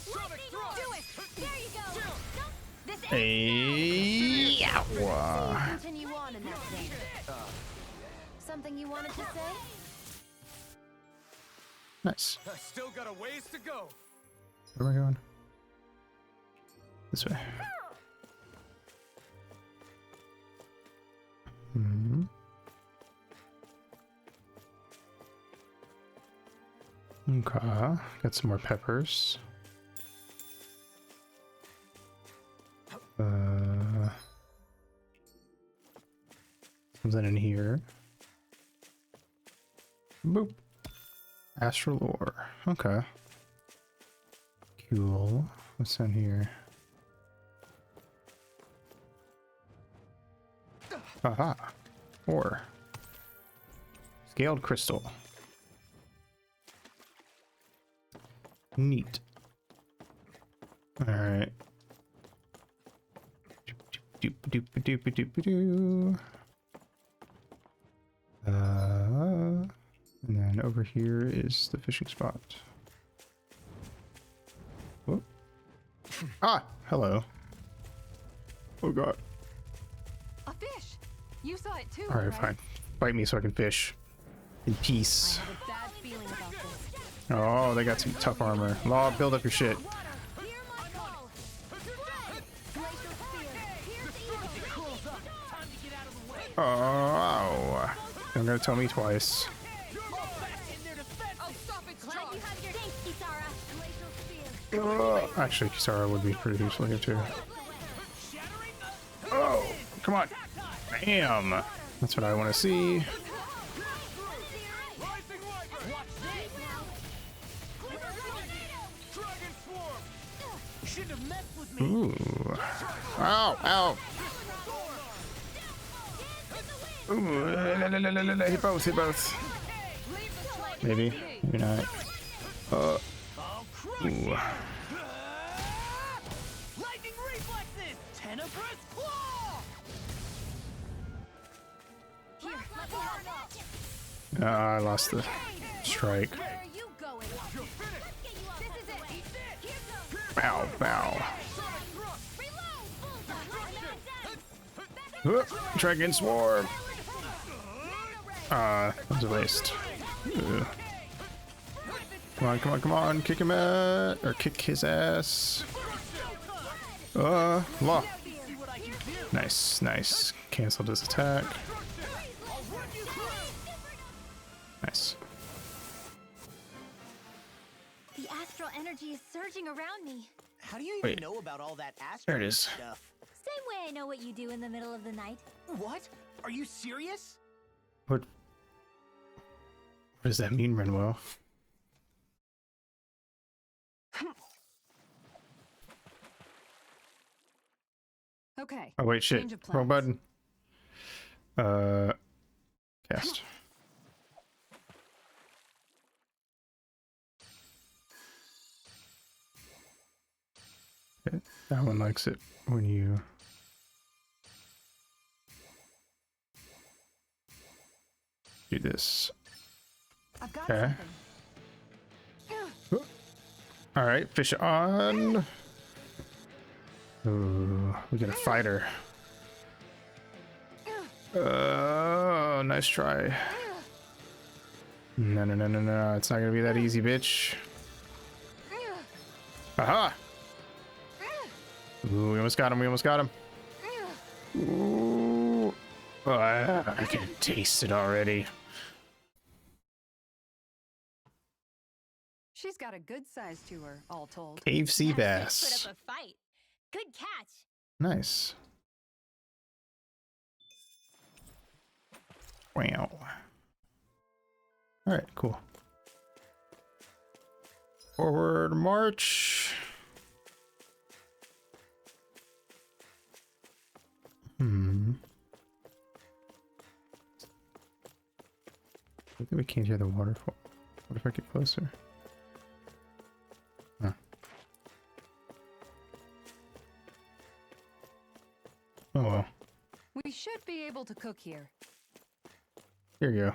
Do it. There you go. This Hey. Ow. Continue on in that vein. Something you wanted to say? Nice. I still got a ways to go. Where am I going? This way. Hmm. Okay. Got some more peppers. Something in here. Boop. Astral ore. Okay. Cool. What's in here? Aha. Ore. Scaled crystal. Neat. Alright. Doop doop doop doop doop. And then over here is the fishing spot. Whoop. Ah, hello. Oh god. A fish. You saw it too. Alright, fine. Bite me so I can fish. In peace. I have a bad feeling about this. Oh, they got some tough armor. Law, build up your shit. Oh, I'm gonna tell me twice. Actually, Kisara would be pretty useful here too. Oh, come on. Bam. That's what I want to see. Ooh. Ow, ow. Ooh, hit both, hit both. Maybe, maybe not. Ooh. Lightning reflexes. Tenebrous claw. I lost the strike. Bow, bow. Dragon swarm. That was a waste. Ugh. Come on, come on, come on. Kick him at, or kick his ass. Law. Nice, nice. Canceled his attack. Nice. The astral energy is surging around me. How do you even Wait. know about all that There astral it is. stuff? Same way I know what you do in the middle of the night. What? Are you serious? What does that mean, Renwell? Okay. Oh wait, shit. change of Wrong plans. button. Cast. Okay, that one likes it when you do this. I've got Okay. something. All right, fish on. Ooh, we got a fighter. Nice try. No, no, no, no, no. It's not gonna be that easy, bitch. Aha! Ooh, we almost got him. We almost got him. Ooh. I can taste it already. She's got a good size to her, all told. Cave sea That fish bass. Put up a fight. Good catch. Nice. Wow. All right, cool. Forward march. I think we can't hear the waterfall. What if I get closer? Huh. Oh well. We should be able to cook here. Here you go.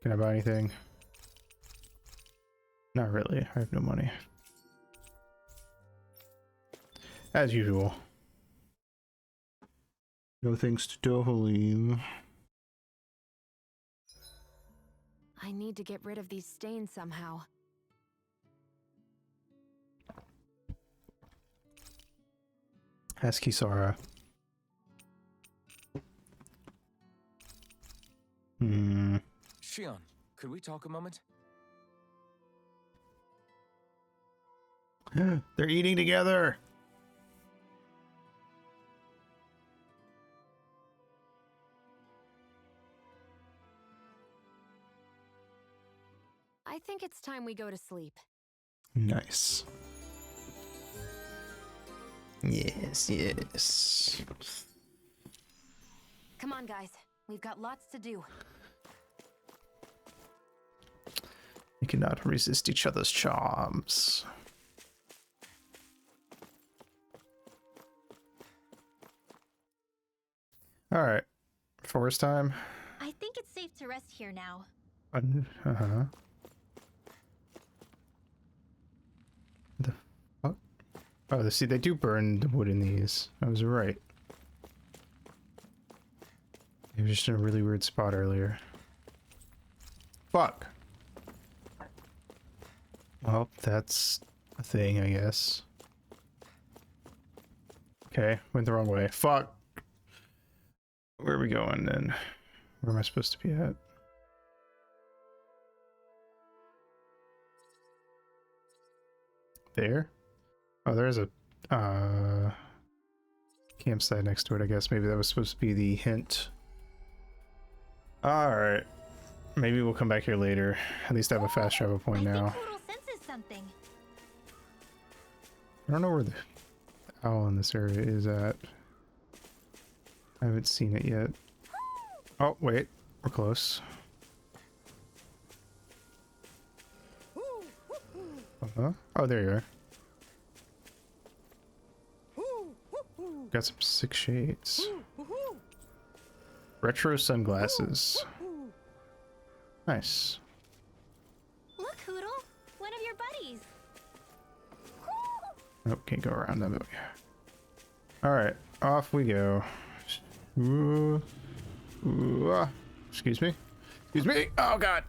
Can I buy anything? Not really. I have no money. As usual. No thanks to Dohalim. I need to get rid of these stains somehow. Ask Kisara. Shion, could we talk a moment? They're eating together. I think it's time we go to sleep. Nice. Yes, yes. Come on, guys. We've got lots to do. We cannot resist each other's charms. All right. Forest time. I think it's safe to rest here now. Uh-huh. The fuck? Oh, see, they do burn the wood in these. I was right. They were just in a really weird spot earlier. Fuck. Well, that's a thing, I guess. Okay, went the wrong way. Fuck. Where are we going then? Where am I supposed to be at? There? Oh, there's a campsite next to it, I guess. Maybe that was supposed to be the hint. Alright. Maybe we'll come back here later. At least I have a fast travel point now. I think Poodle senses something. I don't know where the owl in this area is at. I haven't seen it yet. Oh, wait. We're close. Uh-huh. Oh, there you are. Got some sick shades. Retro sunglasses. Nice. Look, Hoodle, one of your buddies. Nope, can't go around that way. Alright, off we go. Ooh. Ooh, excuse me. Excuse me. Oh god.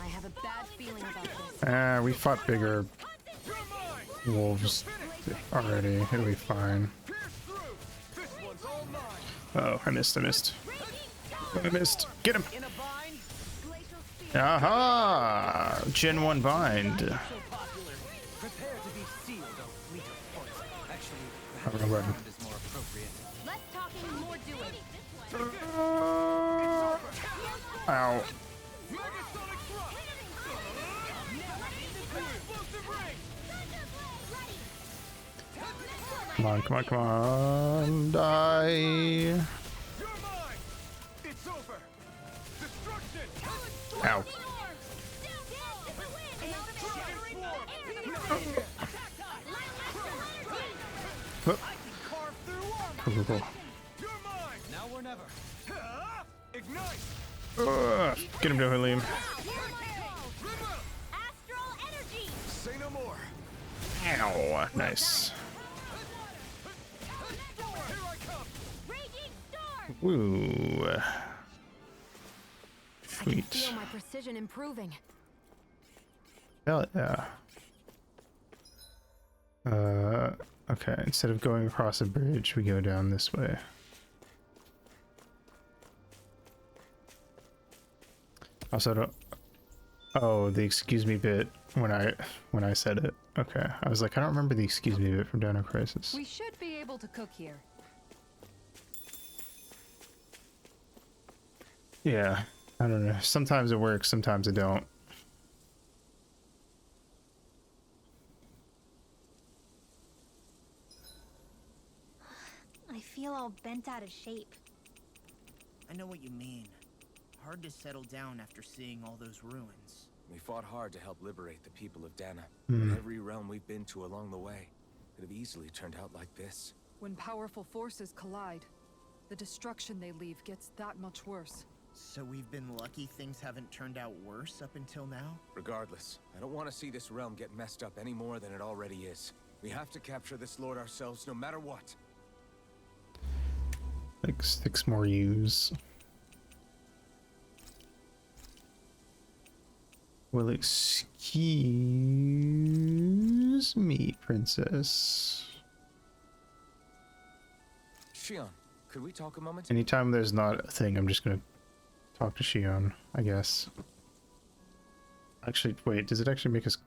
I have a bad feeling about this. We fought bigger wolves already. It'll be fine. Oh, I missed. I missed. Get him. In a bind? Glacial spear. Aha! Gen 1 bind. Prepare to be sealed, O fleet of foot. Actually, Oh, perhaps right. bound is more appropriate. Less talking, more doing. Ow. Megasonic thrust! Explosive ray! Come on, come on, come on. Die. You're mine! It's over! Destruction! Ow. Whoop. Carve through armor! Cool, cool, cool. You're mine! Now or never. Ignite! Get him, Dohalim. Astral energy. Say no more! Ow. Nice. Here I come! Raging storm. Woo. I can Sweet. feel my precision improving. Hell yeah. Okay, instead of going across a bridge, we go down this way. Also don't... Oh, the excuse me bit when I said it. Okay, I was like, I don't remember the excuse me bit from Dino Crisis. We should be able to cook here. Yeah, I don't know. Sometimes it works, sometimes it don't. I feel all bent out of shape. I know what you mean. Hard to settle down after seeing all those ruins. We fought hard to help liberate the people of Dana. Hmm. But every realm we've been to along the way could have easily turned out like this. When powerful forces collide, the destruction they leave gets that much worse. So we've been lucky things haven't turned out worse up until now? Regardless, I don't want to see this realm get messed up any more than it already is. We have to capture this lord ourselves no matter what. Like 6 more U's. Well, excuse me, princess. Shion, could we talk a moment? Anytime there's not a thing, I'm just gonna talk to Shion, I guess. Actually, wait, does it actually make us...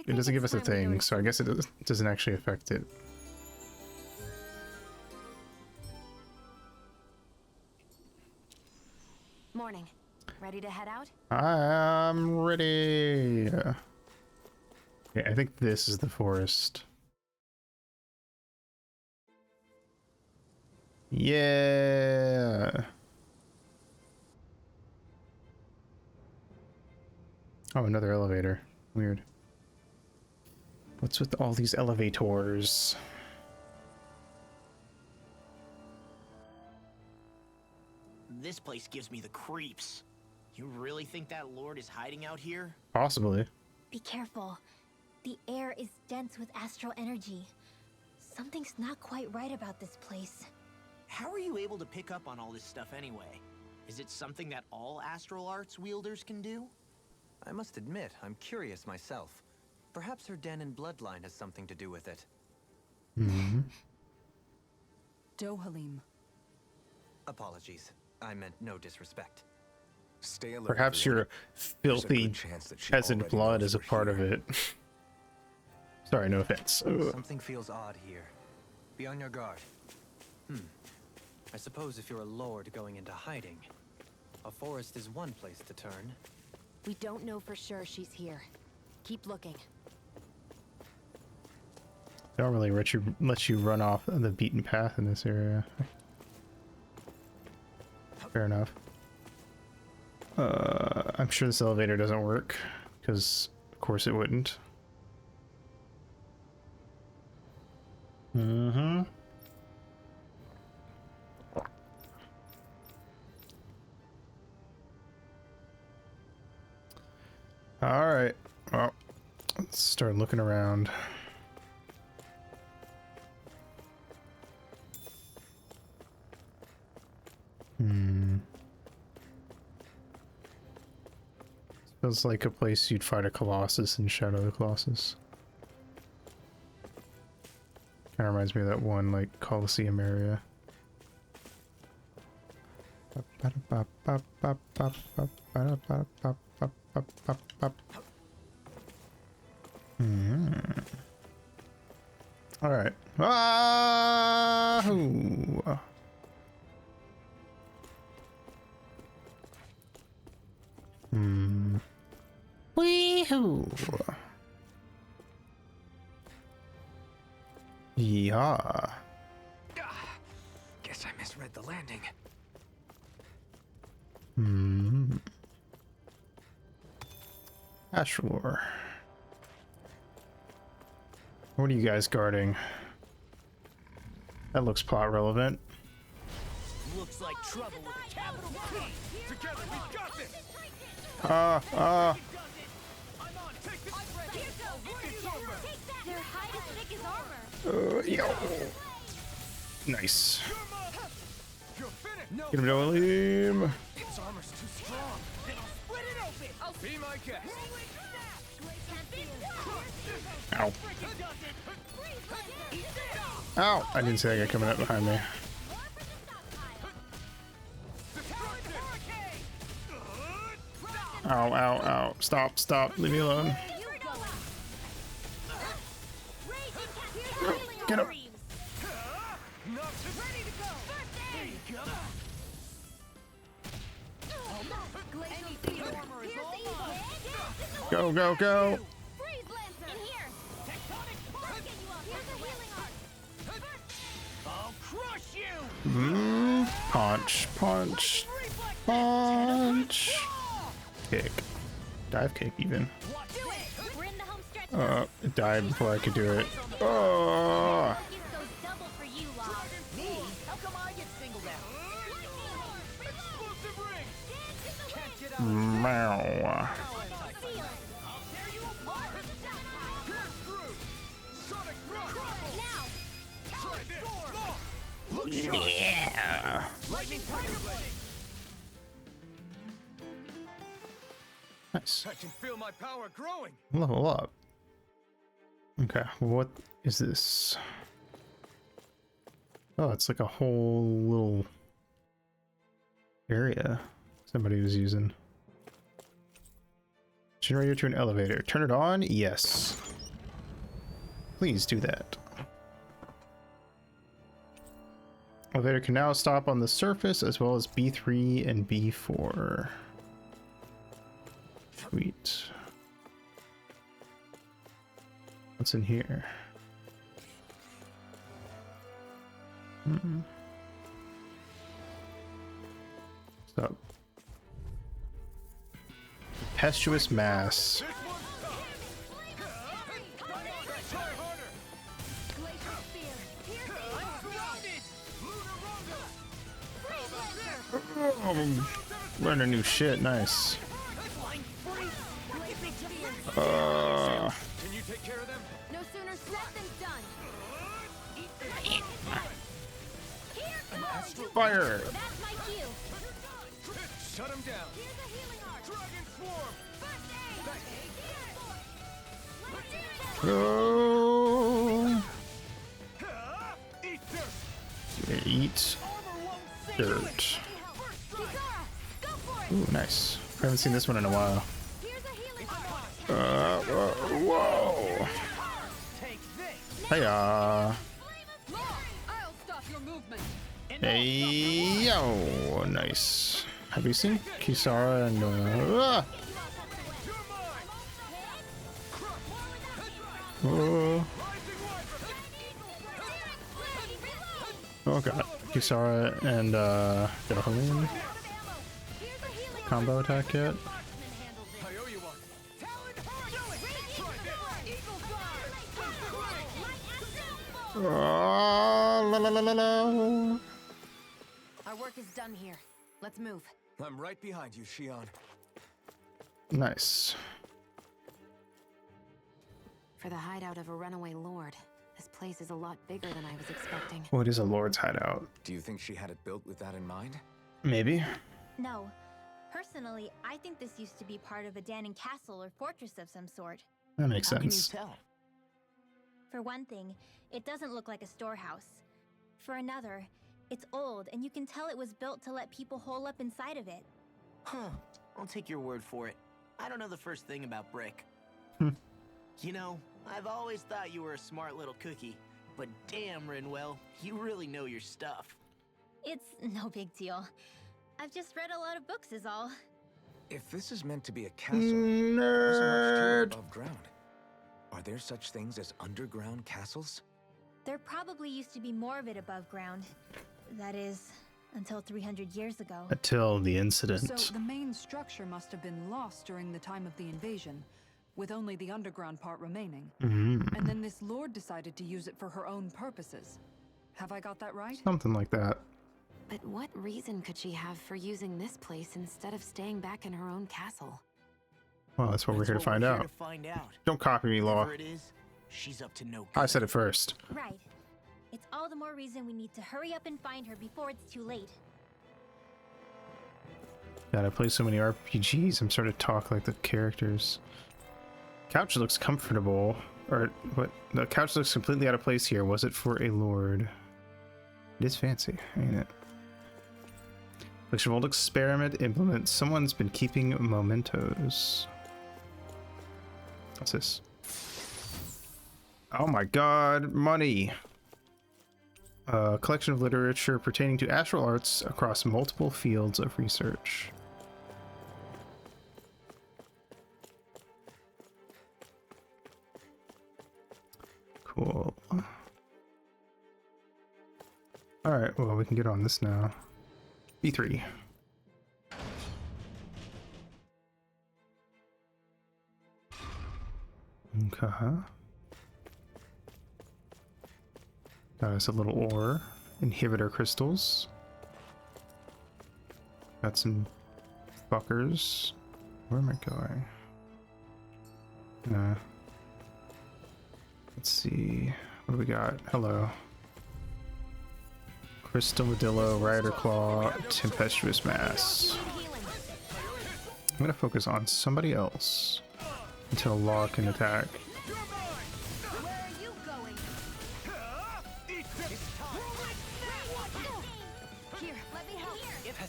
It doesn't give us a thing, so I guess it doesn't actually affect it. Morning. Ready to head out? I'm ready. Okay, I think this is the forest. Yeah. Oh, another elevator. Weird. What's with all these elevators? This place gives me the creeps. You really think that lord is hiding out here? Possibly. Be careful. The air is dense with astral energy. Something's not quite right about this place. How are you able to pick up on all this stuff anyway? Is it something that all astral arts wielders can do? I must admit, I'm curious myself. Perhaps her Danon bloodline has something to do with it. Mm-hmm. Dohalim. Apologies. I meant no disrespect. Stay alert. Perhaps everyone. your There's a filthy good chance that she peasant already blood knows is a we're part of here. it. Sorry, no offense. Ugh. Something feels odd here. Be on your guard. I suppose if you're a lord going into hiding, a forest is one place to turn. We don't know for sure she's here. Keep looking. They don't really let you run off the beaten path in this area. Fair enough. I'm sure this elevator doesn't work, because of course it wouldn't. Mm-hmm. Alright, well, let's start looking around. Feels like a place you'd fight a Colossus in Shadow of the Colossus. Kind of reminds me of that one, like, Colosseum area. Pop, pop, pop. All right. Wahoo! Wee-hoo! Yeah. Guess I misread the landing. Ashur. What are you guys guarding? That looks plot relevant. Looks like trouble with a capital T. Together, we've got this! I'm on. Take this. Their hide is thick as armor. Yo. Nice. You're finished! Get him, Jolim. Its armor's too strong. Then I'll split it open. I'll Be my guest! Ow. Ow. I didn't see that guy coming up behind me. Ow, ow, ow. Stop, stop. Leave me alone. Get up. Go, go, go. I'll crush you. Punch, punch, punch. Kick. Dive kick, even. We're in the home stretch. It died before I could do it. Oh. Double for you, Log. Me? How come I get singled out? Explosive ring. Can't get out. Meow. I'll tear you apart. Pierce through. Sonic thrust. Now. Try this. Look, Yeah. lightning tiger blade. Nice. I can feel my power growing! Level up. Okay, what is this? Oh, it's like a whole little area somebody was using. Generator to an elevator. Turn it on? Yes. Please do that. Elevator can now stop on the surface as well as B3 and B4. Sweet. What's in here? Stop. Tempestuous mass. Learn a new shit. Nice. Can you take care of them? No sooner said than done. Fire! That's my cue. Shut him down! Here's a healing art. Dragon Swarm! Go! Eat dirt. Ooh, nice. I haven't seen this one in a while. Whoa! Hiya! I'll stop your movement. Hey, yo! Nice. Have you seen Kisara and Oh god. Kisara and Jolim combo attack yet? I owe you one. La la la la la. Our work is done here. Let's move. I'm right behind you, Shion. Nice. For the hideout of a runaway lord, this place is a lot bigger than I was expecting. What is a lord's hideout? Do you think she had it built with that in mind? Maybe. No. Personally, I think this used to be part of a Danon castle or fortress of some sort. That makes How can you sense. tell? For one thing, it doesn't look like a storehouse. For another, it's old and you can tell it was built to let people hole up inside of it. Huh. I'll take your word for it. I don't know the first thing about Brick. Hmm. You know, I've always thought you were a smart little cookie, but damn, Rinwell, you really know your stuff. It's no big deal. I've just read a lot of books is all. If this is meant to be a castle, why so much to Nerd. it above ground? Are there such things as underground castles? There probably used to be more of it above ground. That is, until 300 years ago. Until the incident. So the main structure must have been lost during the time of the invasion, with only the underground part remaining. Mhm. And then this lord decided to use it for her own purposes. Have I got that right? Something like that. But what reason could she have for using this place instead of staying back in her own castle? Well, that's what we're here to find out. Don't copy me, Law. Whatever it is, she's up to no I good. said it first. Right. It's all the more reason we need to hurry up and find her before it's too late. God, I play so many RPGs. I'm starting to talk like the characters. Couch looks comfortable. Or what? The couch looks completely out of place here. Was it for a lord? It is fancy, ain't it? Collection of old experiment implements. Someone's been keeping mementos. What's this? Oh my god, money! A collection of literature pertaining to astral arts across multiple fields of research. Cool. Alright, well, we can get on this now. B3. Okay. Got us a little ore. Inhibitor crystals. Got some fuckers. Where am I going? Let's see. What do we got? Hello. Crystal Modillo, Rider Claw, Tempestuous Mass. I'm gonna focus on somebody else until Law can attack.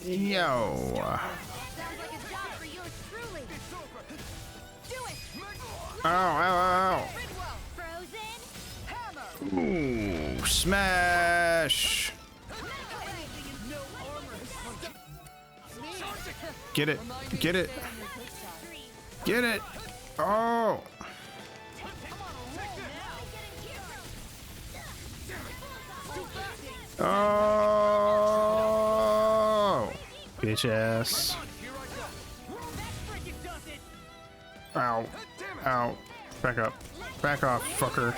Yo! Ow, ow, ow! Ooh, smash! Get it! Get it! Get it! Oh! Oh! Bitch ass. Ow. Ow. Back up. Back off, fucker.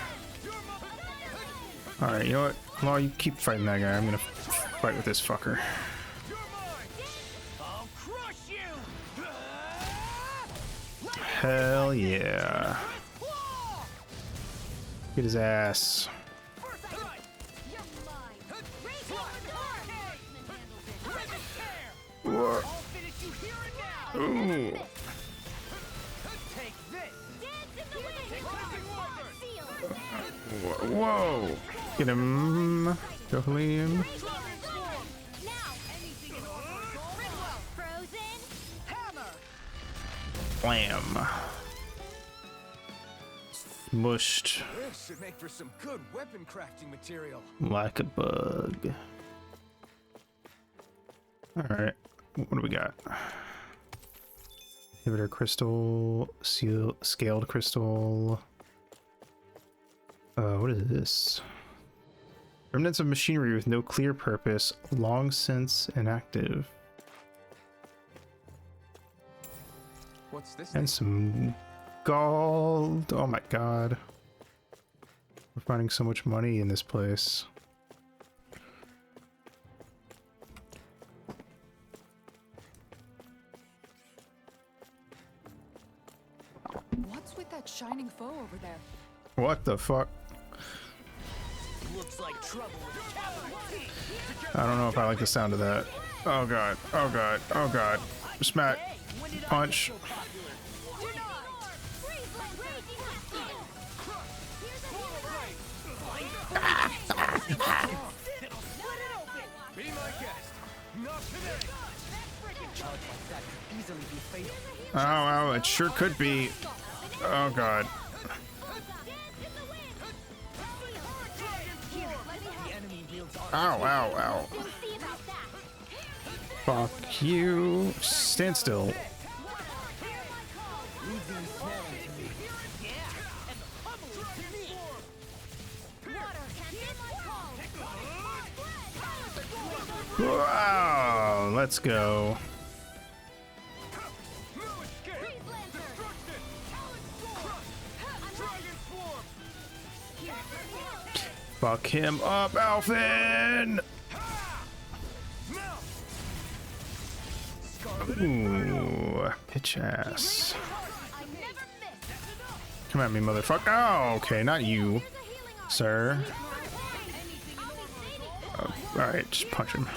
Alright, you know what? Law, you keep fighting that guy. I'm gonna fight with this fucker. Hell yeah. Get his ass. Whoa. Ooh. Whoa. Get him. Go Liam. Blam. Mushed. This should make for some good weapon crafting material. Like a bug. Alright. What do we got? Inhibitor crystal. Scaled crystal. What is this? Remnants of machinery with no clear purpose, long since inactive. What's this? And some gold. Oh my god. We're finding so much money in this place. What's with that shining foe over there? What the fuck? Looks like trouble with the cavalry. I don't know if I like the sound of that. Oh god. Oh god. Oh god. Smack. Punch. Be my guest. Not today. Charge like that could easily be fatal. Oh, it sure could be. Oh god. Ow, ow, ow. Fuck you. Stand still. Wow, let's go. Fuck him up, Alphen! Ooh, pitch ass. Come at me, motherfucker. Oh, okay, not you, sir. Alright, just punch him.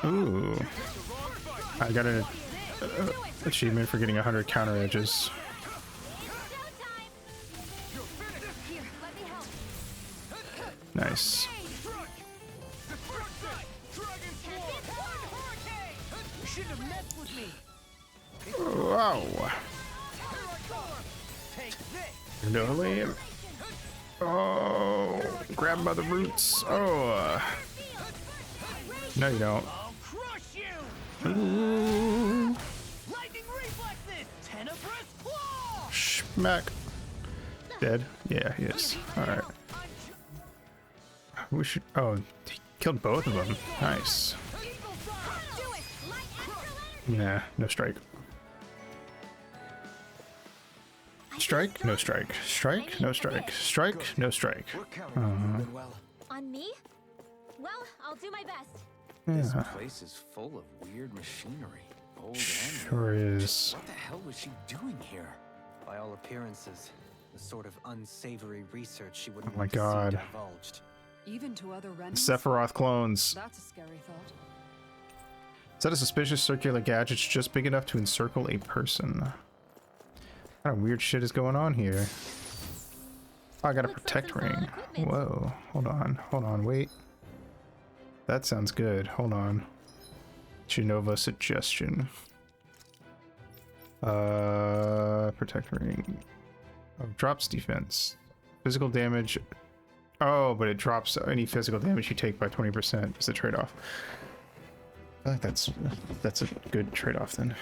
Ooh. I got an achievement for getting 100 counter edges. Nice. Wow. No, oh, grab him by the roots. Oh. No, you don't. Ooh. Schmack. Dead? Yeah, he is. Alright. We should. Oh, he killed both of them. Nice. Nah, no strike. Strike, no strike. Strike, no strike. Strike, no strike. On me? Well, I'll do my best. This Yeah, place is full of weird machinery. Old and sure is. What the hell was she doing here? By all appearances, the sort of unsavory research she wouldn't Oh my want to God. see divulged. Even to other Renans? Sephiroth clones. That's a scary thought. Is that a suspicious circular gadget just big enough to encircle a person? What kind of weird shit is going on here? Oh, I got a Looks like protect some solid ring. equipment. Whoa, hold on, wait. That sounds good. Hold on. Genova suggestion. Protect ring. Oh, drops defense. Physical damage. Oh, but it drops any physical damage you take by 20%. Is the trade-off. I think that's a good trade-off then.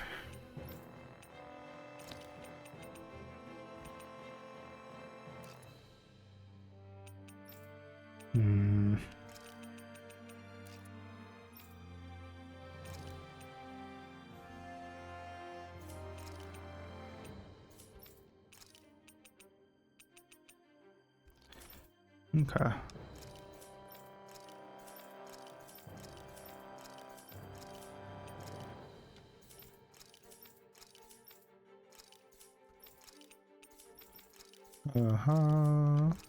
Hmm. Okay.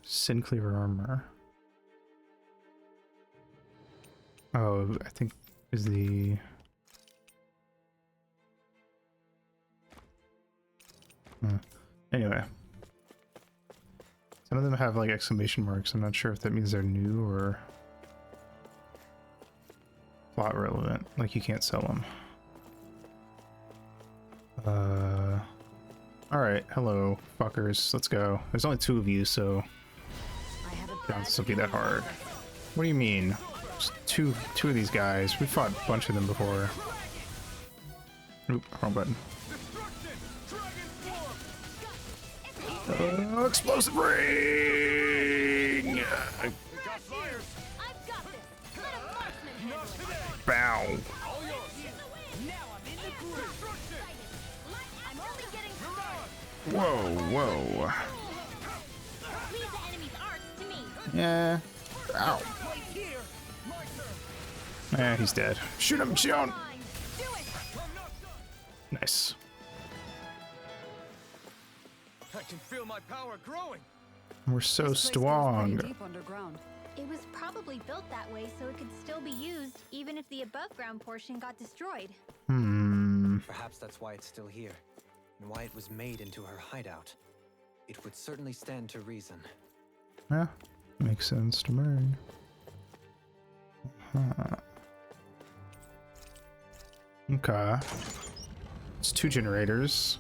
Sinclair armor. Oh, I think is the anyway. Some of them have like exclamation marks. I'm not sure if that means they're new or plot relevant. Like you can't sell them. Alright, hello, fuckers. Let's go. There's only 2 of you, so this will be that hard. What do you mean? Just two of these guys. We fought a bunch of them before. Oop, wrong button. Explosive ring! Bow. Whoa. Yeah. Ow. Yeah, he's dead. Shoot him, Shion! Nice. I can feel my power growing. We're so This place goes pretty strong. deep underground. It was probably built that way so it could still be used, even if the above ground portion got destroyed. Perhaps that's why it's still here, and why it was made into her hideout. It would certainly stand to reason. Yeah, makes sense to me. Okay. It's 2 generators.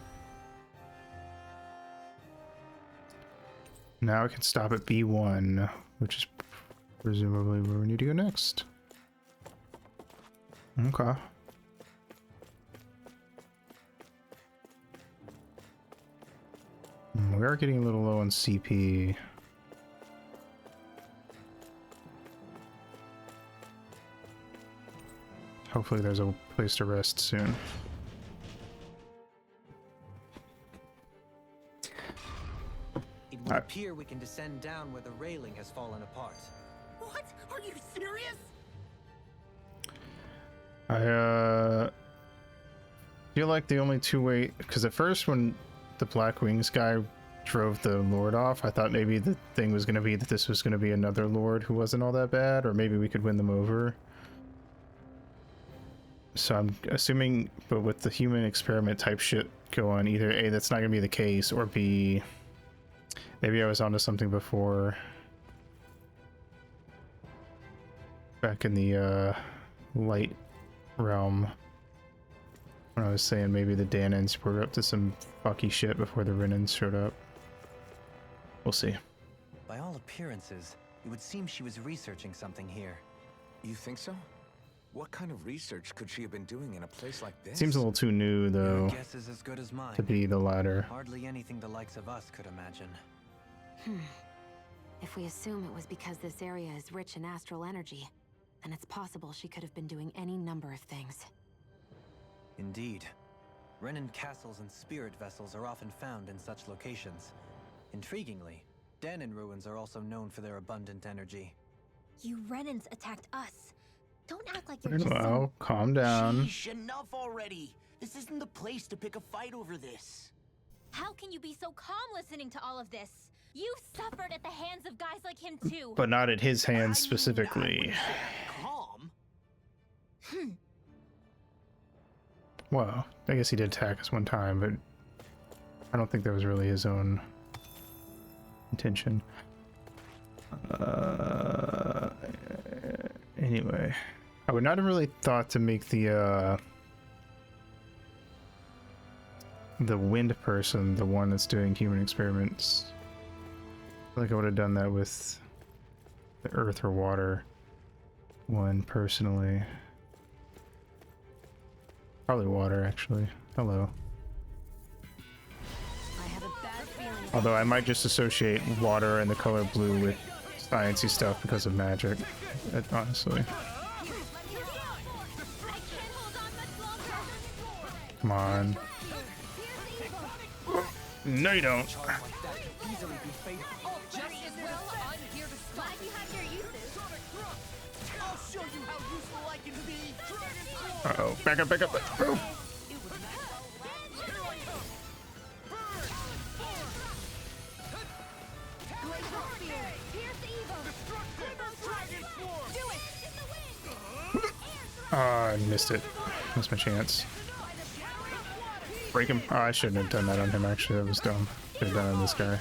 Now we can stop at B1, which is presumably where we need to go next. Okay. We are getting a little low on CP. Hopefully there's a place to rest soon. It would appear we can descend down where the railing has fallen apart. What? Are you serious? I feel like the only 2 way, because at first when the Black Wings guy drove the Lord off, I thought maybe the thing was going to be that this was going to be another Lord who wasn't all that bad, or maybe we could win them over. So I'm assuming, but with the human experiment type shit going, either A, that's not going to be the case, or B, maybe I was onto something before. Back in the light realm, when I was saying maybe the Danans were up to some fucky shit before the Renans showed up. We'll see. By all appearances, it would seem she was researching something here. You think so? What kind of research could she have been doing in a place like this? Seems a little too new, though, Your guess is as good as mine. to be the latter. Hardly anything the likes of us could imagine. If we assume it was because this area is rich in astral energy, then it's possible she could have been doing any number of things. Indeed. Renan castles and spirit vessels are often found in such locations. Intriguingly, Danan ruins are also known for their abundant energy. You Renans attacked us. Don't act like you're just Well, calm down. Sheesh, enough already. This isn't the place to pick a fight over this. How can you be so calm listening to all of this? You suffered at the hands of guys like him too. But not at his hands I mean, specifically. I wouldn't say calm. Well, I guess he did attack us one time, but I don't think that was really his own intention. Anyway, I would not have really thought to make the wind person the one that's doing human experiments. I feel like I would have done that with the earth or water one personally. Probably water, actually. Hello. I have a bad feeling. Although I might just associate water and the color blue with sciencey stuff because of magic, honestly. Come on. No, you don't. Uh-oh. Back up, back up. Boom. I missed it. Missed my chance. Break him. Oh, I shouldn't have done that on him, actually. That was dumb. Should have done it on this guy.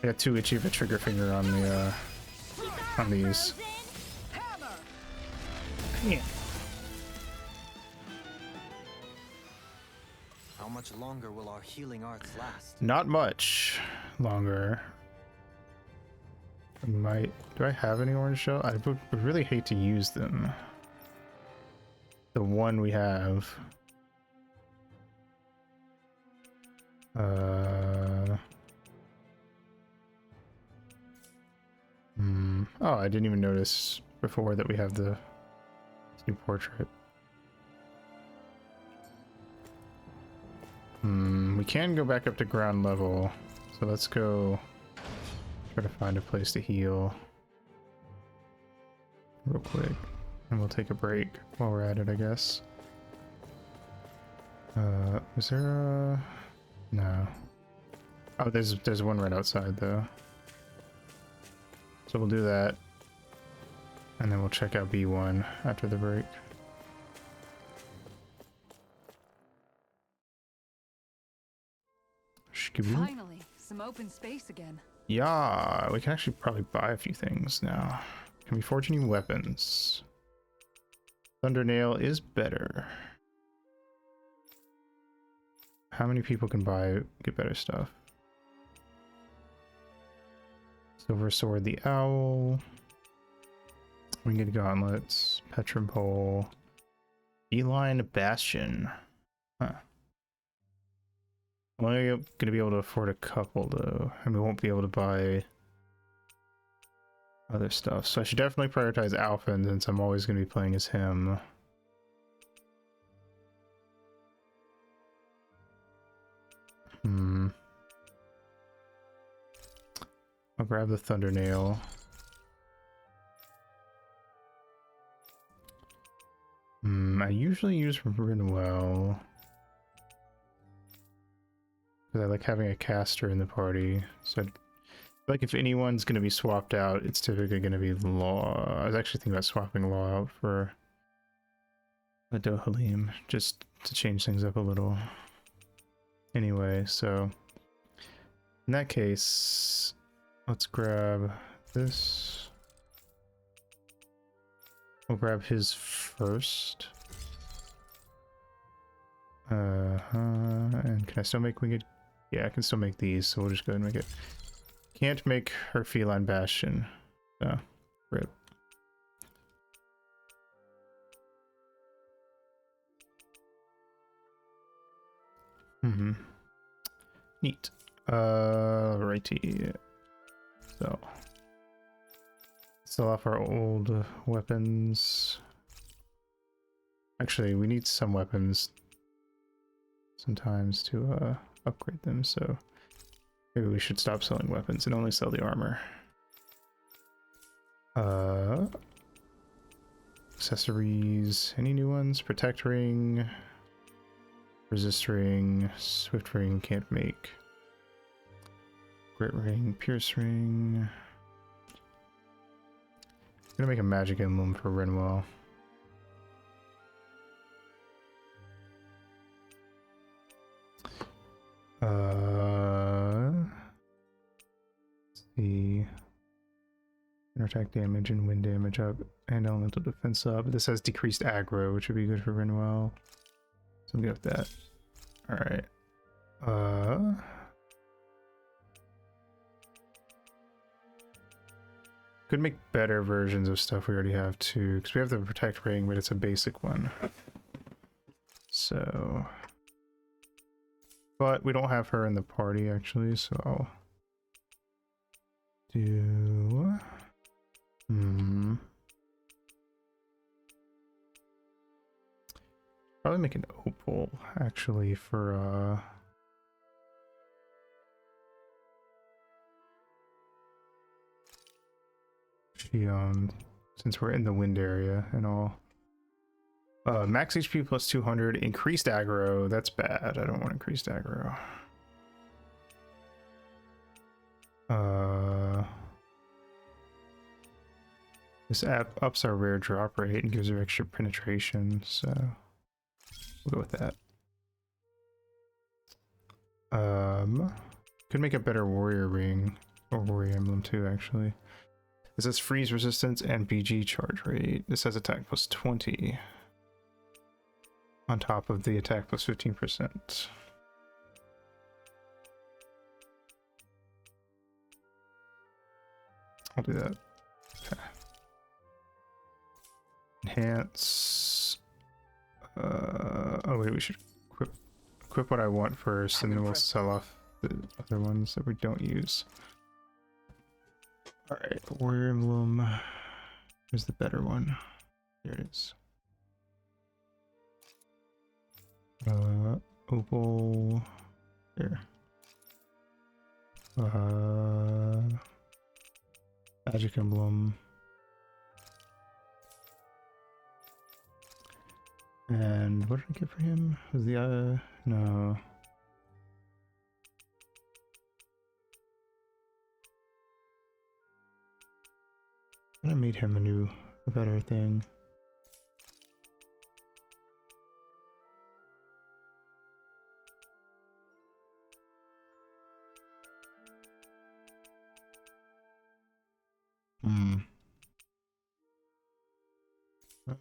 I got too itchy of a trigger finger on the, on these. Yeah. How much longer will our healing arts last? Not much longer. I might. Do I have any orange shell? I would really hate to use them. The one we have. Oh, I didn't even notice before that we have the new portrait. We can go back up to ground level, so let's go try to find a place to heal real quick, and we'll take a break while we're at it, I guess. Is there a... No. Oh, there's one right outside though. So we'll do that, and then we'll check out B1 after the break. Finally, some open space again. Yeah, we can actually probably buy a few things now. Can we forge any weapons? Thundernail is better. How many people can get better stuff? Silver Sword the Owl. Winged Gauntlets. Petrum Pole. Feline Bastion. Huh. I'm only going to be able to afford a couple though, and we won't be able to buy other stuff. So I should definitely prioritize Alphen since I'm always going to be playing as him. I'll grab the Thundernail. I usually use Rinwell because I like having a caster in the party. So like if anyone's going to be swapped out, it's typically going to be Law. I was actually thinking about swapping Law out for a Dohalim just to change things up a little. Anyway, so in that case, let's grab this. We'll grab his first. And can I still make winged? Yeah, I can still make these, so we'll just go ahead and make it. Can't make her Feline Bastion. So, rip. Neat. Righty. So, sell off our old weapons. Actually, we need some weapons sometimes to upgrade them, so maybe we should stop selling weapons and only sell the armor. Accessories, any new ones? Protect ring, resist ring, swift ring, can't make. Grit ring, pierce ring. I'm gonna make a magic emblem for Rinwell. Let's see. Inner attack damage and wind damage up, and elemental defense up. This has decreased aggro, which would be good for Rinwell. So I'm good with that. Alright. Could make better versions of stuff we already have too, because we have the protect ring, but it's a basic one. So, but we don't have her in the party actually, so I'll do. Probably make an opal actually for Shion, since we're in the wind area and all. Max HP plus 200, increased aggro. That's bad. I don't want increased aggro. This app ups our rare drop rate and gives her extra penetration, so we'll go with that. Could make a better warrior ring or warrior emblem too, actually. This has freeze resistance and BG charge rate. This has attack plus 20 on top of the attack plus 15%. I'll do that. Okay. Enhance. Oh wait, we should equip what I want first, and then we'll sell off the other ones that we don't use. Alright, warrior emblem. Here's the better one. Here it is. Opal. There. Magic emblem. And what did I get for him? Was the no. I made him a better thing.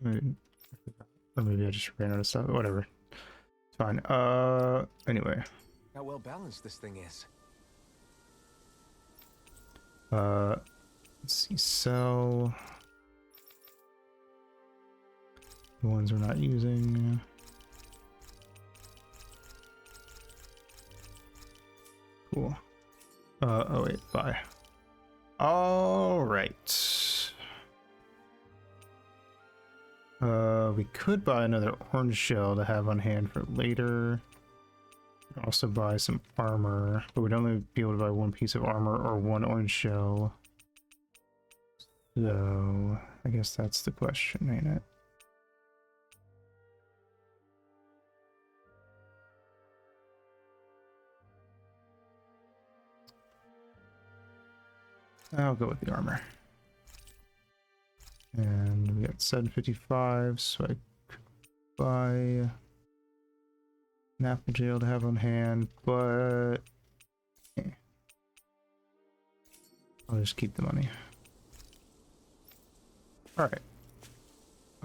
Alright, Or maybe I just ran out of stuff. Whatever. It's fine. Anyway. How well balanced this thing is. Let's see. Sell the ones we're not using. Cool. Oh wait, buy. All right. We could buy another orange shell to have on hand for later. Also buy some armor, but we'd only be able to buy one piece of armor or one orange shell. So I guess that's the question, ain't it? I'll go with the armor. And we got 755, so I could buy Nappa Jail to have on hand, but I'll just keep the money. Alright.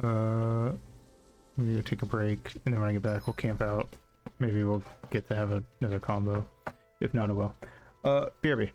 We're gonna take a break, and then when I get back, we'll camp out. Maybe we'll get to have another combo. If not, it will. BRB.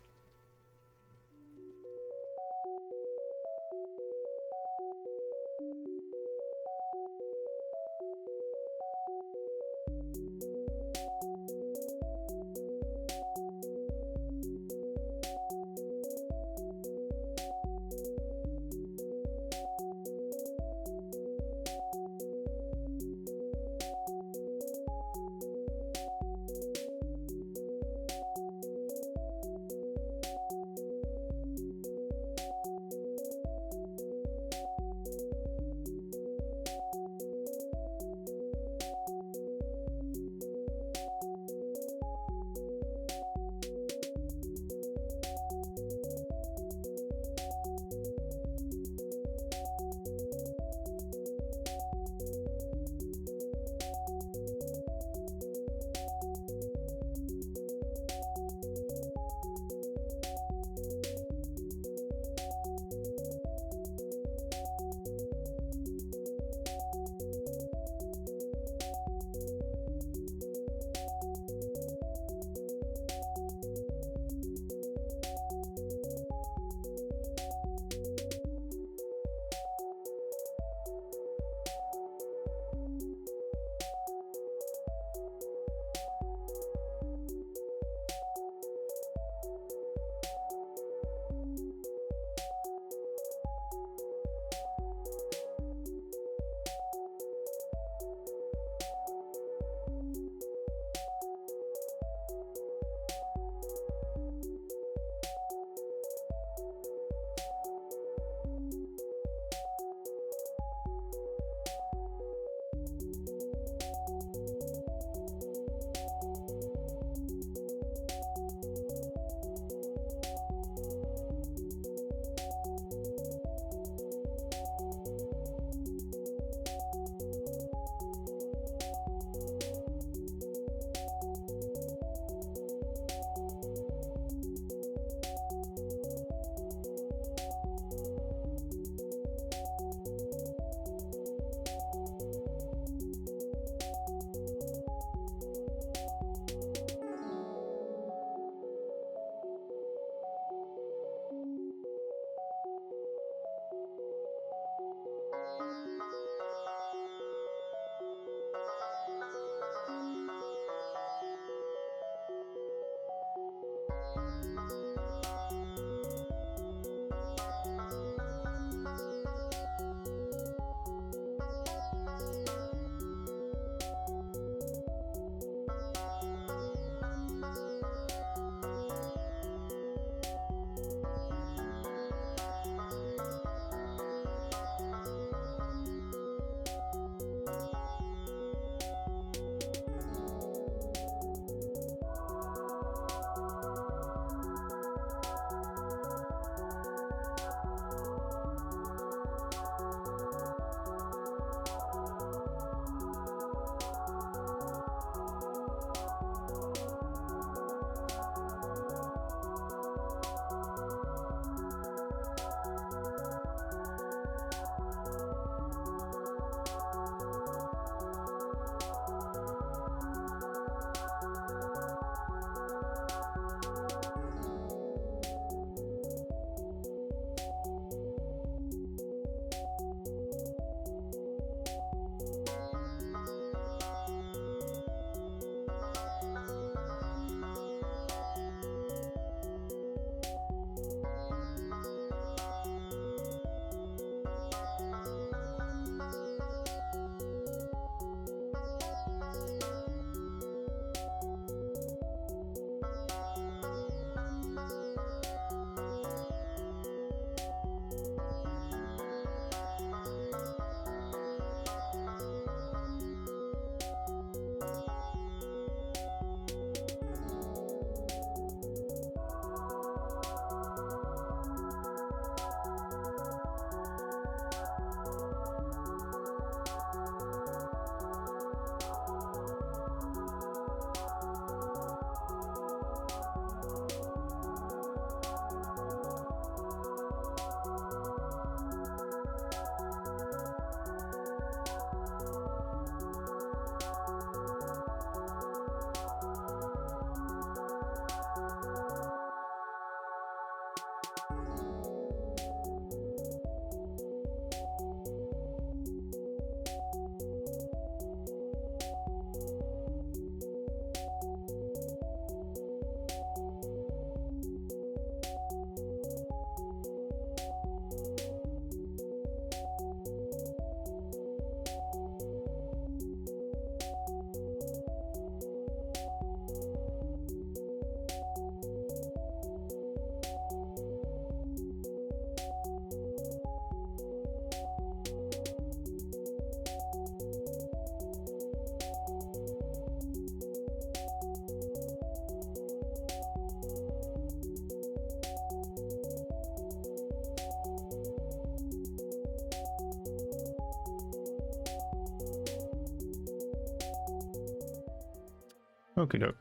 Okie doke.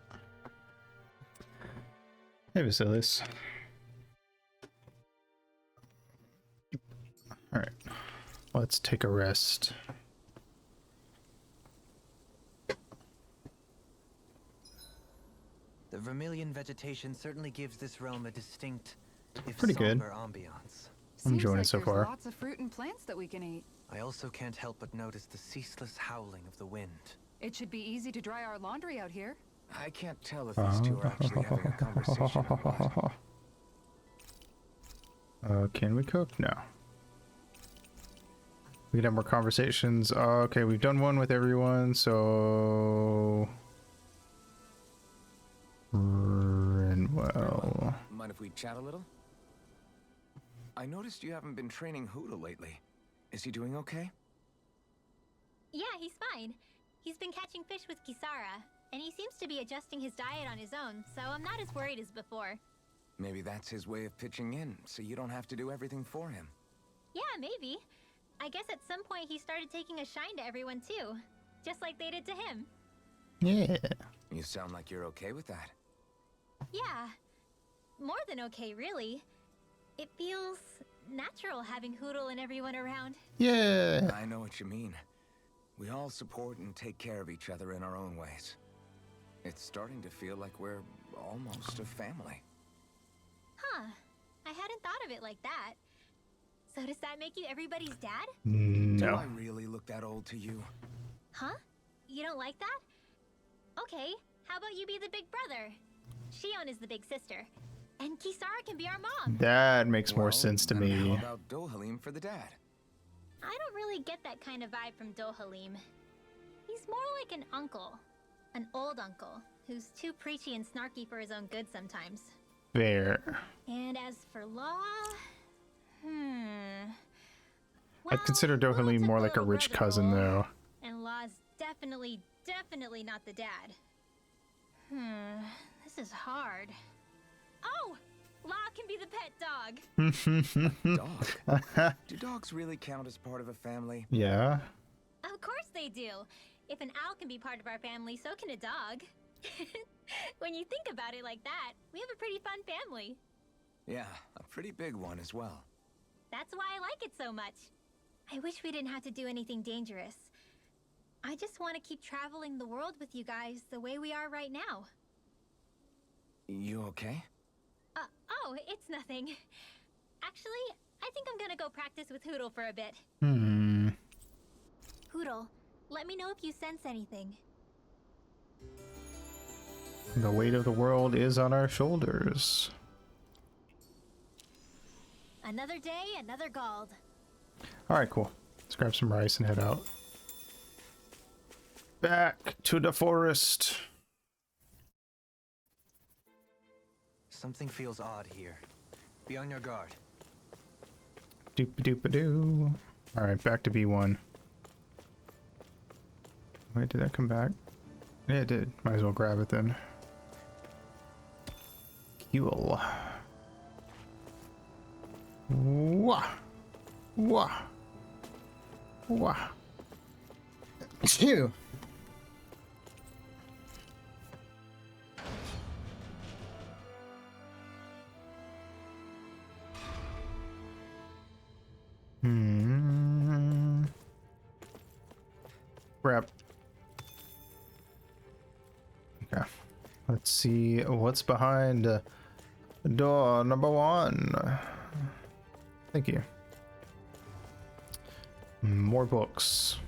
Hey, Vasilis. Alright. Let's take a rest. The Vermilion vegetation certainly gives this realm a distinct, if Pretty good. somber ambiance. I'm Seems enjoying like it so there's far. lots of fruit and plants that we can eat. I also can't help but notice the ceaseless howling of the wind. It should be easy to dry our laundry out here. I can't tell if these two are actually having a conversation or what. Can we cook? No. We can have more conversations. Okay, we've done one with everyone, so... Rinwell. Mind if we chat a little? I noticed you haven't been training Hootle lately. Is he doing okay? Yeah, he's fine. He's been catching fish with Kisara, and he seems to be adjusting his diet on his own, so I'm not as worried as before. Maybe that's his way of pitching in, so you don't have to do everything for him. Yeah, maybe. I guess at some point he started taking a shine to everyone too, just like they did to him. Yeah. You sound like you're okay with that. Yeah. More than okay, really. It feels natural having Hootle and everyone around. Yeah. I know what you mean. We all support and take care of each other in our own ways. It's starting to feel like we're almost a family. Huh. I hadn't thought of it like that. So does that make you everybody's dad? Do No. I really look that old to you? Huh? You don't like that? Okay, how about you be the big brother? Shion is the big sister. And Kisara can be our mom. That makes more Well, sense to then me. How about Dohalim for the dad? I don't really get that kind of vibe from Dohalim. He's more like an uncle. An old uncle, who's too preachy and snarky for his own good sometimes. Fair. And as for Law... I'd consider Well, Dohalim Law more took like a little rich brother cousin, role, though. And Law's definitely not the dad. This is hard. Oh! Law can be the pet dog. Dog? Do dogs really count as part of a family? Yeah. Of course they do. If an owl can be part of our family, so can a dog. When you think about it like that, we have a pretty fun family. Yeah, a pretty big one as well. That's why I like it so much. I wish we didn't have to do anything dangerous. I just want to keep traveling the world with you guys the way we are right now. You okay? Oh, it's nothing. Actually, I think I'm gonna go practice with Hootle for a bit. Hootle, let me know if you sense anything. The weight of the world is on our shoulders. Another day, another Gald. Alright, cool. Let's grab some rice and head out. Back to the forest. Something feels odd here. Be on your guard. Doop-a-doop-a-doo. Alright, back to B1. Wait, did that come back? Yeah, it did. Might as well grab it then. Cool. Wah! Wah! Wah! Phew! Crap. Okay. Let's see what's behind door number 1. Thank you. More books.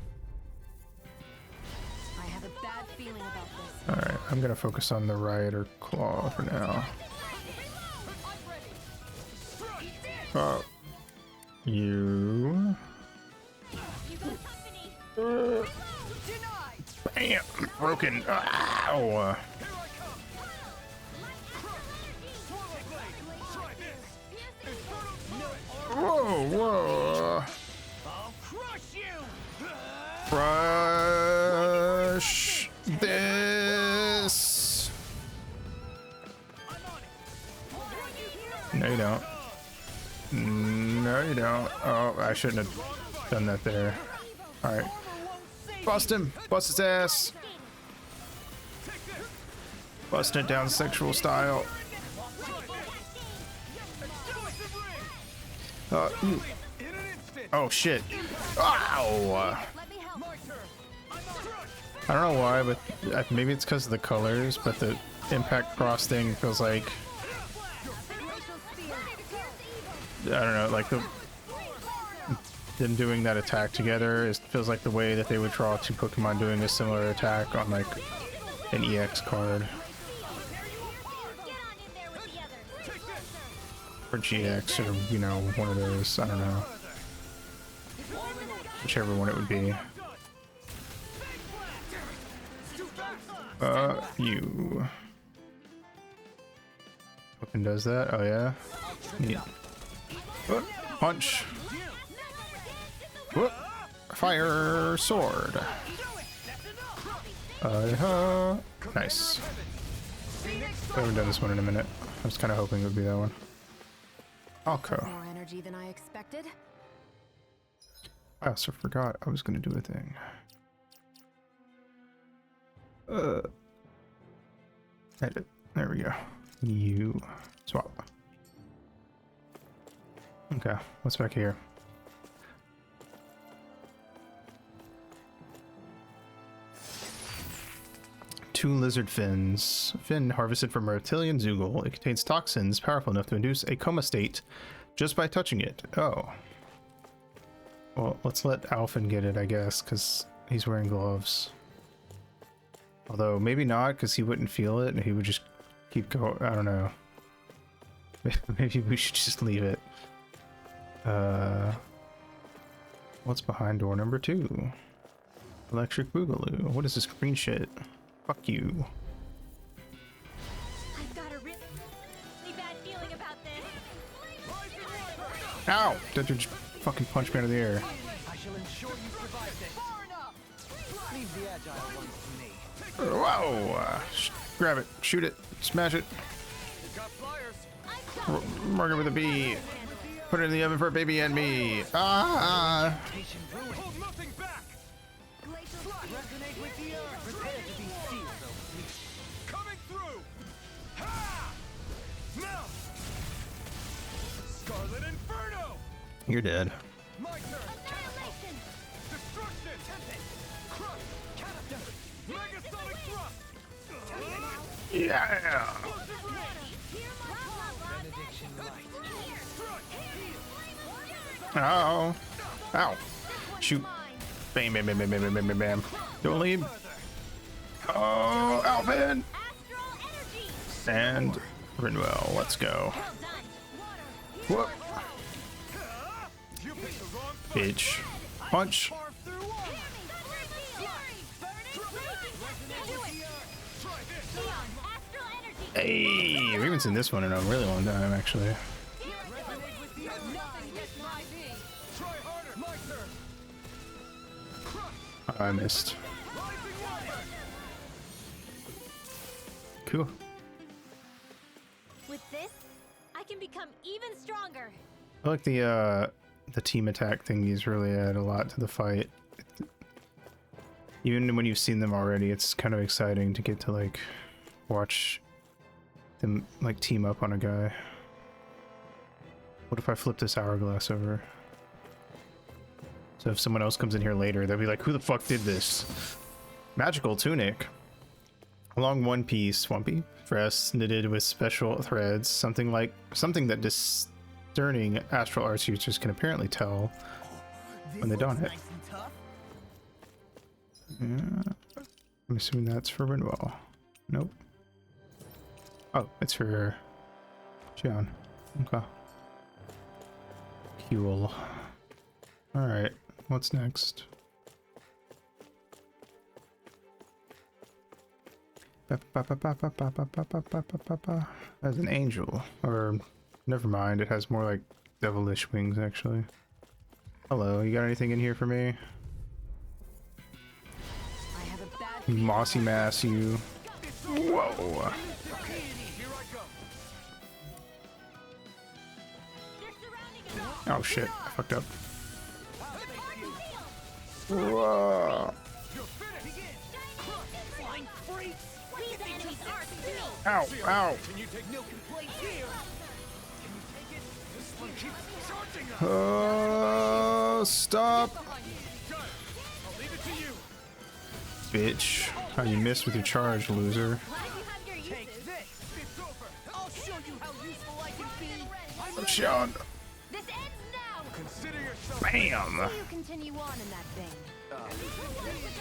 I have a bad feeling about this. Alright, I'm gonna focus on the Rioter Claw for now. Oh. You. Bam! Broken. Ow! Whoa, whoa! Crush this! No, you don't. No, you don't. Oh, I shouldn't have done that there. Alright. Bust him! Bust his ass! Busting it down sexual style. Oh shit. Ow! I don't know why, but maybe it's because of the colors, but the Impact Cross thing feels like, I don't know, like them doing that attack together, it feels like the way that they would draw two Pokemon doing a similar attack on like an EX card. Or GX, or, you know, one of those, I don't know. Whichever one it would be. You. Weapon does that? Oh yeah? Neat. Punch! Whoop. Fire sword! Nice. I haven't done this one in a minute. I was kind of hoping it would be that one. Alco. More energy than I expected. I also forgot I was gonna do a thing. Edit. There we go. You swap. Okay, what's back here? Two lizard fins. Fin harvested from a reptilian Zoogle. It contains toxins powerful enough to induce a coma state just by touching it. Oh. Well, let's let Alphen get it, I guess, because he's wearing gloves. Although, maybe not, because he wouldn't feel it, and he would just keep going. I don't know. Maybe we should just leave it. What's behind door number 2? Electric Boogaloo. What is this green shit? Fuck you. I've got a really bad feeling about this. Ow! That dude just fucking punched me out of the air. I shall ensure you survive this. Far enough. Leave the agile ones to me. Whoa! Grab it, shoot it, smash it. Got flyers. Mark it with a B. Put it in the oven for a baby and me. Ah! Hold nothing back. Resonate with the earth. Prepare to be sealed, though. Coming through. Ha! Now. Scarlet Inferno. You're dead. My turn. Annihilation. Destruction. Tempest. Crush. Caterpillar. Megasonic thrust. Yeah! Benediction light. Ow! Ow! Shoot! Bam! Bam! Bam! Bam! Bam! Bam! Bam! Bam! Don't leave! Oh, Alphen! And Rinwell, let's go. Whoop! Bitch! Punch! Hey! We haven't seen this one in a really long time, actually. I missed. Cool. With this, I can become even stronger. I like the team attack thingies really add a lot to the fight. Even when you've seen them already, it's kind of exciting to get to like watch them like team up on a guy. What if I flip this hourglass over? So if someone else comes in here later, they'll be like, who the fuck did this? Magical tunic. A long one piece dress knitted with special threads, something that discerning astral arts users can apparently tell when they don it. Yeah. I'm assuming that's for Rinwell. Nope. Oh, it's for Xion. Okay. Cool. Alright, what's next? As an angel. Or, never mind, it has more like devilish wings, actually. Hello, you got anything in here for me? Mossy mass, you. Whoa! Oh shit, I fucked up. Whoa! Ow, ow. Can you take no complaints here? Can you take it? This one keeps charging us. Stop. I'll leave it to you. Bitch. How you missed with your charge, loser. Take this. It's over. I'll show you how useful I can be. I'm Sean. This ends now! Consider yourself. Bam. You continue on in that vein.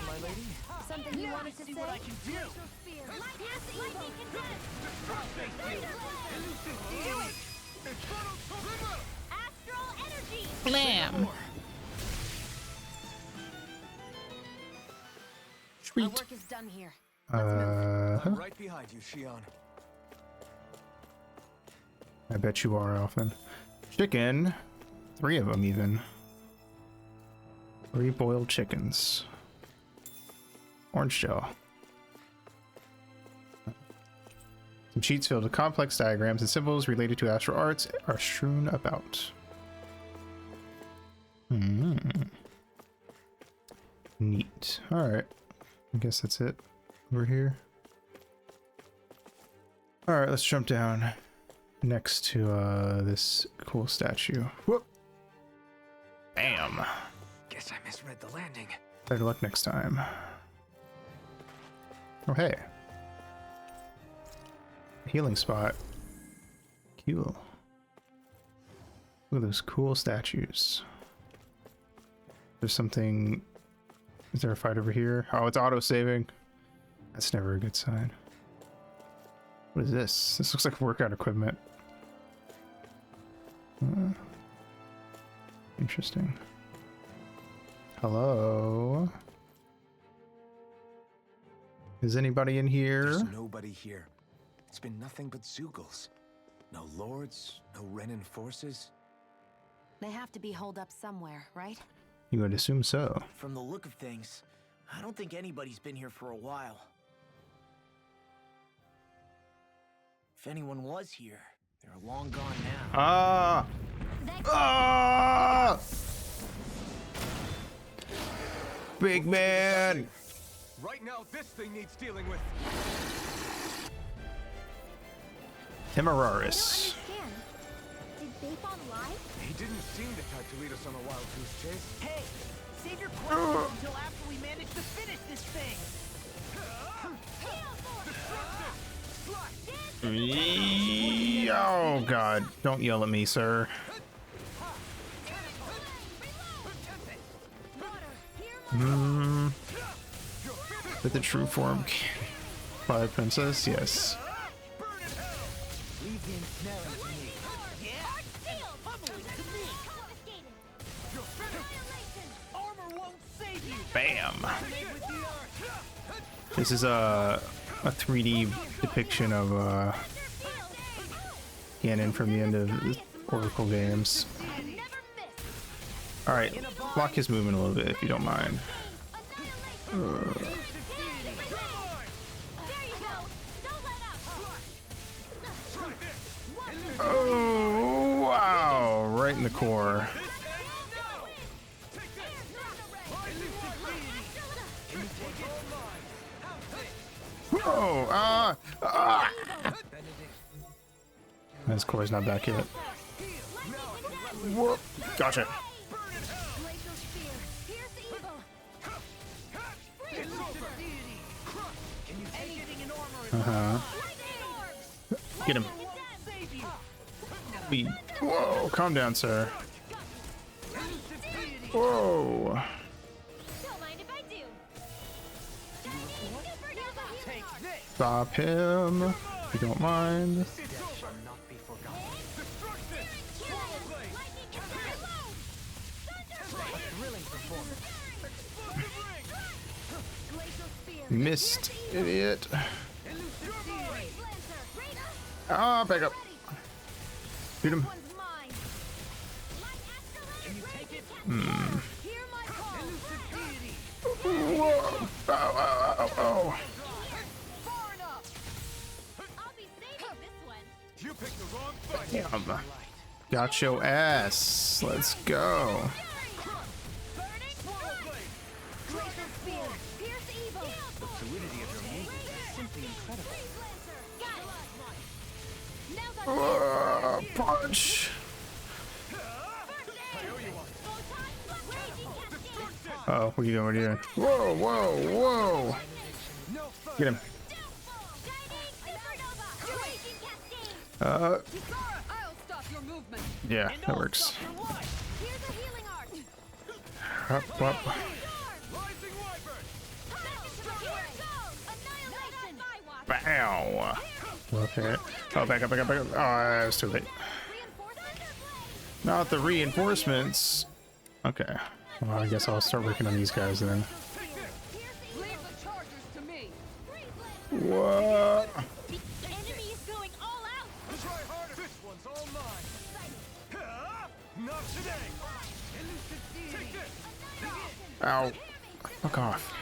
My lady. Something you wanted to See say? what I can do. Astral energy! Blam. Our Sweet. work is done here. Let's I'm right behind you, Shion. I bet you are, Alphen. Chicken. 3 of them, even. 3 boiled chickens. Orange shell. Some sheets filled with complex diagrams and symbols related to astral arts are strewn about. Neat. Alright. I guess that's it over here. Alright, let's jump down next to this cool statue. Whoop! Bam! Guess I misread the landing. Better luck next time. Oh, hey. Healing spot. Cool. Look at those cool statues. There's something... Is there a fight over here? Oh, it's auto-saving. That's never a good sign. What is this? This looks like workout equipment. Interesting. Hello? Is anybody in here? There's nobody here. It's been nothing but Zeugles. No lords, no Renan forces. They have to be holed up somewhere, right? You would assume so. From the look of things, I don't think anybody's been here for a while. If anyone was here, they're long gone now. Ah! Ah! Big man! Right now, this thing needs dealing with. Temeraris. Did Bayfon lie? He didn't seem the type to lead us on a wild goose chase. Hey, save your questions until after we manage to finish this thing. Oh god, don't yell at me, sir. With the true form by the princess, yes. Leave the ensnaring to me. Armor won't save you. Bam. This is a 3D depiction of Ganon from the end of the Oracle games. Alright, block his movement a little bit if you don't mind. Oh, wow, right in the core. Oh, his core's not back yet. Whoop, gotcha. Get him. Whoa, calm down, sir. Whoa. Stop him, if you don't mind. Missed, idiot. Ah, back up. Shoot him. Whoa. Oh, oh, oh, oh. Damn. Got your ass. Let's go. Punch. Oh, what are you doing? What are you doing? Whoa, whoa, whoa! Get him. Yeah, that works. Up, up. Bow. Okay. Oh, back up, back up, back up. Oh, I was too late. Not the reinforcements. Okay. Well, I guess I'll start working on these guys then. What? Ow. Fuck off.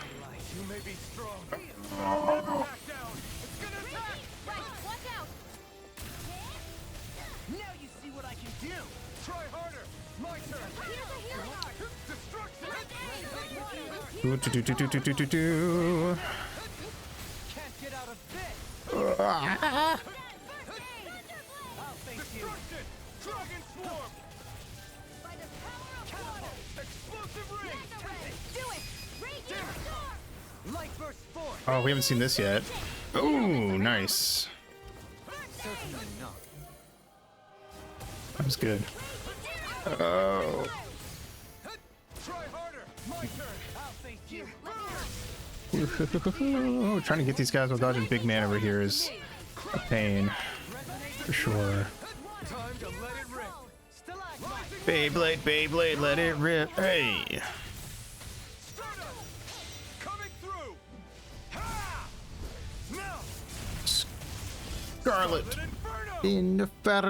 Oh. Now you see what I can do. Try harder. My turn. Do. Can't get out of this. Ah. I'll face you. Dragon swarm. By the power of water. Explosive ring. Do it. Raging storm. Light burst forth. Oh, we haven't seen this yet. Ooh, nice. Certainly not. That was good. Oh. Try harder. My turn. I'll face you. Trying to get these guys while dodging big man over here is a pain. For sure. Time to let it rip. Beyblade, Beyblade, let it rip. Hey. Coming through. Ha! Now. Scarlet Inferno.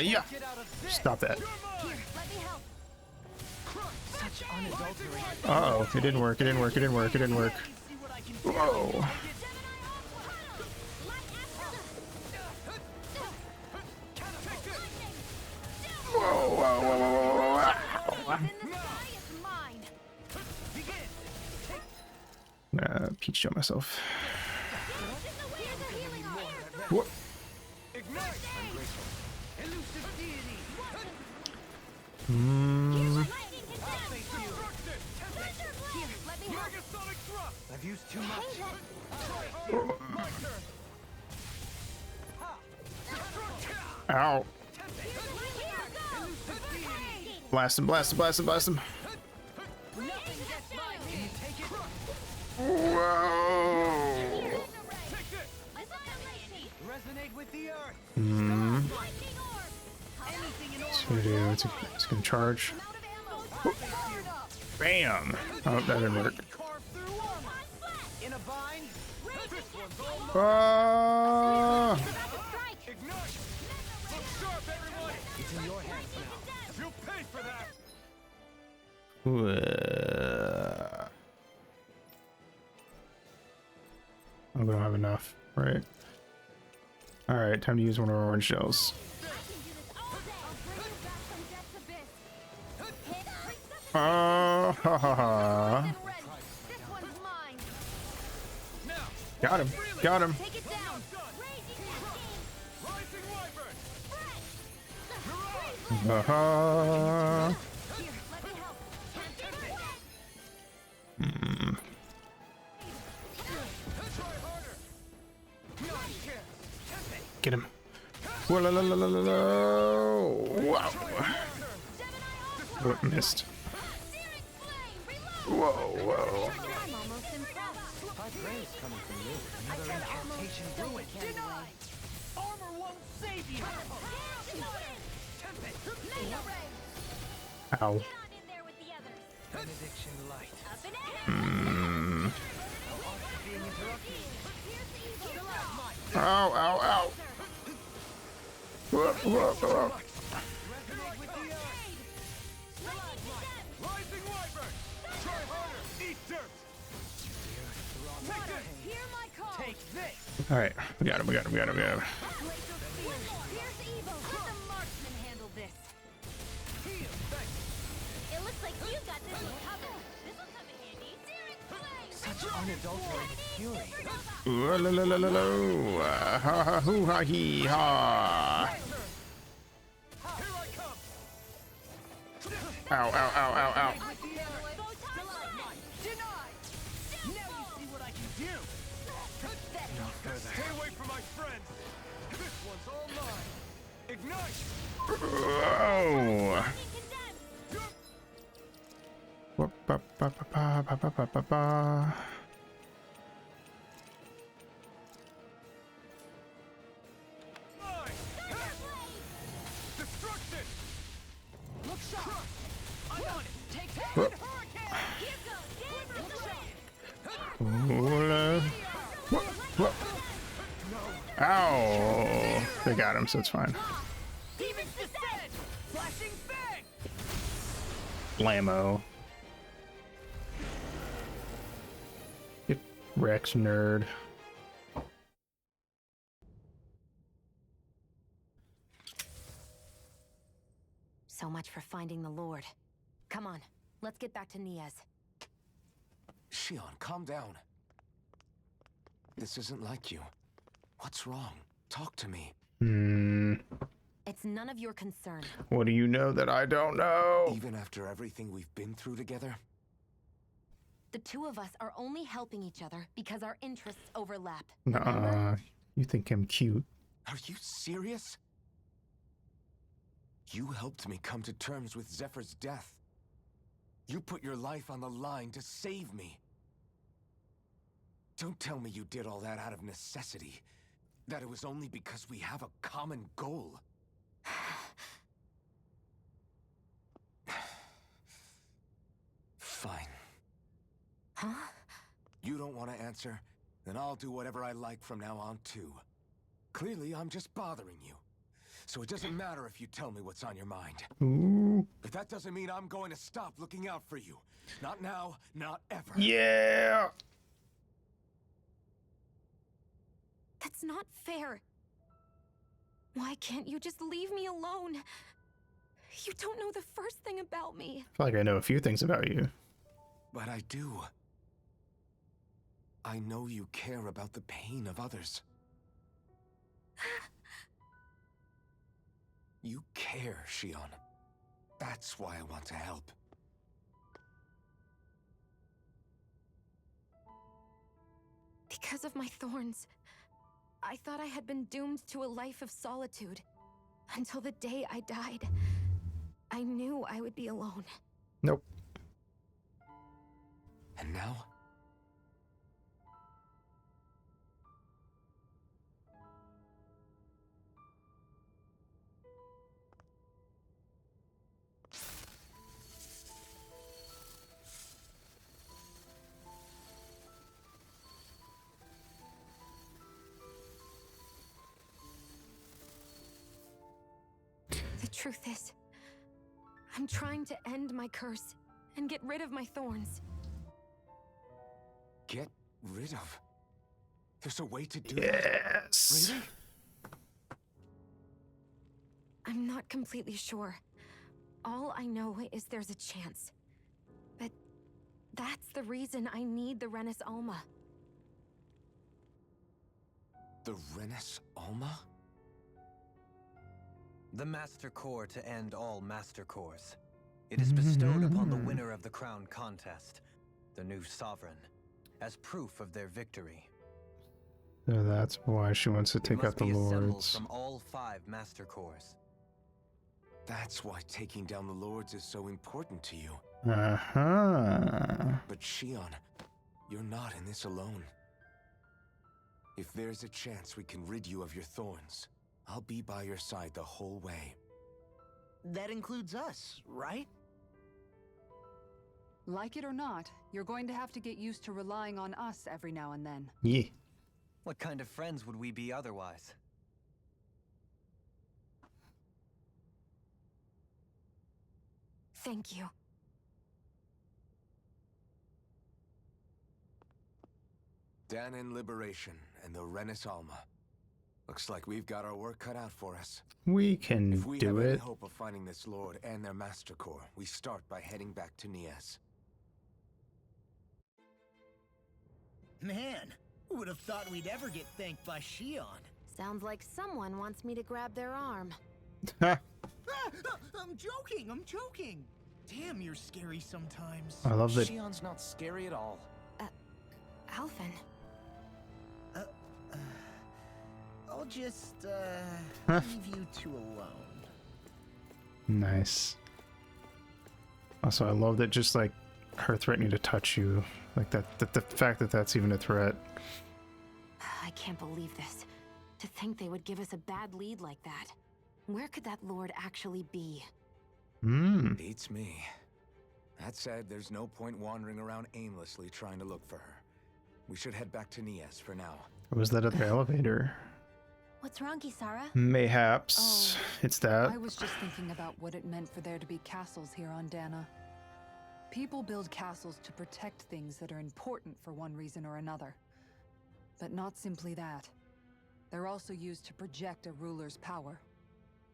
Yeah. Stop that. Uh oh, it didn't work. It didn't work. It didn't work. It didn't work. Whoa. Whoa, whoa, whoa, whoa, whoa. Peach show myself. What? I've used too much. Ow. Blast him, blast him, blast him, blast him. Whoa. Resonate with the earth. It's gonna charge. Bam! Oh, that didn't work. In a bind. This one's all Ah! Ignite. Look sharp, everyone. It's in your hands now. You'll pay for that. Oh, we don't have enough, right? All right, time to use one of our orange shells. Ha ha ha. Got him. Got him. Ha. Get him. Whoa, la, la, la, la, la, la. Wow. Oh, missed. Whoa, whoa. High praise coming from you. Another incantation ruined. Denied. Armor won't save you. Ow. Benediction light. Ow, ow, ow. Whoa, whoa, whoa. Rising wyvern. Try harder. Eat dirt. Take this. All right, we got him, we got him, we got him, we got him. It looks like you got this one covered. This will come in handy. unadulterated fury. Ooh, la, la, la, la, la. Ha ha hoo ha hee ha. Ow, ow, ow, ow, ow. Stay away from my friends! This one's all mine! Ignite! Oh. Ba, ba, ba, ba, ba, ba, ba, ba, ba. Destruction! Look sharp! I'm on it! Take that! Whoop. Ooh, la. Whoop, whoop. Ow! They got him, so it's fine. Demons descend! Flashing fang! Blammo. Get Rex, nerd. So much for finding the Lord. Come on, let's get back to Niaz. Shion, calm down. This isn't like you. What's wrong? Talk to me. It's none of your concern. What do you know that I don't know? Even after everything we've been through together? The two of us are only helping each other because our interests overlap. Nuh-uh. You think I'm cute. Are you serious? You helped me come to terms with Zephyr's death. You put your life on the line to save me. Don't tell me you did all that out of necessity. That it was only because we have a common goal. Fine. Huh? You don't want to answer? Then I'll do whatever I like from now on, too. Clearly, I'm just bothering you. So it doesn't matter if you tell me what's on your mind. Ooh. But that doesn't mean I'm going to stop looking out for you. Not now, not ever. Yeah! That's not fair. Why can't you just leave me alone? You don't know the first thing about me. I feel like I know a few things about you. But I do. I know you care about the pain of others. You care, Shion. That's why I want to help. Because of my thorns, I thought I had been doomed to a life of solitude. Until the day I died. I knew I would be alone. Nope. And now? The truth is, I'm trying to end my curse and get rid of my thorns. Get rid of? There's a way to do Yes. that? Really? I'm not completely sure. All I know is there's a chance. But that's the reason I need the Renis Alma. The Renis Alma? The Master Core to end all Master Cores. It is bestowed upon the winner of the crown contest, the new sovereign, as proof of their victory. So that's why she wants to take out the assembled lords. from all 5 Master Cores. That's why taking down the lords is so important to you. Uh-huh. But Shion, you're not in this alone. If there's a chance we can rid you of your thorns, I'll be by your side the whole way. That includes us, right? Like it or not, you're going to have to get used to relying on us every now and then. Yeah. What kind of friends would we be otherwise? Thank you. Dahnan Liberation and the Renis Alma. Looks like we've got our work cut out for us. We can If we do have any it. hope of finding this lord and their Master Core, we start by heading back to Niaz. Man, who would have thought we'd ever get thanked by Shion? Sounds like someone wants me to grab their arm. I'm joking, I'm joking. Damn, you're scary sometimes. I love that. Shion's not scary at all. Alphen. I'll just, leave you two alone. Nice. Also, I love that just like her threatening to touch you, like that the fact that that's even a threat. I can't believe this. To think they would give us a bad lead like that. Where could that lord actually be? Beats me. That said, there's no point wandering around aimlessly trying to look for her. We should head back to Nias for now. Or was that other elevator? What's wrong, Kisara? Mayhaps it's that. I was just thinking about what it meant for there to be castles here on Dana. People build castles to protect things that are important for one reason or another. But not simply that. They're also used to project a ruler's power.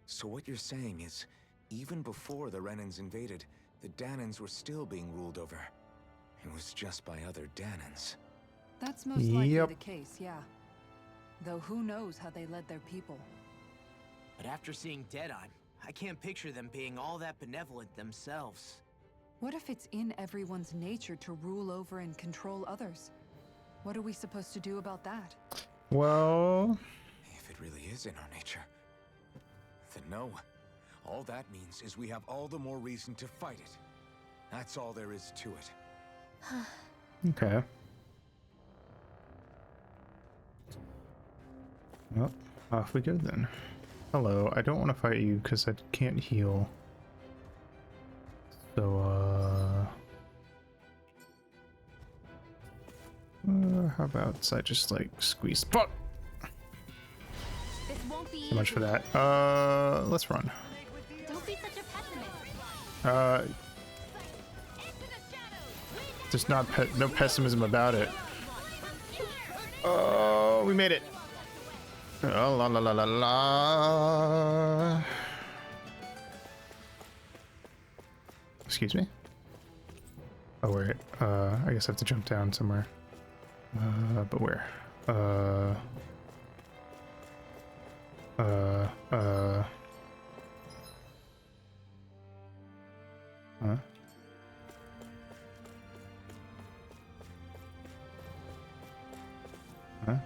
So what you're saying is, even before the Renans invaded, the Danans were still being ruled over. It was just by other Danans. That's most likely the case, yeah. Though who knows how they led their people. But after seeing Deadeye, I can't picture them being all that benevolent themselves. What if it's in everyone's nature to rule over and control others? What are we supposed to do about that? Well, If it really is in our nature, then no. All that means is we have all the more reason to fight it. That's all there is to it. okay. Well, off we go then. Hello, I don't want to fight you because I can't heal. So, how about I just like squeeze? Fuck! This won't be So much for that. Let's run. Don't be such a pessimist. There's not no pessimism about it. Oh, we made it. Oh, la la la la la. Excuse me. Oh wait. I guess I have to jump down somewhere. But where? Huh? Huh?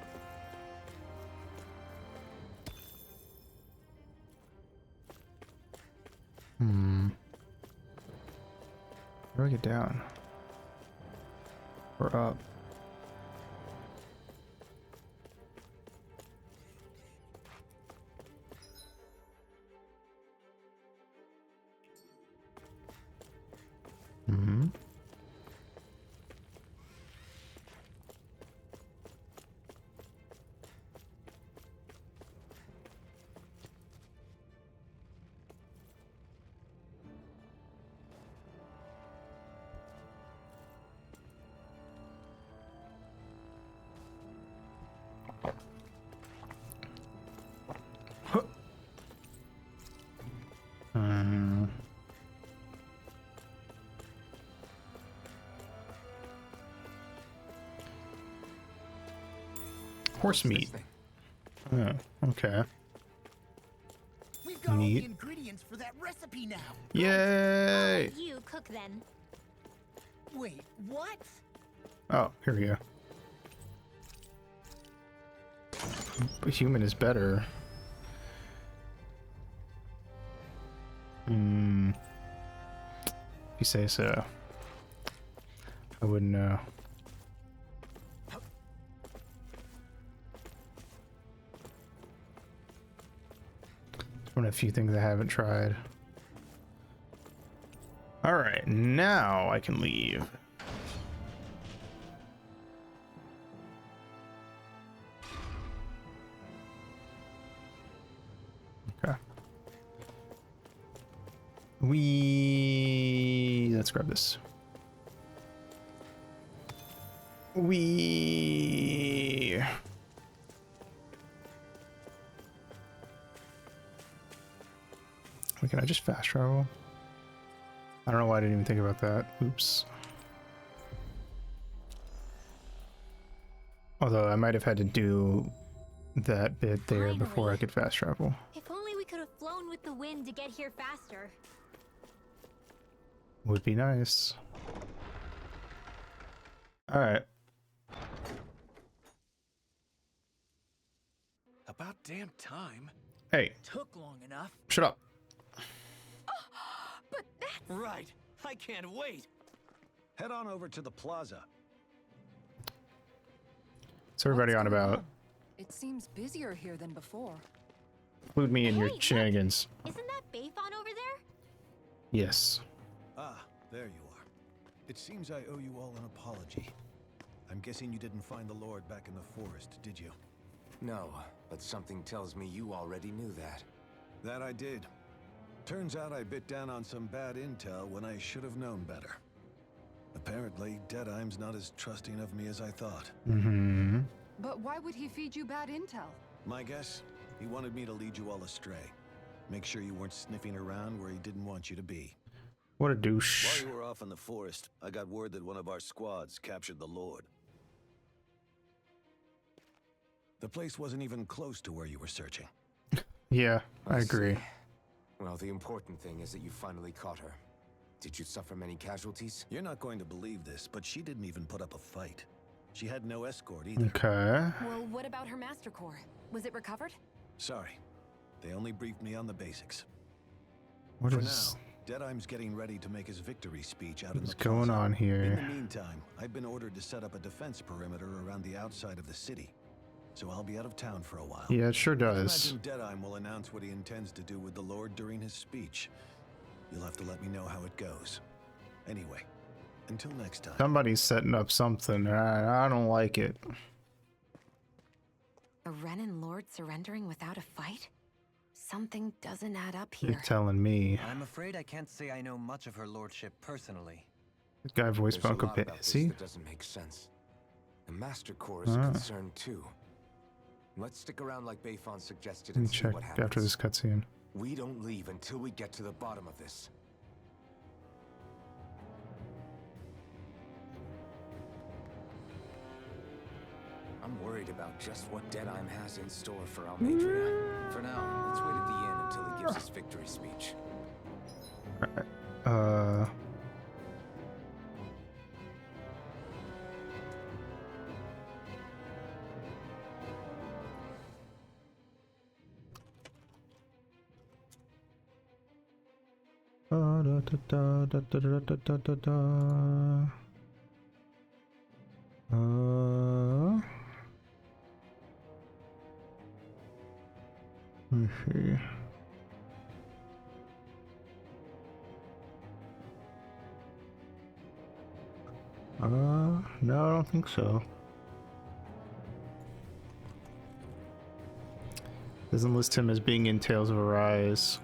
Where do I get down? Or up? Mm-hmm. Horse meat. Oh, okay. We've got all Neat. the ingredients for that recipe now. Yay! You cook then. Wait, what? Oh, here we go. But human is better. If you say so. I wouldn't know. It's one of the few things I haven't tried. Alright, now I can leave. Okay. Let's grab this. Can I just fast travel? I don't know why I didn't even think about that. Oops. Although I might have had to do that bit there before I could fast travel. If only we could have flown with the wind to get here faster. Would be nice. Alright. About damn time. Hey, Took long enough. shut up. But that's... Right. I can't wait. Head on over to the plaza. What's everybody on about? It seems busier here than before. Include me in your Hey, look. shenanigans. Isn't that Bayfon over there? Yes. Ah, there you are. It seems I owe you all an apology. I'm guessing you didn't find the Lord back in the forest, did you? No, but something tells me you already knew that. That I did. Turns out I bit down on some bad intel when I should have known better. Apparently, Deadeye's not as trusting of me as I thought. Mm-hmm. But why would he feed you bad intel? My guess? He wanted me to lead you all astray. Make sure you weren't sniffing around where he didn't want you to be. What a douche. While you were off in the forest, I got word that one of our squads captured the Lord. The place wasn't even close to where you were searching. Yeah, I agree. Well, the important thing is that you finally caught her. Did you suffer many casualties? You're not going to believe this, but she didn't even put up a fight. She had no escort either. Okay. Well, what about her Master Core? Was it recovered? Sorry. They only briefed me on the basics. What For is now, Deadeye's getting ready to make his victory speech out in what's the going plaza. on In the here? meantime, I've been ordered to set up a defense perimeter around the outside of the city. So I'll be out of town for a while. Yeah, it sure I does. imagine Deadeye will announce what he intends to do with the Lord during his speech. You'll have to let me know how it goes. Anyway, until next time. Somebody's setting up something. I don't like it. A Renan Lord surrendering without a fight? Something doesn't add up You're here. telling me. I'm afraid I can't say I know much of her lordship personally. That guy voiced There's a Bunko lot Pit. about this See? that doesn't make sense. The Master Core is a concern too. Let's stick around like Bayfon suggested Let me and see check what happens. after this cutscene. We don't leave until we get to the bottom of this. I'm worried about just what Deadeye has in store for Almadria. For now, let's wait at the inn until he gives his victory speech. Let me see. No, I don't think so. Doesn't list him as being in Tales of Arise.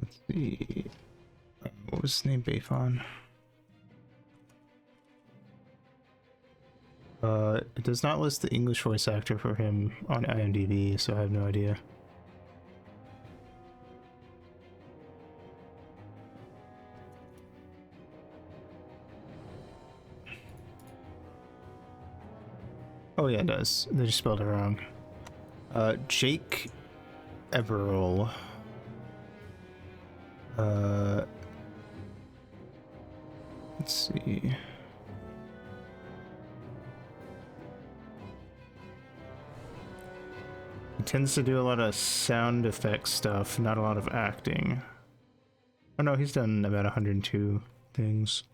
Let's see. What was his name? Bayfon. It does not list the English voice actor for him on IMDb, so I have no idea. Oh yeah, it does. They just spelled it wrong. Jake Everell. Let's see. He tends to do a lot of sound effects stuff, not a lot of acting. Oh no, he's done about 102 things.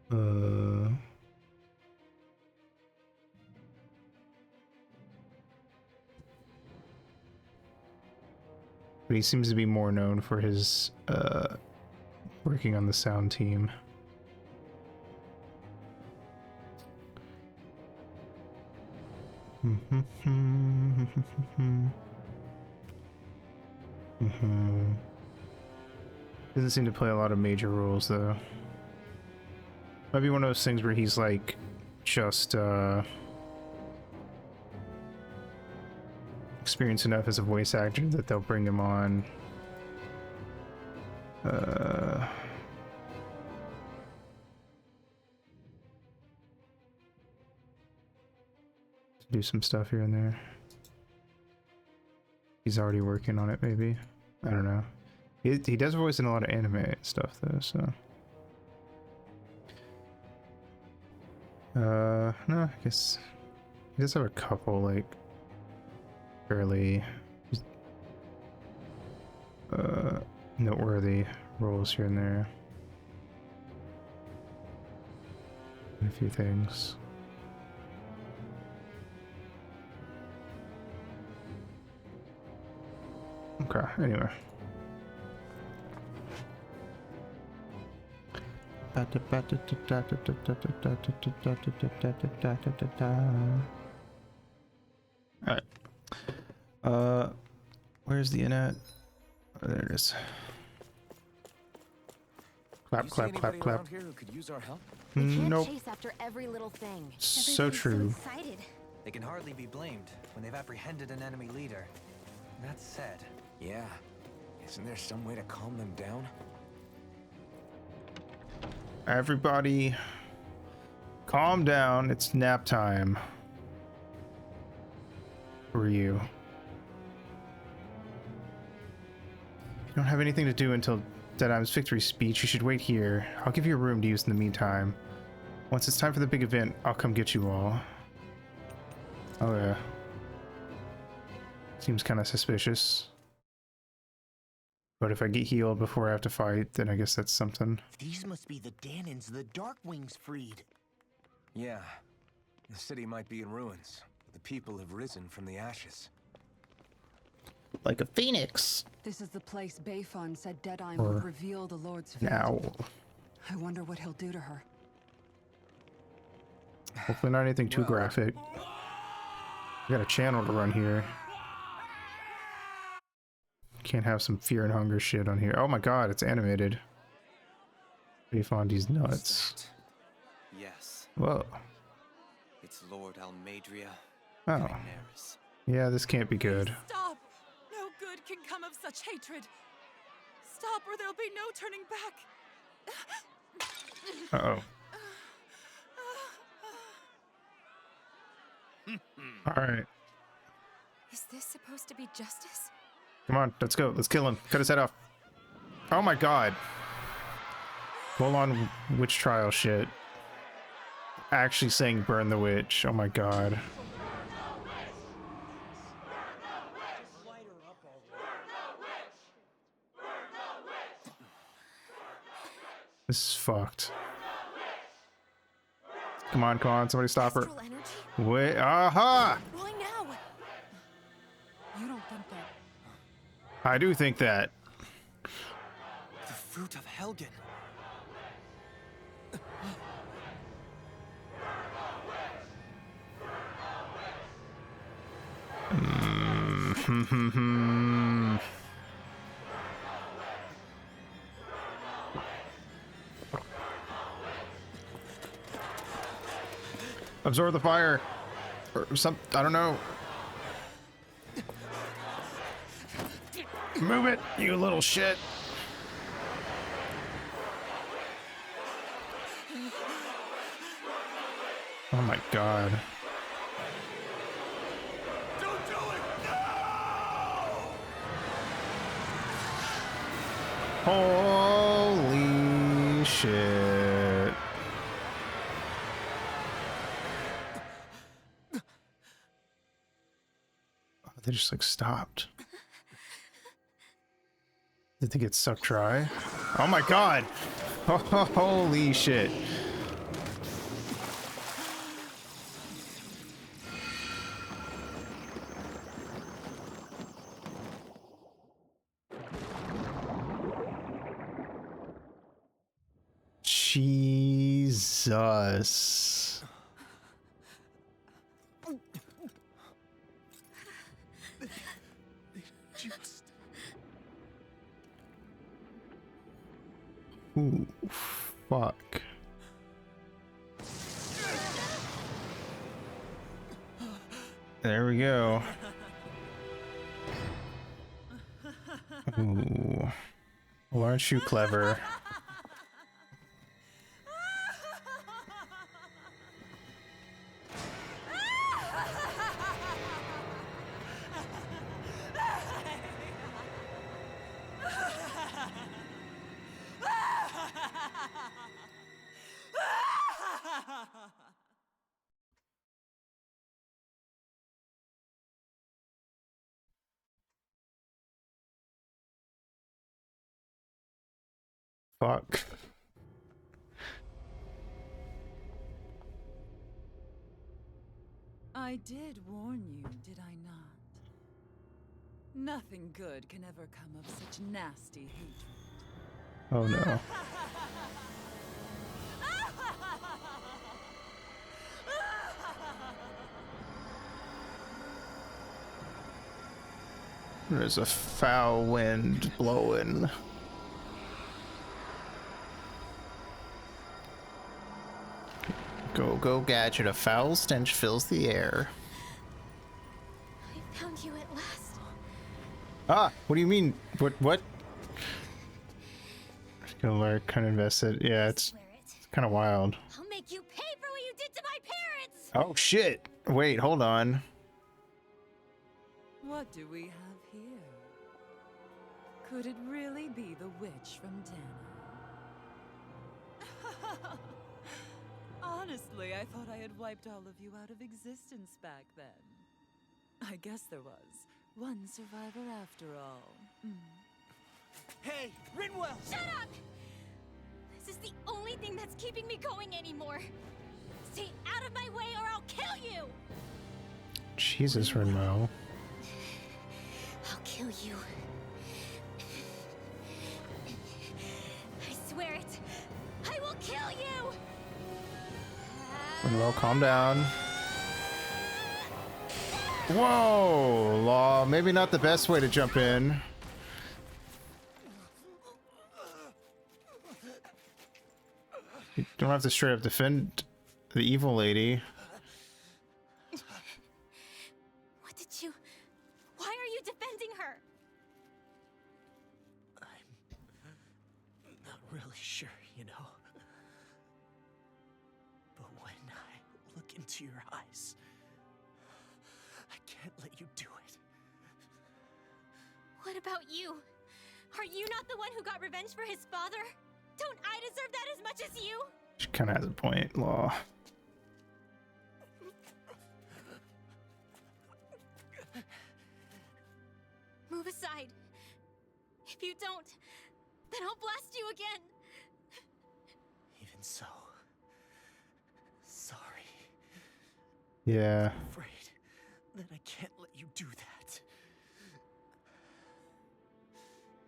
But he seems to be more known for his working on the sound team. Doesn't seem to play a lot of major roles though. Might be one of those things where he's like just experienced enough as a voice actor that they'll bring him on to do some stuff here and there. He's already working on it, maybe. I don't know. He does voice in a lot of anime stuff though, so. No, I guess he does have a couple like fairly noteworthy roles here and there. And a few things. Okay, anyway. Alright. Where's the internet? Oh, there it is. Clap, clap, clap, clap. Here who could use our help? We can't Nope. chase after every little thing. So Everyone's true. So excited. They can hardly be blamed when they've apprehended an enemy leader. That said, Yeah. Isn't there some way to calm them down? Everybody, calm down. It's nap time. For you. You don't have anything to do until Deadheim's victory speech. You should wait here. I'll give you a room to use in the meantime. Once it's time for the big event, I'll come get you all. Oh yeah. Seems kind of suspicious. But if I get healed before I have to fight, then I guess that's something. These must be the Danans the Darkwings freed. Yeah. The city might be in ruins. The people have risen from the ashes. Like a phoenix. This is the place Bayfon said Deadeye Or would reveal the Lord's fate. Now. I wonder what he'll do to her. Hopefully not anything too graphic. We got a channel to run here. Can't have some fear and hunger shit on here. Oh my god, it's animated. Bayfondy's nuts. yes, Whoa. it's Lord Almadria. Oh. Daenerys. Yeah, this can't be good. Stop! No good can come of such hatred. Stop or there'll be no turning back. Uh-oh. Alright. Is this supposed to be justice? Come on, let's go. Let's kill him. Cut his head off. Oh my god. Full on witch trial shit. Actually saying burn the witch. Oh my god. This is fucked. Come on, somebody stop her. Astral energy? Wait, aha! Why now? You don't think that I do think that. The fruit of Helgen. Absorb the fire. Or some, I don't know. Move it, you little shit. Oh my god. Don't do it! Holy shit. Oh, they just like stopped. Did they get sucked dry? Oh my god! Holy shit. Jesus. Just... Ooh, fuck. There we go. Ooh. Well, aren't you clever? Fuck. I did warn you, did I not? Nothing good can ever come of such nasty hatred. Oh no. There's a foul wind blowing. Go, go, Gadget. A foul stench fills the air. I found you at last. Ah, what do you mean? What? Like, kind of invested. Yeah, it's kind of wild. I'll make you pay for what you did to my parents! Oh, shit. Wait, hold on. What do we have here? Could it really be the witch from Dana? Honestly, I thought I had wiped all of you out of existence back then. I guess there was one survivor after all. Hey, Rinwell! Shut up! This is the only thing that's keeping me going anymore. Stay out of my way or I'll kill you! Jesus, Rinwell. I'll kill you. I swear it. I will kill you! Rinwell, calm down. Whoa, Law. Maybe not the best way to jump in. You don't have to straight up defend the evil lady. What did you... Why are you defending her? I'm not really sure, you know. But when I look into your eyes, I can't let you do it. What about you? Are you not the one who got revenge for his father? Don't I deserve that as much as you? She kind of has a point, Law. Move aside. If you don't, then I'll blast you again. Even so, sorry. Yeah. I'm afraid that I can't let you do that.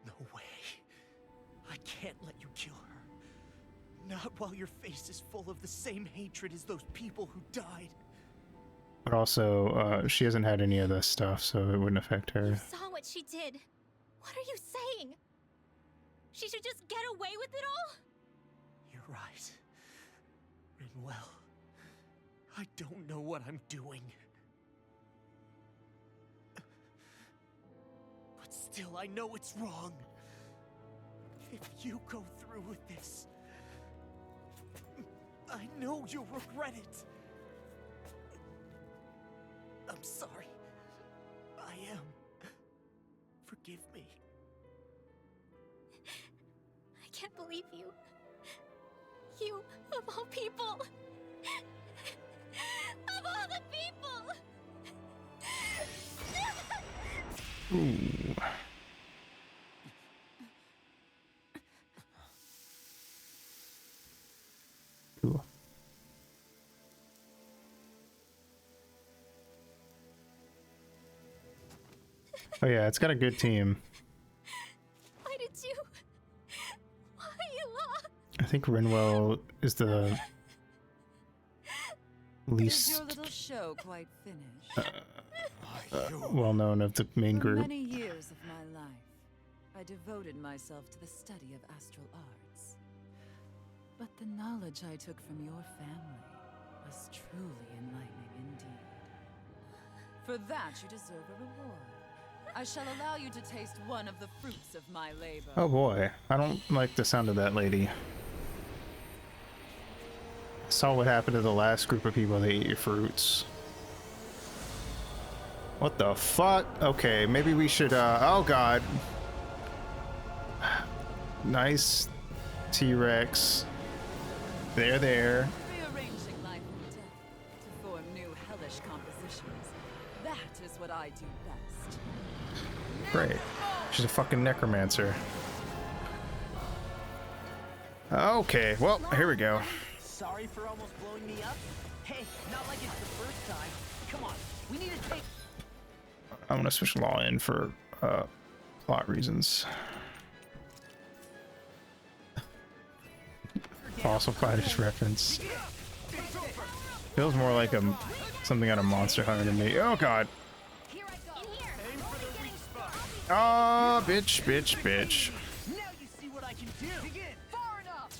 No way. I can't let you kill her. Not while your face is full of the same hatred as those people who died. But also, she hasn't had any of this stuff, so it wouldn't affect her. You saw what she did. What are you saying? She should just get away with it all? You're right. Rinwell, I don't know what I'm doing. But still, I know it's wrong. If you go through with this, I know you'll regret it. I'm sorry. I am. Forgive me. I can't believe you. You, of all people. Of all the people! Ooh. Cool. Oh yeah, it's got a good team. Why did you... Why you lost? I think Rinwell is the Is your least little show quite finished? well known of the main For group. many years of my life, I devoted myself to the study of astral arts. But the knowledge I took from your family was truly enlightening indeed. For that, you deserve a reward. I shall allow you to taste one of the fruits of my labor. Oh boy, I don't like the sound of that lady. I saw what happened to the last group of people that ate your fruits. What the fuck? Okay, maybe we should, oh god. Nice T-Rex. There. Rearranging life and death to form new hellish compositions. That is what I do best. Great. She's a fucking necromancer. Okay, well, here we go. Sorry for almost blowing me up. Hey, not like it's the first time. Come on, we need to take... I'm gonna switch Law in for plot reasons. Fossil Fighters reference. Feels more like something out of Monster Hunter to me. Oh god. Oh, bitch. Now you see what I can do. Begin. Far enough.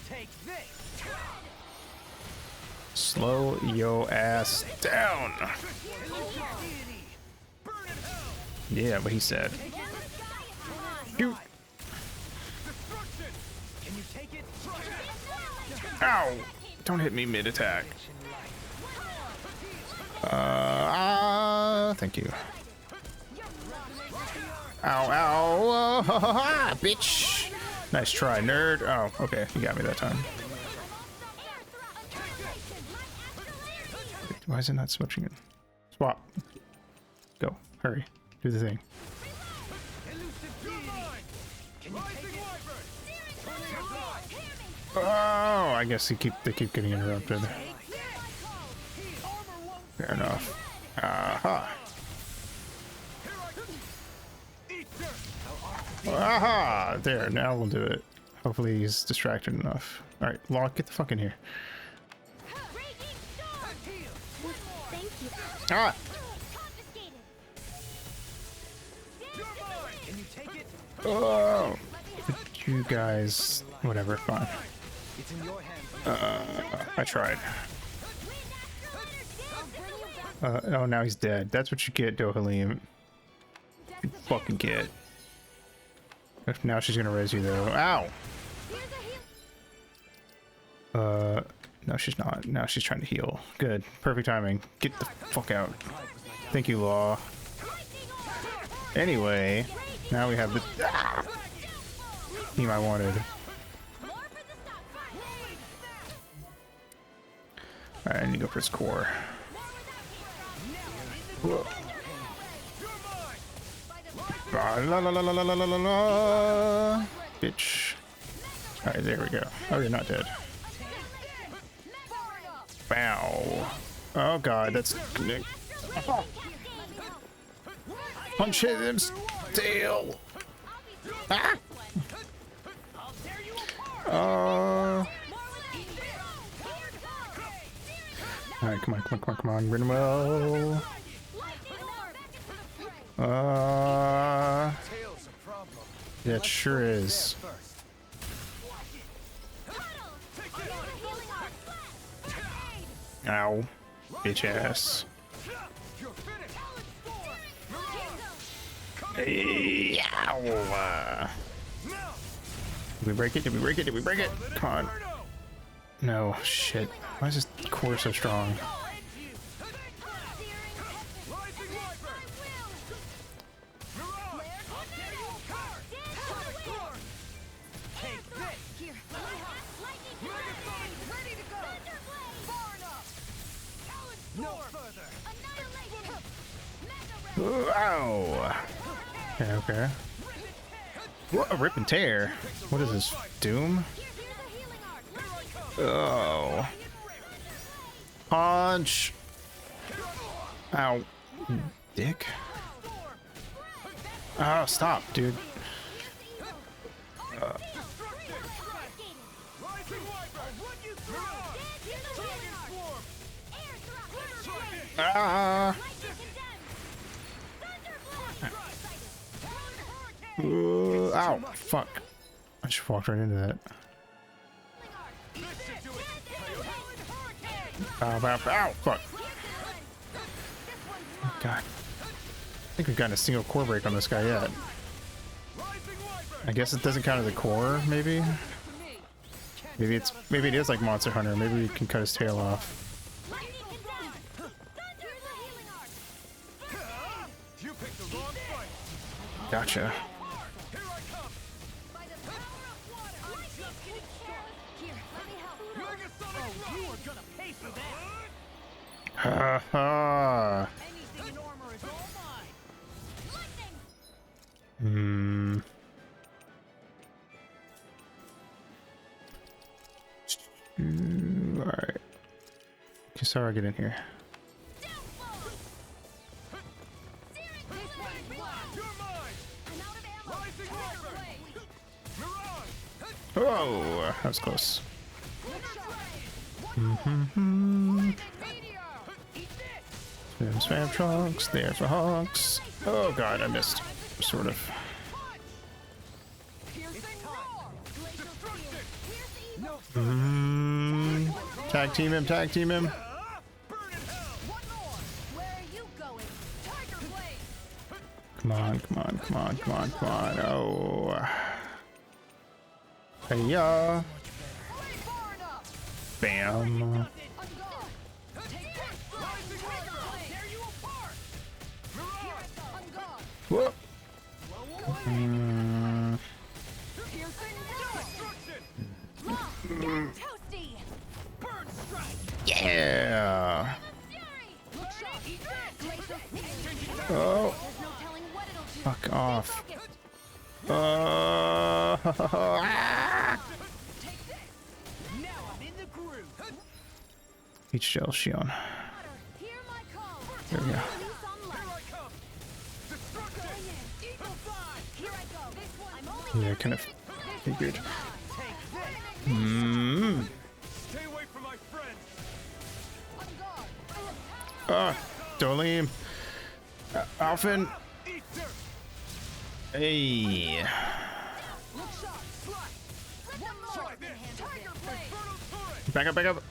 Take this. Slow yo ass down. Yeah, what he said. Shoot. Can you take it? Ow! Don't hit me mid-attack. Thank you. Ow, bitch! Nice try, nerd. Oh, okay, you got me that time. Why is it not switching it? Swap. Go, hurry. Do the thing. Oh, I guess they keep getting interrupted. Fair enough. Aha. Aha! There, now we'll do it. Hopefully he's distracted enough. Alright, Law, get the fuck in here. Ah! Oh! You guys... Whatever, fine. I tried. Oh, now he's dead. That's what you get, Dohalim. You fucking get. Now she's gonna raise you, though. Ow! No, she's not. Now she's trying to heal. Good. Perfect timing. Get the fuck out. Thank you, Law. Anyway, now we have the team I wanted. Alright, I need to go for his core. Whoa. La la la la la la la la. Bitch. Alright, there we go. Oh, you're not dead. Bow. Oh god, that's... Punch him tail. Ah! Alright, come on, Grinwell. Yeah, it sure is. Ow. Bitch ass. Ow. Did we break it? Did we break it? Did we break it? Come on. No, shit. Why is this core so strong? Ow! Okay. What a rip and tear. What is this? Doom? Oh. Punch! Ow. Dick. Oh, stop, dude. Ow, fuck. I just walked right into that. Ow, ow, ow, fuck. God. I think we've gotten a single core break on this guy yet. I guess it doesn't count as a core, maybe? Maybe it is like Monster Hunter. Maybe we can cut his tail off. Gotcha. Ha ha. Hmm. Alright. Kisara, get in here. Oh, that was close. Spam trunks, there for Hawks. Oh god, I missed. Sort of. Tag team him, tag team him. Come on, come on, come on, come on, come on. Oh. Hey-ya. Bam. Whoop. Yeah. Oh. Fuck off. Beach shell, Shion. There we go. Yeah, kind of figured. Dolim. Alphen. Hey. Back up, back up.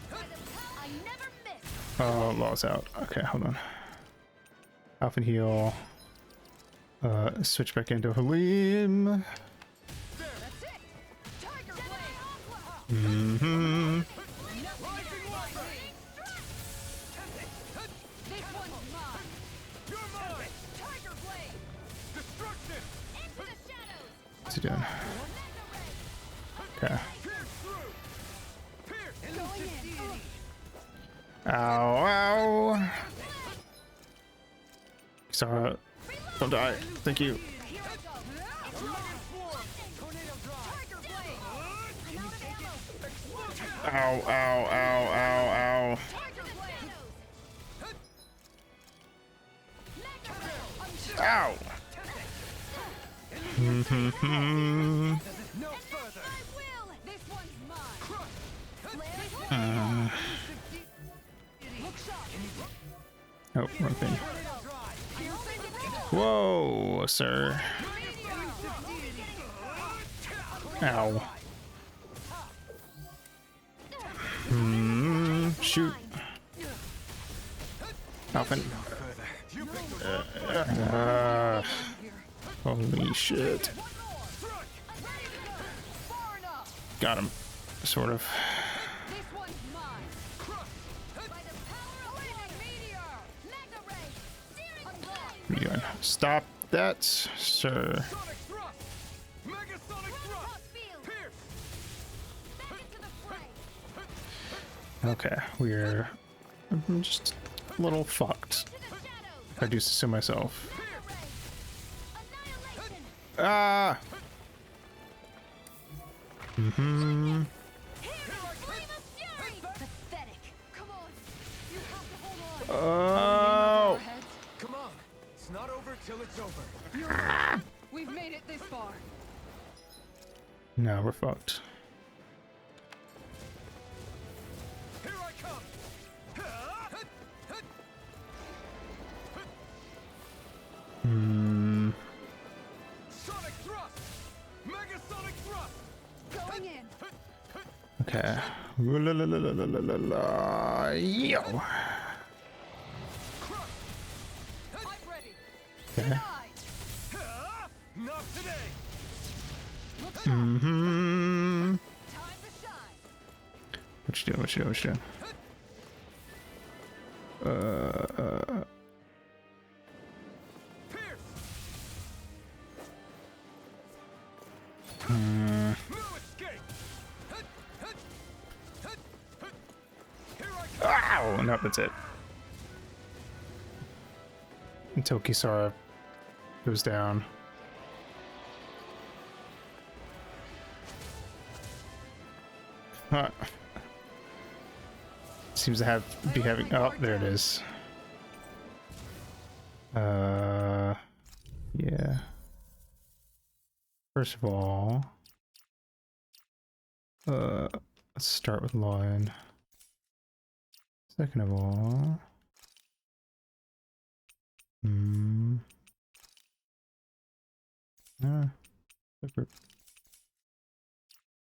Oh, Law's out. Okay, hold on. Alphen heal. Switch back into Halim. What's he doing? Okay. Ow, ow. Sorry. Don't die. Thank you. Ow, ow, ow, ow, ow. Ow. Oh, wrong thing. Whoa, sir. Ow. Shoot. Alphen. Holy shit. Got him. Sort of. What are you doing? Stop that, sir. Okay, we're just a little fucked. I do so myself. Ah! Oh! Come on, it's not over till it's over. We've made it this far. No, we're fucked. Here I come. Sonic Going in. Okay. Yo. I'm ready. Okay. Not today. Mm-hmm. Time to shine. What you doing? What you doing? What you doing? Ow! No, that's it. Until Kisara goes down. Huh. Seems to be having. Oh, there it is. Yeah. First of all, let's start with Lion. Second of all, super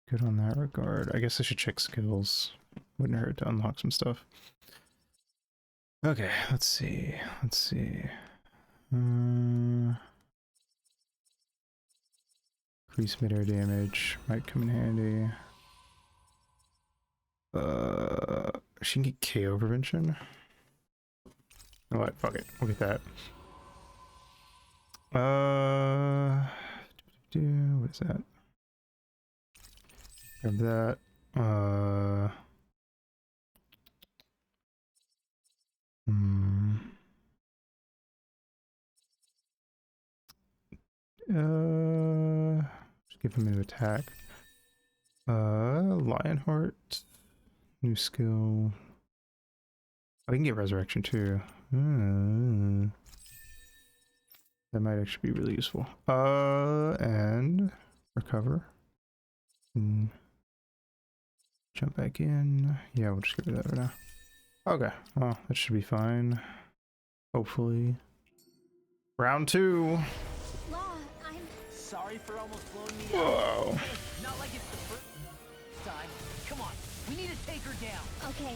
good on that regard. I guess I should check skills. Wouldn't hurt to unlock some stuff. Okay, let's see. Let's see. Increase mid-air damage might come in handy. She can get KO prevention. You know what? Fuck it. We'll get that. What is that? Grab that. Just give him an attack. Lionheart. New skill. I can get resurrection too. That might actually be really useful. And recover. Jump back in. Yeah, we'll just get rid of that right now. Okay, well, that should be fine. Hopefully. Round 2. Law, I'm Sorry for almost blowing me Whoa. out. Not like it's the first time. Come on, we need to take her down. okay.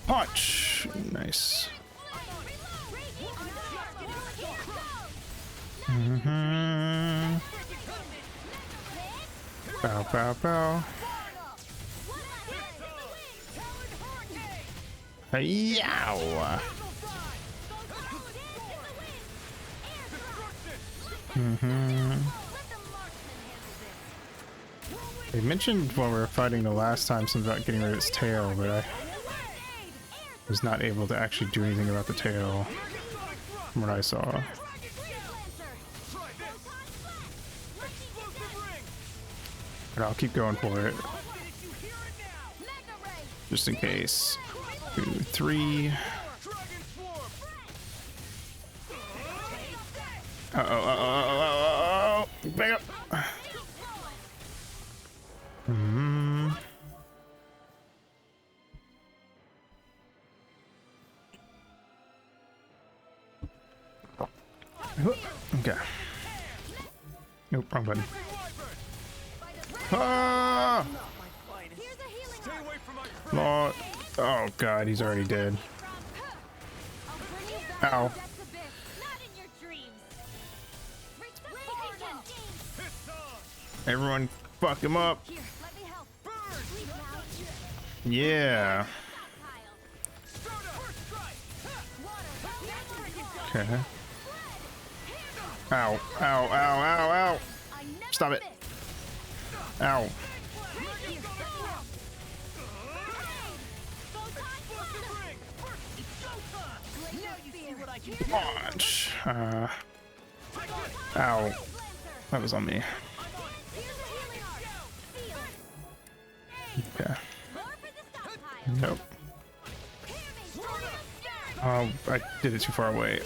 Punch! Nice. Bow, bow, bow. Yow! They mentioned when we were fighting the last time something about getting rid of its tail, but I was not able to actually do anything about the tail from what I saw. But I'll keep going for it. Just in case. 2, 3. Uh-oh. Back up. Okay. Nope, wrong button. Ah! Lord. Oh god, he's already dead. Ow. Everyone fuck him up. Yeah. Okay. Ow, ow, ow, ow, ow. Stop it. Ow. Punch. Ow. That was on me. Okay. Nope. Oh, I did it too far away.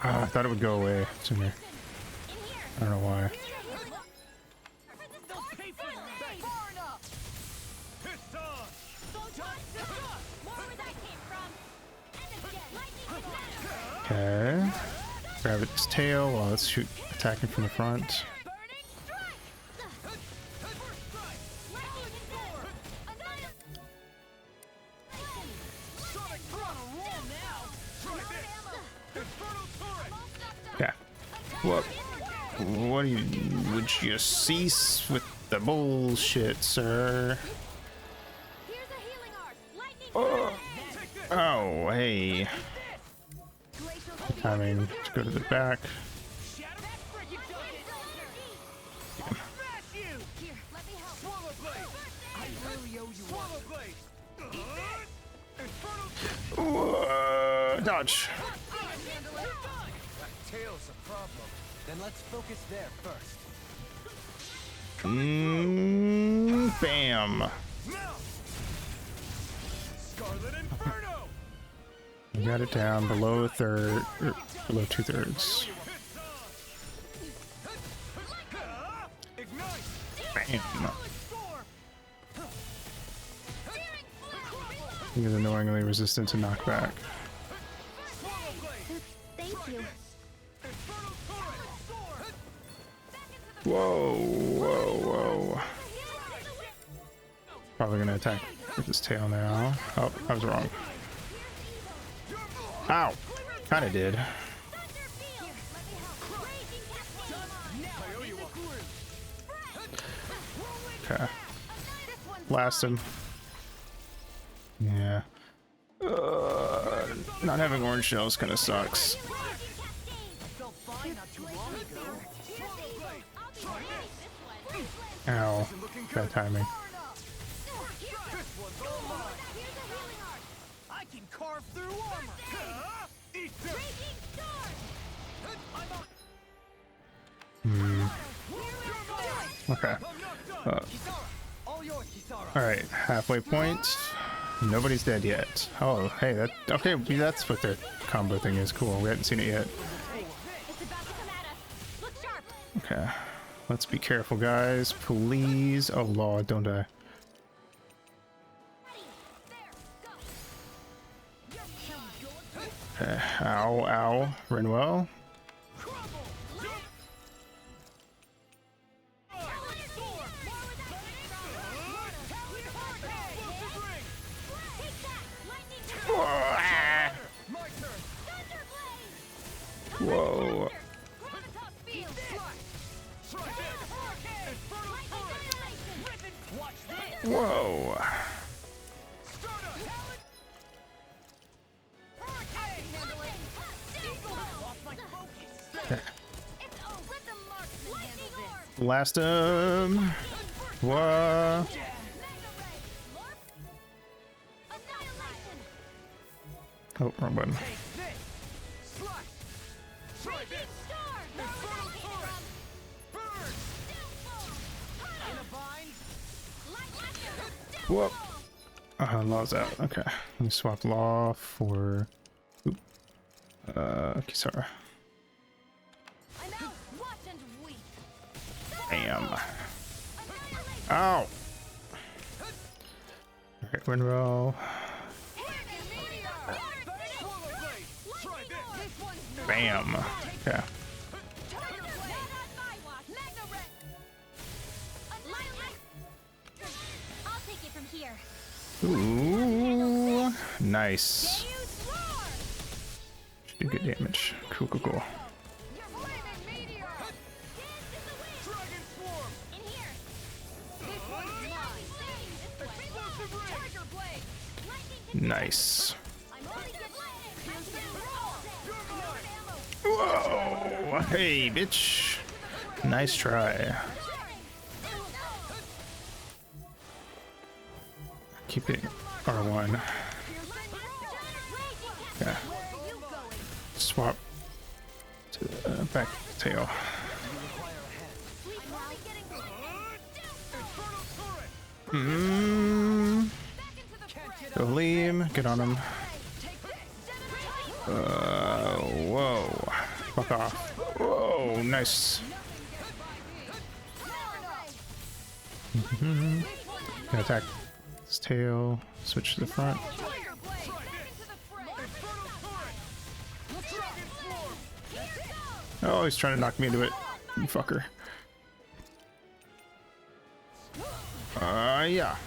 I thought it would go away sooner. I don't know why. Okay. Grab its tail while it's attacking from the front. Yeah. What do you... Would you cease with the bullshit, sir? Oh, hey. Timing. Let's go to the back. Dodge. Tail's a problem. Then let's focus there first. Bam. We got it down below a third, below 2/3. Bam. He is annoyingly resistant to knockback. Thank you. Whoa, whoa, whoa. Probably gonna attack with his tail now. Oh, I was wrong. Ow! Kinda did. Okay. Blast him. Yeah. Not having orange shells kinda sucks. Ow. Bad timing. I can carve through armor. Okay. Alright, halfway point. Nobody's dead yet. Oh, hey, that okay, that's what the combo thing is. Cool. We hadn't seen it yet. Okay. Let's be careful, guys. Please. Oh lord, don't die. Okay. Ow, ow. Renwell. Whoa. Whoa. Blast him. Whoa. Oh, wrong button. Whoop. Law's out. Okay. Let me swap Law for Kisara. Bam. Ow. Alright, Winrow. Bam. Okay. Ooh, nice. Should do good damage. Cool, cool, cool. Nice. Whoa! Hey, bitch. Nice try. Keep it R1. Yeah. Swap to the back tail. Go Liam, get on him. Whoa. Fuck off. Whoa, nice. Gonna attack his tail, switch to the front. Oh, he's trying to knock me into it, you fucker. Yeah.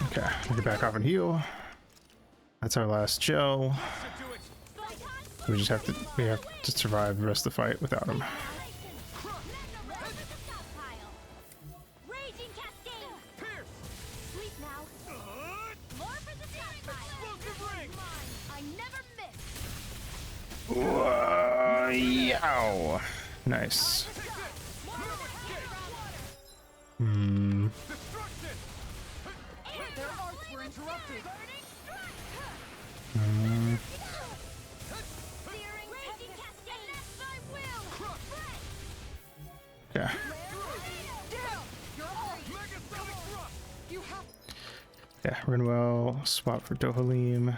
Okay, get back off and heal. That's our last Joe. We have to survive the rest of the fight without him. Yow. Nice. Yeah. Yeah, Rinwell, swap for Dohalim.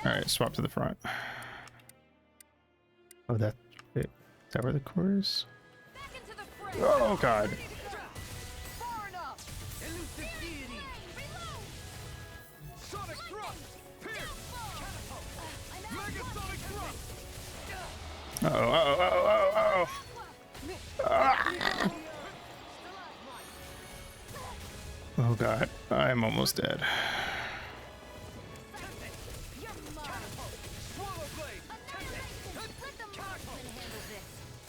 Alright, swap to the front. Oh, is that where the core is? Oh god. Oh. Ah. Oh god, I'm almost dead.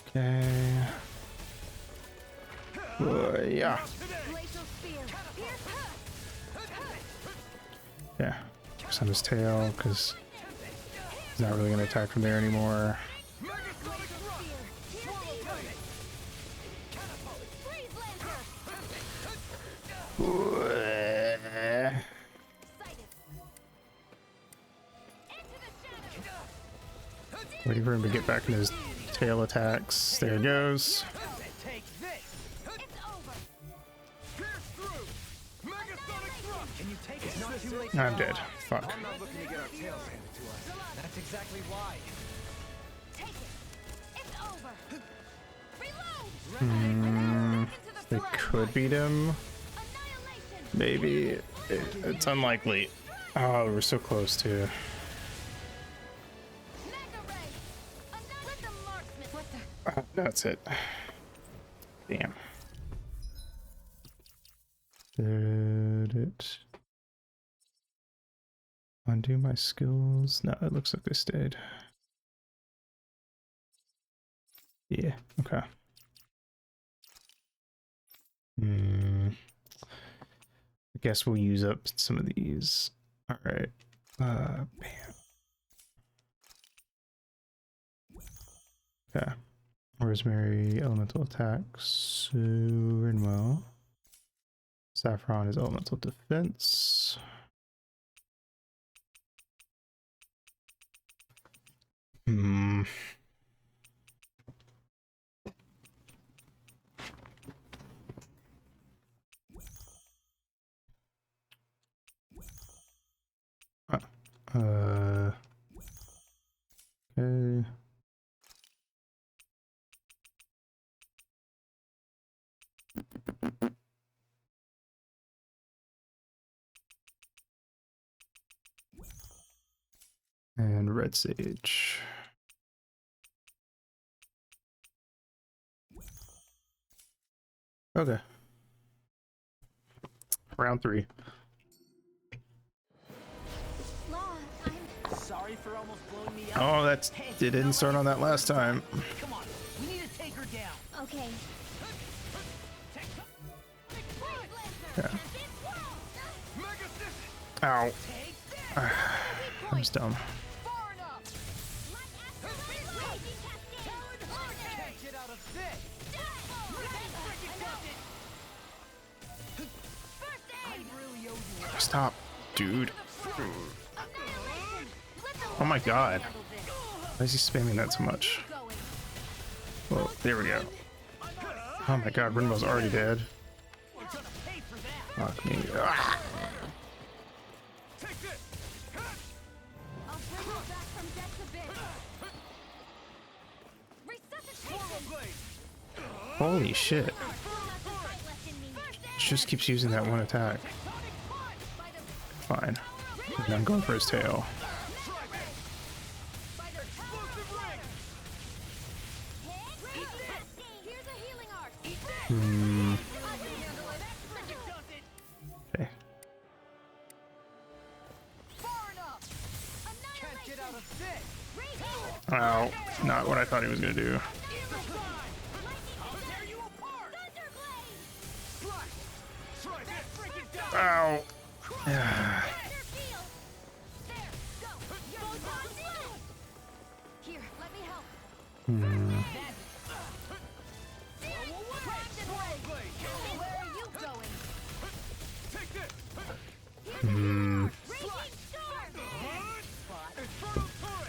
Okay. Yeah. Yeah. Just on his tail, because he's not really going to attack from there anymore. Waiting for him to get back in his tail attacks. There he goes. I'm dead. Fuck. That's exactly why. They could beat him. Maybe. It's unlikely. Oh, we're so close to. That's it. Damn. Did it undo my skills? No, it looks like they stayed. Yeah, okay. I guess we'll use up some of these. All right. Bam. Okay. Rosemary, elemental attacks. Rinwell. Saffron is elemental defense. Okay. And red sage. Okay. Round 3. Sorry for almost blowing me up. Oh, it didn't start on that last time. Come on, we need to take her down. Okay. Yeah. Ow. I'm just dumb. Stop, dude. Oh my god. Why is he spamming that so much? Well, there we go. Oh my god, Rinbo's already dead. Fuck me. Ah. Holy shit. Just keeps using that one attack. Fine. And I'm going for his tail. Okay. Ow. Not what I thought he was gonna do. Ow. Yeah.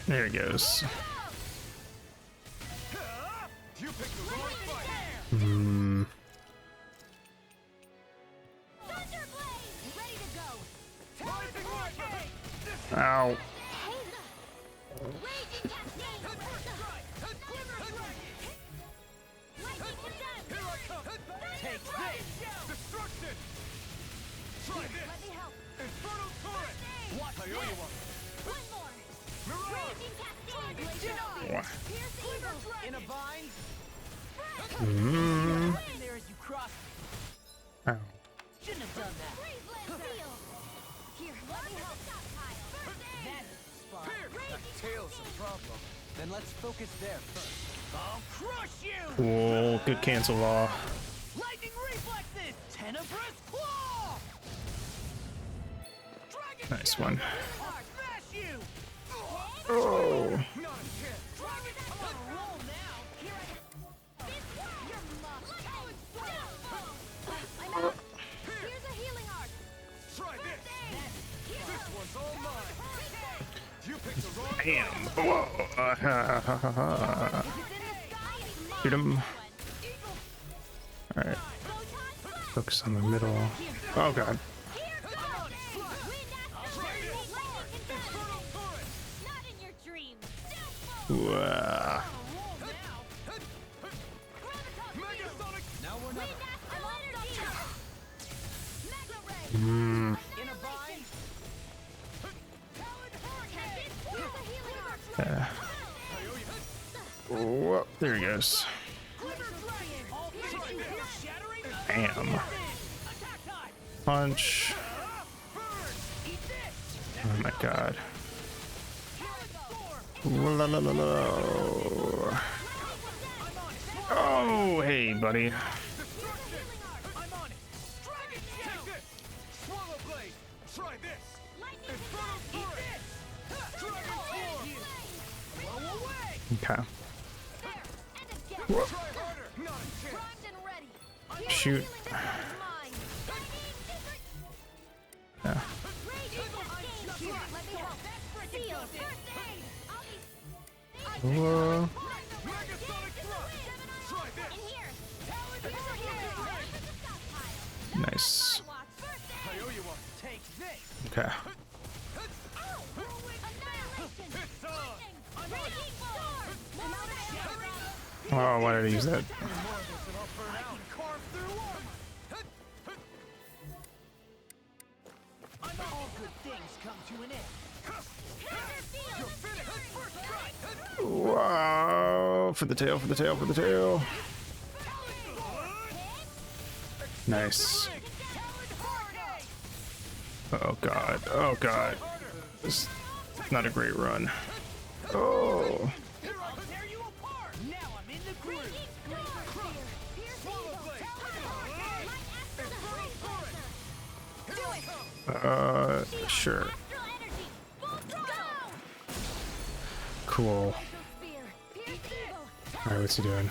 There he goes. Ow. In a vine. There as you cross. Ow. Shouldn't have done that. Here, let me help. That tail's a problem. Then let's focus there first. I'll crush you. Cool. Good cancel law. Lightning reflexes. Tenebrous claw. Dragon Nice one. smash you. Oh. Damn. Whoa. Shoot him. Alright. Focus on the middle. Oh god. Whoa. Whoa, there he goes. Bam. Punch. Oh my god. La, la, la, la. Oh, hey, buddy. Okay. Whoa. Shoot. Yeah. Whoa. Nice. Okay. Oh, why did I use that? Wow, for the tail, for the tail, for the tail. Nice. Oh god, oh god. This is not a great run. Oh. Sure. Cool. Alright, what's he doing?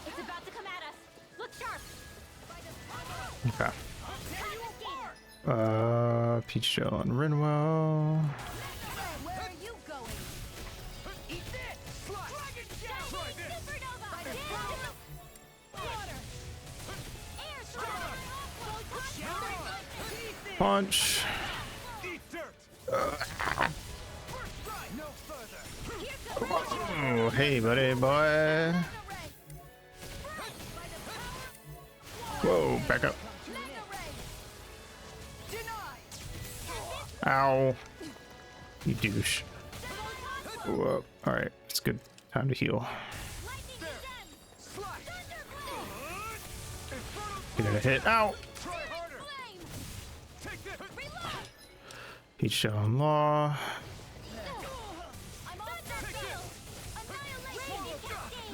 It's about to come at us. Look sharp. Okay. Peach Shell and Rinwell. Where are you going? Eat this! Dragon Shell! Try this! Supernova! Water! Air strike! Punch. Eat dirt! No further! Oh, hey, buddy boy. Whoa, back up. Ow. You douche. Whoa. Alright, it's good. Time to heal. Get it a hit. Ow! Peach Shell and Law.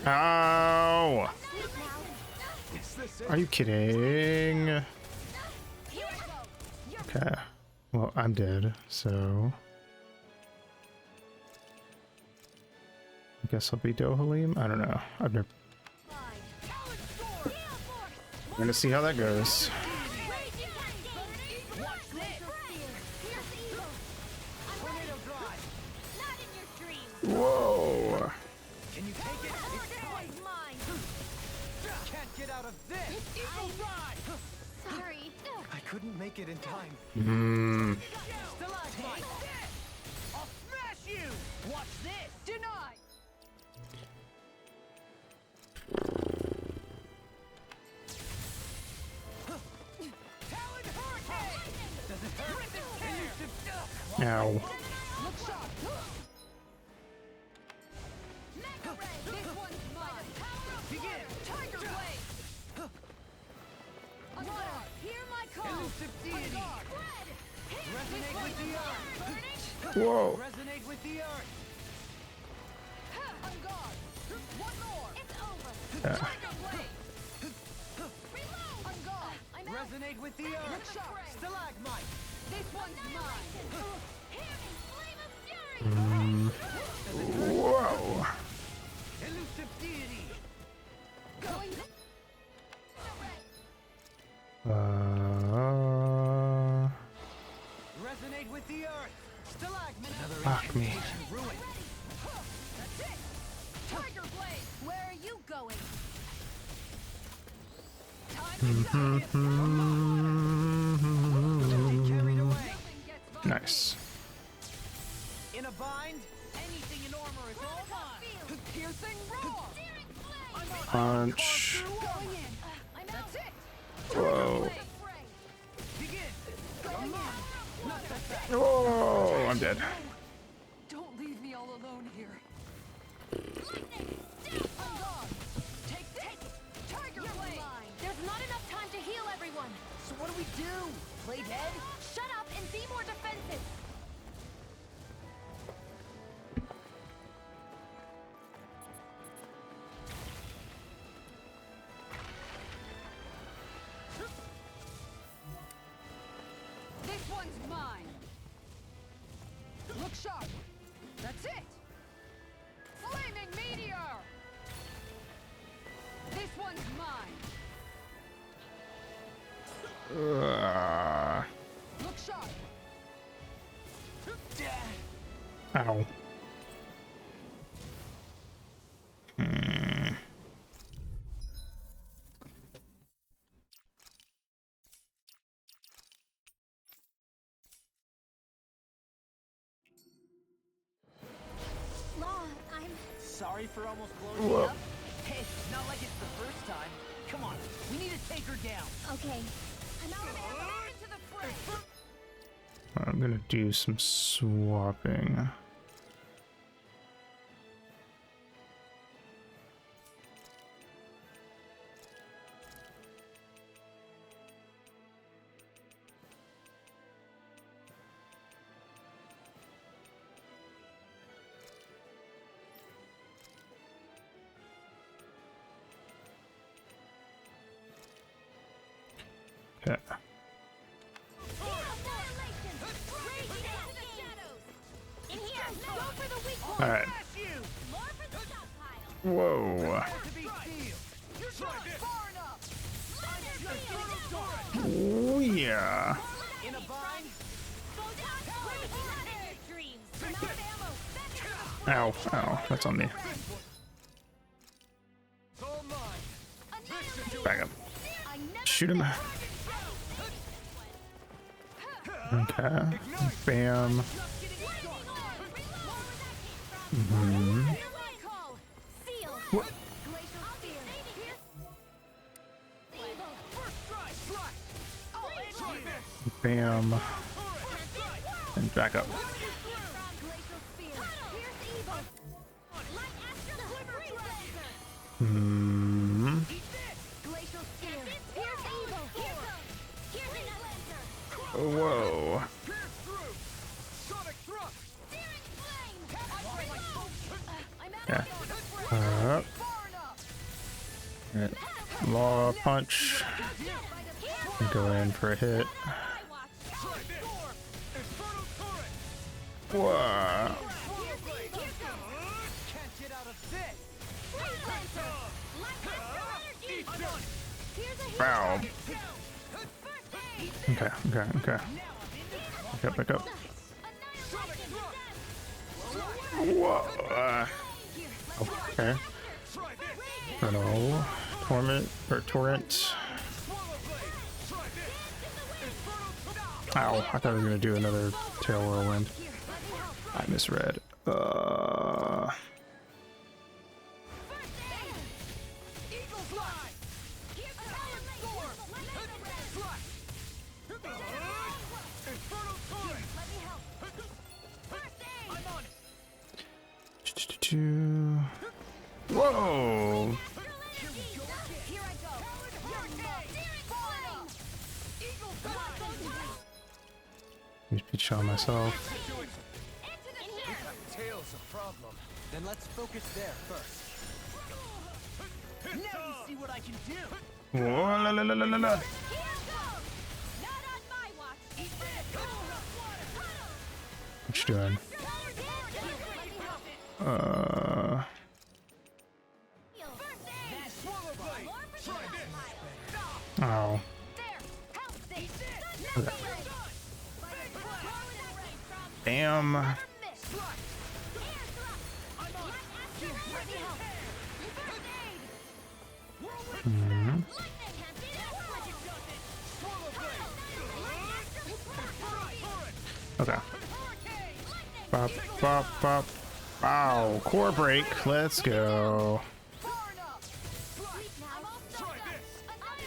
Ow! Are you kidding? Okay. Well, I'm dead, so I guess I'll be Dohalim. I don't know. I've never. I'm gonna see how that goes. Whoa! Can you take it? It's mine! Can't get out of this! Sorry. I couldn't make it in time. Hmm. Stalagmite! I'll smash you! Watch this! Deny! Talon Hurricane! Does it hurt? Ow. Look sharp! Mega Ray! This one's mine! Begin! Tiger Blade! Water! Hear my call! Elusive deity! Resonate with the earth! Whoa. Resonate with the earth! On guard! One more! It's over! Tiger Blade! Reload! On guard! Resonate with the earth! Look sharp! Stalagmite! This one's mine! Hear me! Flame of fury! Whoa. Elusive deity! Going! Resonate with the earth! Stalagmite! Fuck me. Ruin! That's it! Tiger Blade! Where are you going? Time to carried away! Nice. In a bind? Anything in armor is all mine! Piercing roar! Punch. Going in! That's it! Whoa. Begin! Going in! Not so fast! Whoa. I'm dead. Don't leave me all alone here. On guard! Take this! Tiger Blade! There's not enough time to heal everyone. So what do we do? Play dead? Shut up and be more defensive. This one's mine. Look sharp. That's it! Flaming meteor. This one's mine. Look sharp. Ow. Hmm. Law, I'm... Sorry for almost blowing you up. Hey, it's not like it's the first time. Come on, we need to take her down. Okay. Into the fray. I'm gonna do some swapping. Okay. In here! Go for the weak All right. More for the stockpile! Whoa. Oh yeah. In a bind? Ow, ow, that's on me. Back up. Shoot him. Okay. Bam. What? Bam. And back up. Whoa. Yeah. Right. Law punch. Go in for a hit. Whoa. Wow. Okay, okay, okay. Back up. Whoa. Okay. No. Torment or torrent. Ow, I thought I was gonna do another tail whirlwind. I misread. Whoa! Just pitch on myself. Tail's a problem. Then let's focus there first. Now you see what I can do. Whoa, la la la la la la. What you doing? Oh. Okay. Damn. Okay. Bop, bop, bop. Wow, core break. Let's go.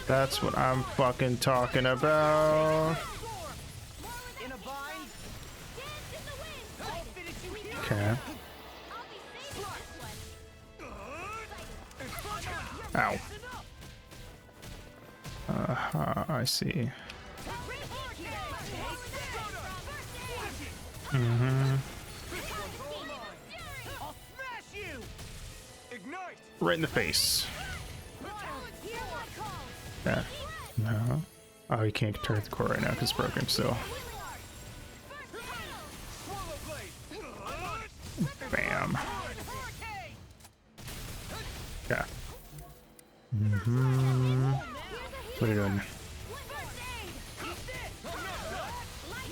That's what I'm fucking talking about. Okay. Ow. I see. Right in the face. Yeah. No. Oh, you can't turn the core right now because it's broken still. Bam. Yeah. What are you doing?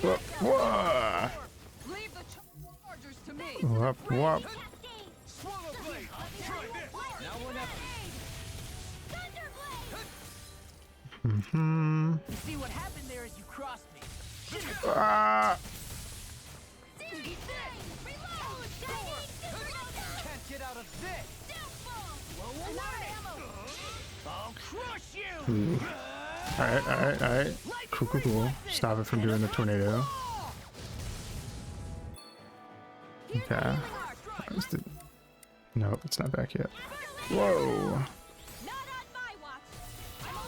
Whoop, whoa. Whoop, whoop. See what happened there as you crossed me. Ah. Can't get out of this. I'll crush you. Alright. Cool. Stop it from doing the tornado. Okay. Nope, it's not back yet. Whoa.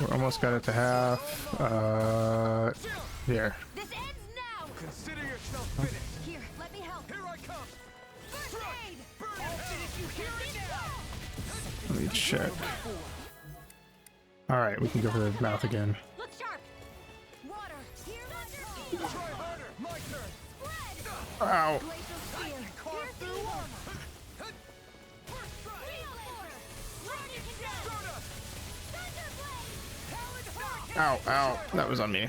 We almost got it to half. Here. Consider yourself finished. Here, let me help. Here I come. First aid. I'll finish you here and now. Let me check. Alright, we can go for the mouth again. Look sharp. Water. Here, try harder. My turn. Ow. Ow, ow. That was on me.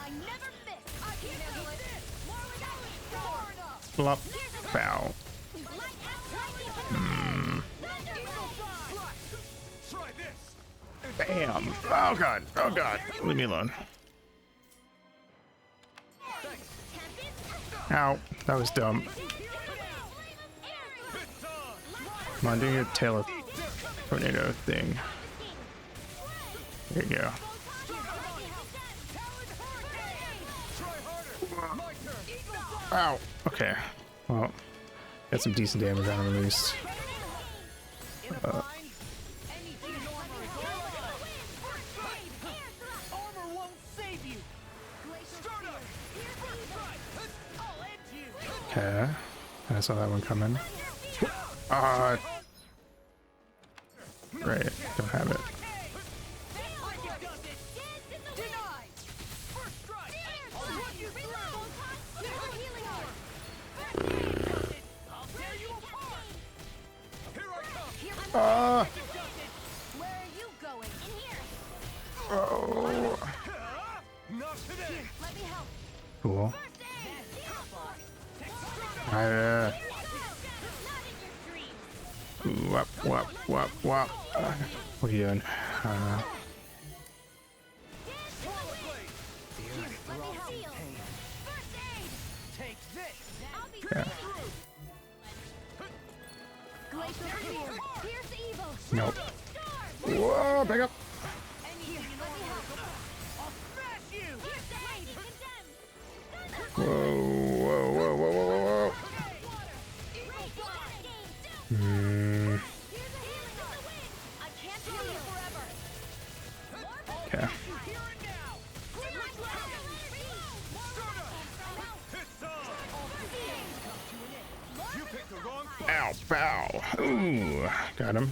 I never miss. I can handle it. More without Flop. Bow. Bam. Oh god. Oh god. Leave me alone. Ow. That was dumb. Come on, do your tail of tornado thing. There you go. Ow. Okay. Well, got some decent damage on him at least. Okay. I saw that one coming. Right. Don't have it. Where are you going? In here. Oh. Let me help. Cool. Wop, wop, wop, wop. What are you doing? Yeah. Nope. Whoa, back up. Whoa, whoa, whoa, whoa, whoa, whoa. Okay. Ow, bow. Ooh, got him.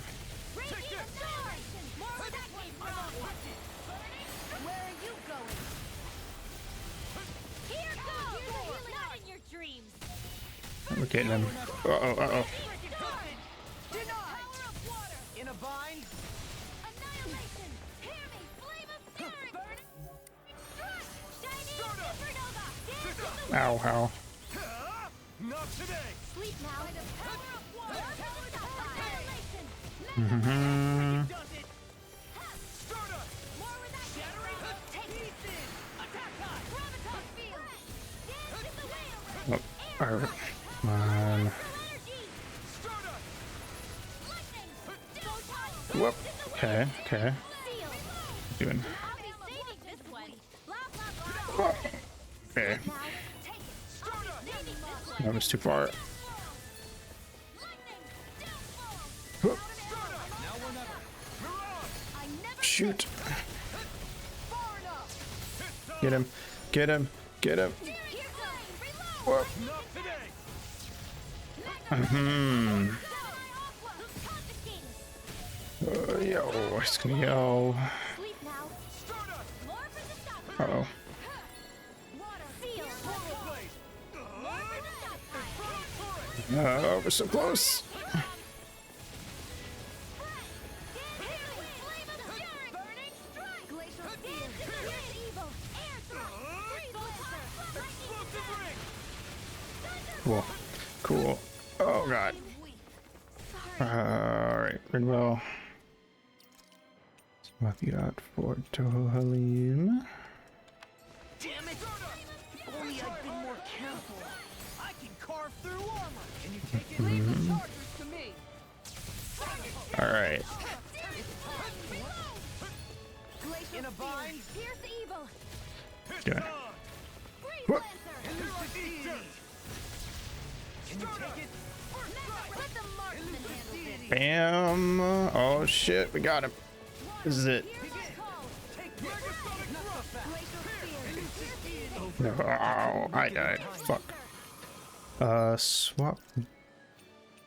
We're getting him. Uh-oh, uh-oh. In a bind. Ow, ow. Not today. Sleep now. Mm-hmm. Oh, alright. Come on. Whoop. Okay, okay. Doing. Okay. That was too far. Whoop. Shoot. Get him. Get him. Get him. Whoop. Yo, it's gonna go. Uh-oh. Oh, we're so close. Cool. Cool. Oh god. Alright, Rinwell. Swap you out for Tohalim. Damn it! If only I'd been more careful. I can carve through armor. Can you take it? Leave the chargers to me. Alright. In a bind. Here's the evil. Good. Whoop. Can you take it? Let the marksman handle this. Bam. Oh shit, we got him. This is it. No, I died. Fuck. Swap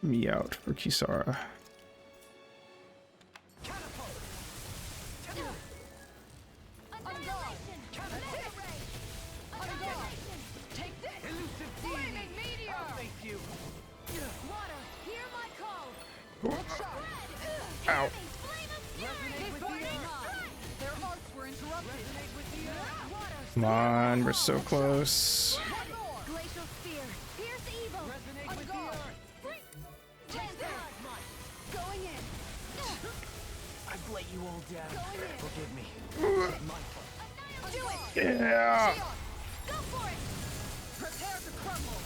me out for Kisara. Ow. Come on, we're so close. Glacial spear. Pierce evil. Resonate with the earth. Going in. I've let you all down. Forgive me. My fault. Do it. Yeah. Go for it. Prepare to crumble.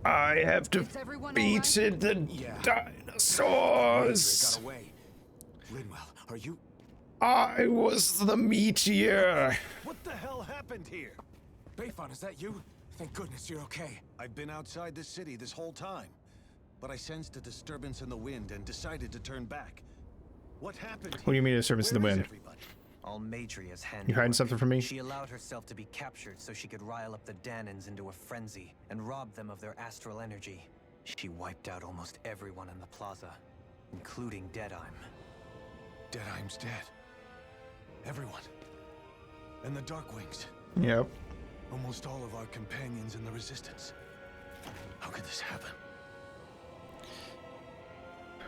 I have Is everyone defeated the dinosaurs. Got away. Linwell, are you? I was the meteor. What the hell happened here? Bayfon, is that you? Thank goodness you're okay. I've been outside the city this whole time, but I sensed a disturbance in the wind and decided to turn back. What happened? What do you mean disturbance in the Where is wind? everybody? Almadria's hand. You hiding something from me? She allowed herself to be captured so she could rile up the Danans into a frenzy and rob them of their astral energy. She wiped out almost everyone in the plaza, including Deadheim. Deadheim's dead. Everyone. And the Darkwings. Yep. Almost all of our companions in the Resistance. How could this happen?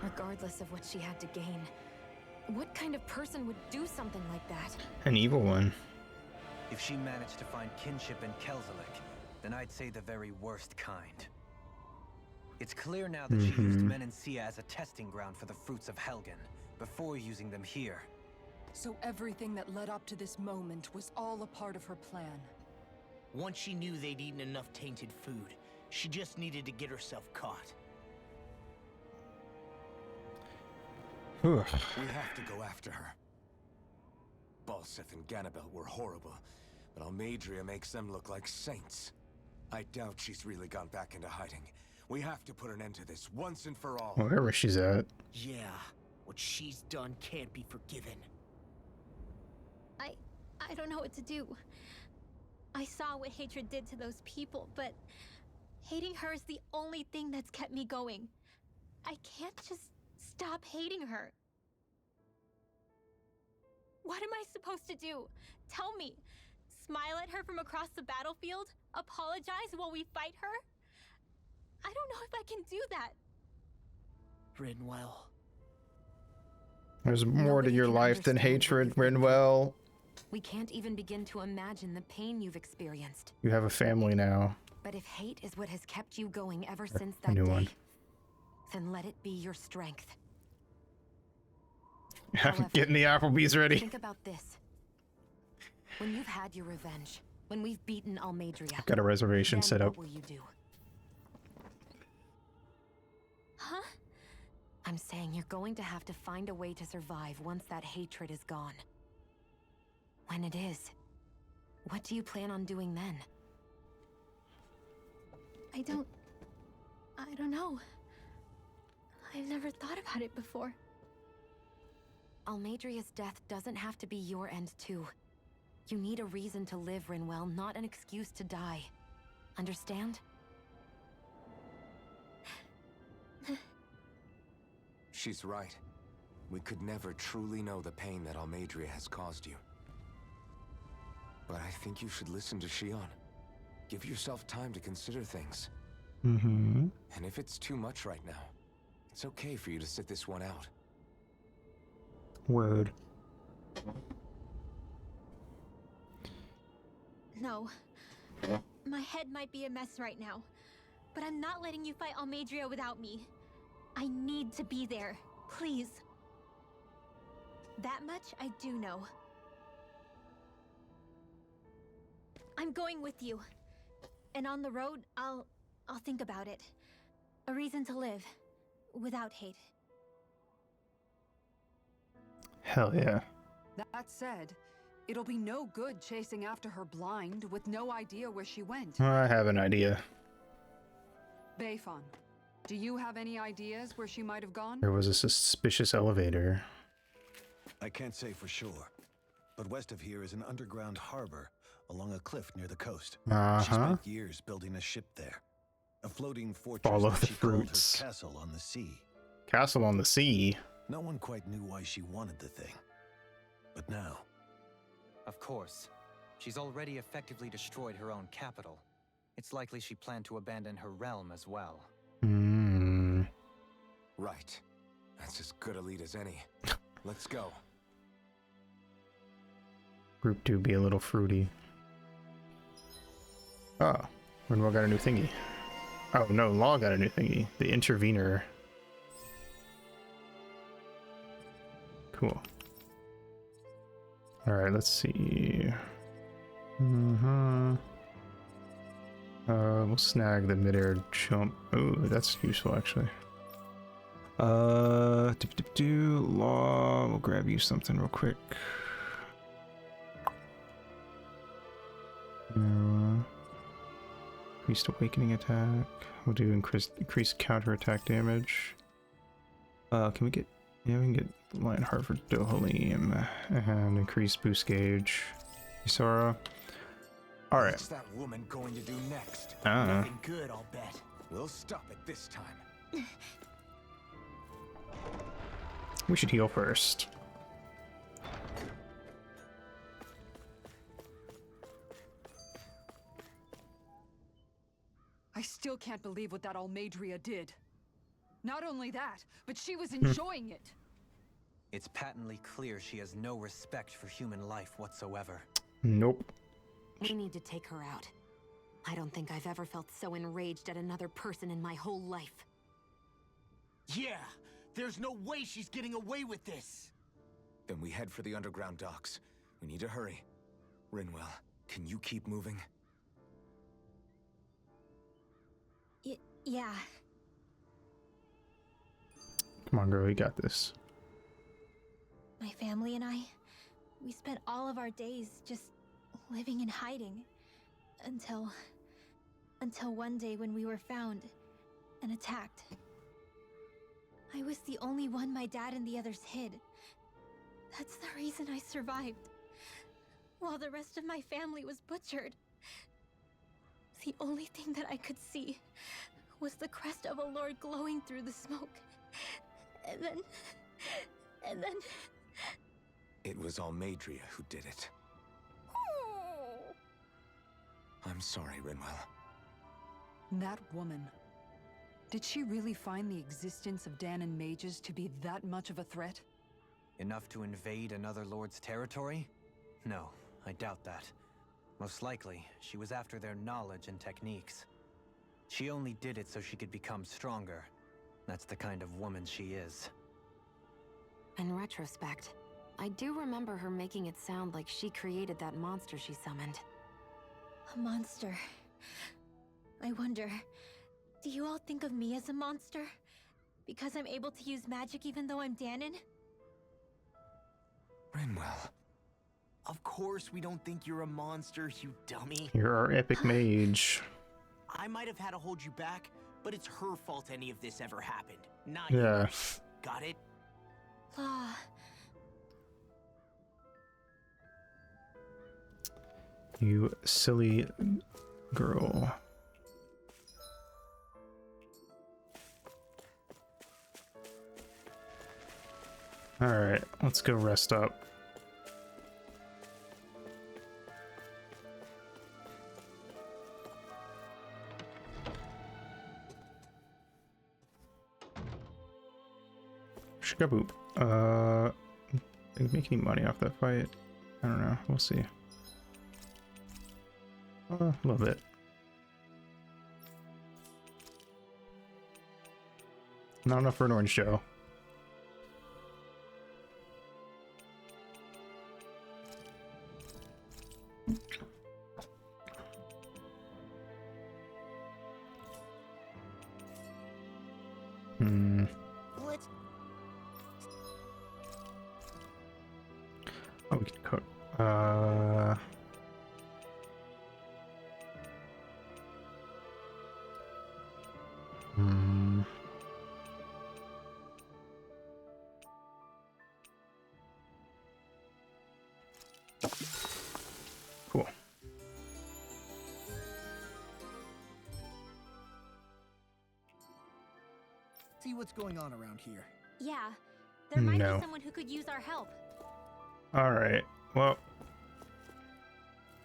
Regardless of what she had to gain, what kind of person would do something like that? An evil one. If she managed to find kinship in Kelzelik, then I'd say the very worst kind. It's clear now that she used Menancia as a testing ground for the fruits of Helgen, before using them here. So everything that led up to this moment was all a part of her plan. Once she knew they'd eaten enough tainted food, she just needed to get herself caught. We have to go after her. Balseth and Ganabelt were horrible, but Almadria makes them look like saints. I doubt she's really gone back into hiding. We have to put an end to this once and for all. Wherever she's at. Yeah, what she's done can't be forgiven. I don't know what to do. I saw what hatred did to those people, but hating her is the only thing that's kept me going. I can't just stop hating her. What am I supposed to do? Tell me. Smile at her from across the battlefield? Apologize while we fight her? I don't know if I can do that. Rinwell. There's more to Nobody your can life than understand hatred, what you've been Rinwell. We can't even begin to imagine the pain you've experienced. You have a family now. But if hate is what has kept you going ever since a that new day, one. then let it be your strength. I'm However, getting the Applebee's ready. Think about this. When you've had your revenge, when we've beaten Almadria, Got a reservation then set up. what will you do? Huh? I'm saying you're going to have to find a way to survive once that hatred is gone. When it is, what do you plan on doing then? I don't know. I've never thought about it before. Almadria's death doesn't have to be your end too. You need a reason to live, Rinwell, not an excuse to die. Understand? She's right. We could never truly know the pain that Almadria has caused you. But I think you should listen to Shion. Give yourself time to consider things. Mm-hmm. And if it's too much right now, it's okay for you to sit this one out. Word. No. My head might be a mess right now, but I'm not letting you fight Almadria without me. I need to be there. Please. That much I do know. I'm going with you. And on the road, I'll think about it. A reason to live. Without hate. Hell yeah. That said, it'll be no good chasing after her blind with no idea where she went. I have an idea. Bayfon, do you have any ideas where she might have gone? There was a suspicious elevator. I can't say for sure, but west of here is an underground harbor along a cliff near the coast. She spent years building a ship there. A floating fortress Follow that the she called her fruits. castle on the sea. Castle on the sea. No one quite knew why she wanted the thing. But now... Of course. She's already effectively destroyed her own capital. It's likely she planned to abandon her realm as well. Right. That's as good a lead as any. Let's go. Group 2 be a little fruity. Oh, Rinwell got a new thingy. Oh no, Law got a new thingy. The Intervener. Cool. Alright, let's see. We'll snag the midair jump. Oh, that's useful actually. Law, we'll grab you something real quick. Increased awakening attack. We'll do increased counterattack damage. Can we get? Yeah, we can get Lionheart for Dohalim and increase boost gauge. Isara. All right. What's that woman going to do next? Nothing good, I'll bet. We'll stop it this time. We should heal first. I still can't believe what that Almeidrea did. Not only that, but she was enjoying it. It's patently clear she has no respect for human life whatsoever. Nope. We need to take her out. I don't think I've ever felt so enraged at another person in my whole life. Yeah, there's no way she's getting away with this. Then we head for the underground docks. We need to hurry. Rinwell, can you keep moving? Yeah. Come on, girl, you got this. My family and I, we spent all of our days just living in hiding. Until one day when we were found and attacked. I was the only one my dad and the others hid. That's the reason I survived. While the rest of my family was butchered. The only thing that I could see was the crest of a lord glowing through the smoke. And then... It was Almeidrea who did it. I'm sorry, Rinwell. That woman. Did she really find the existence of Dahnan mages to be that much of a threat? Enough to invade another lord's territory? No, I doubt that. Most likely, she was after their knowledge and techniques. She only did it so she could become stronger. That's the kind of woman she is. In retrospect, I do remember her making it sound like she created that monster she summoned. A monster. I wonder, do you all think of me as a monster? Because I'm able to use magic even though I'm Dahnan? Rinwell. Of course we don't think you're a monster, you dummy. You're our epic mage. I might have had to hold you back, but it's her fault any of this ever happened. Not Yeah. yours. Got it? Law. You silly girl. Alright, let's go rest up. Shkaboop. Did we make any money off that fight? I don't know. We'll see. A little bit. Not enough for an orange show. Let's... Oh, we can cook. Cool. See what's going on around here. Yeah, there might No. be someone who could use our help. Alright, well,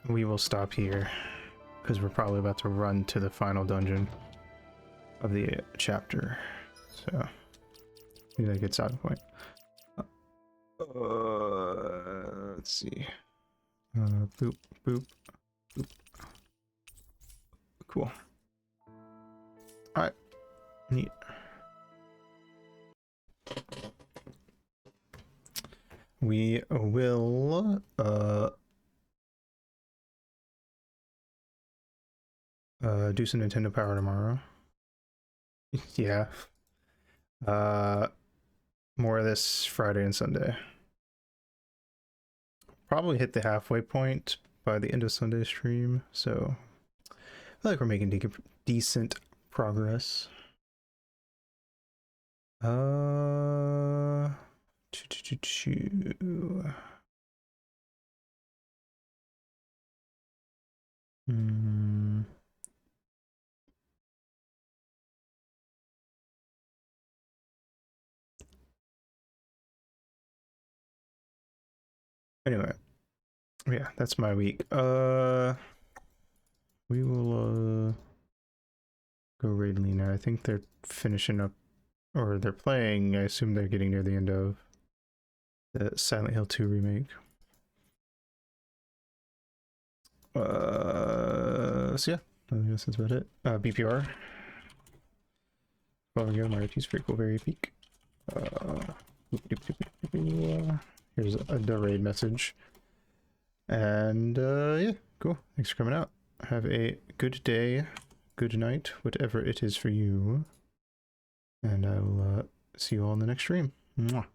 we will stop here because we're probably about to run to the final dungeon of the chapter. So, Maybe that gets out of point. Let's see. Boop, boop, boop. Cool. Alright. Neat. We will do some Nintendo Power tomorrow. Yeah. More of this Friday and Sunday. Probably hit the halfway point by the end of Sunday stream, so I feel like we're making decent progress. Anyway, yeah, that's my week. We will go raid Lena. I think they're finishing up, or they're playing. I assume they're getting near the end of the Silent Hill 2 remake. So yeah, I guess that's about it. BPR. Well, yeah, Marty's very cool, very epic. Here's the raid message. And yeah, cool. Thanks for coming out. Have a good day, good night, whatever it is for you. And I will see you all in the next stream. Mwah.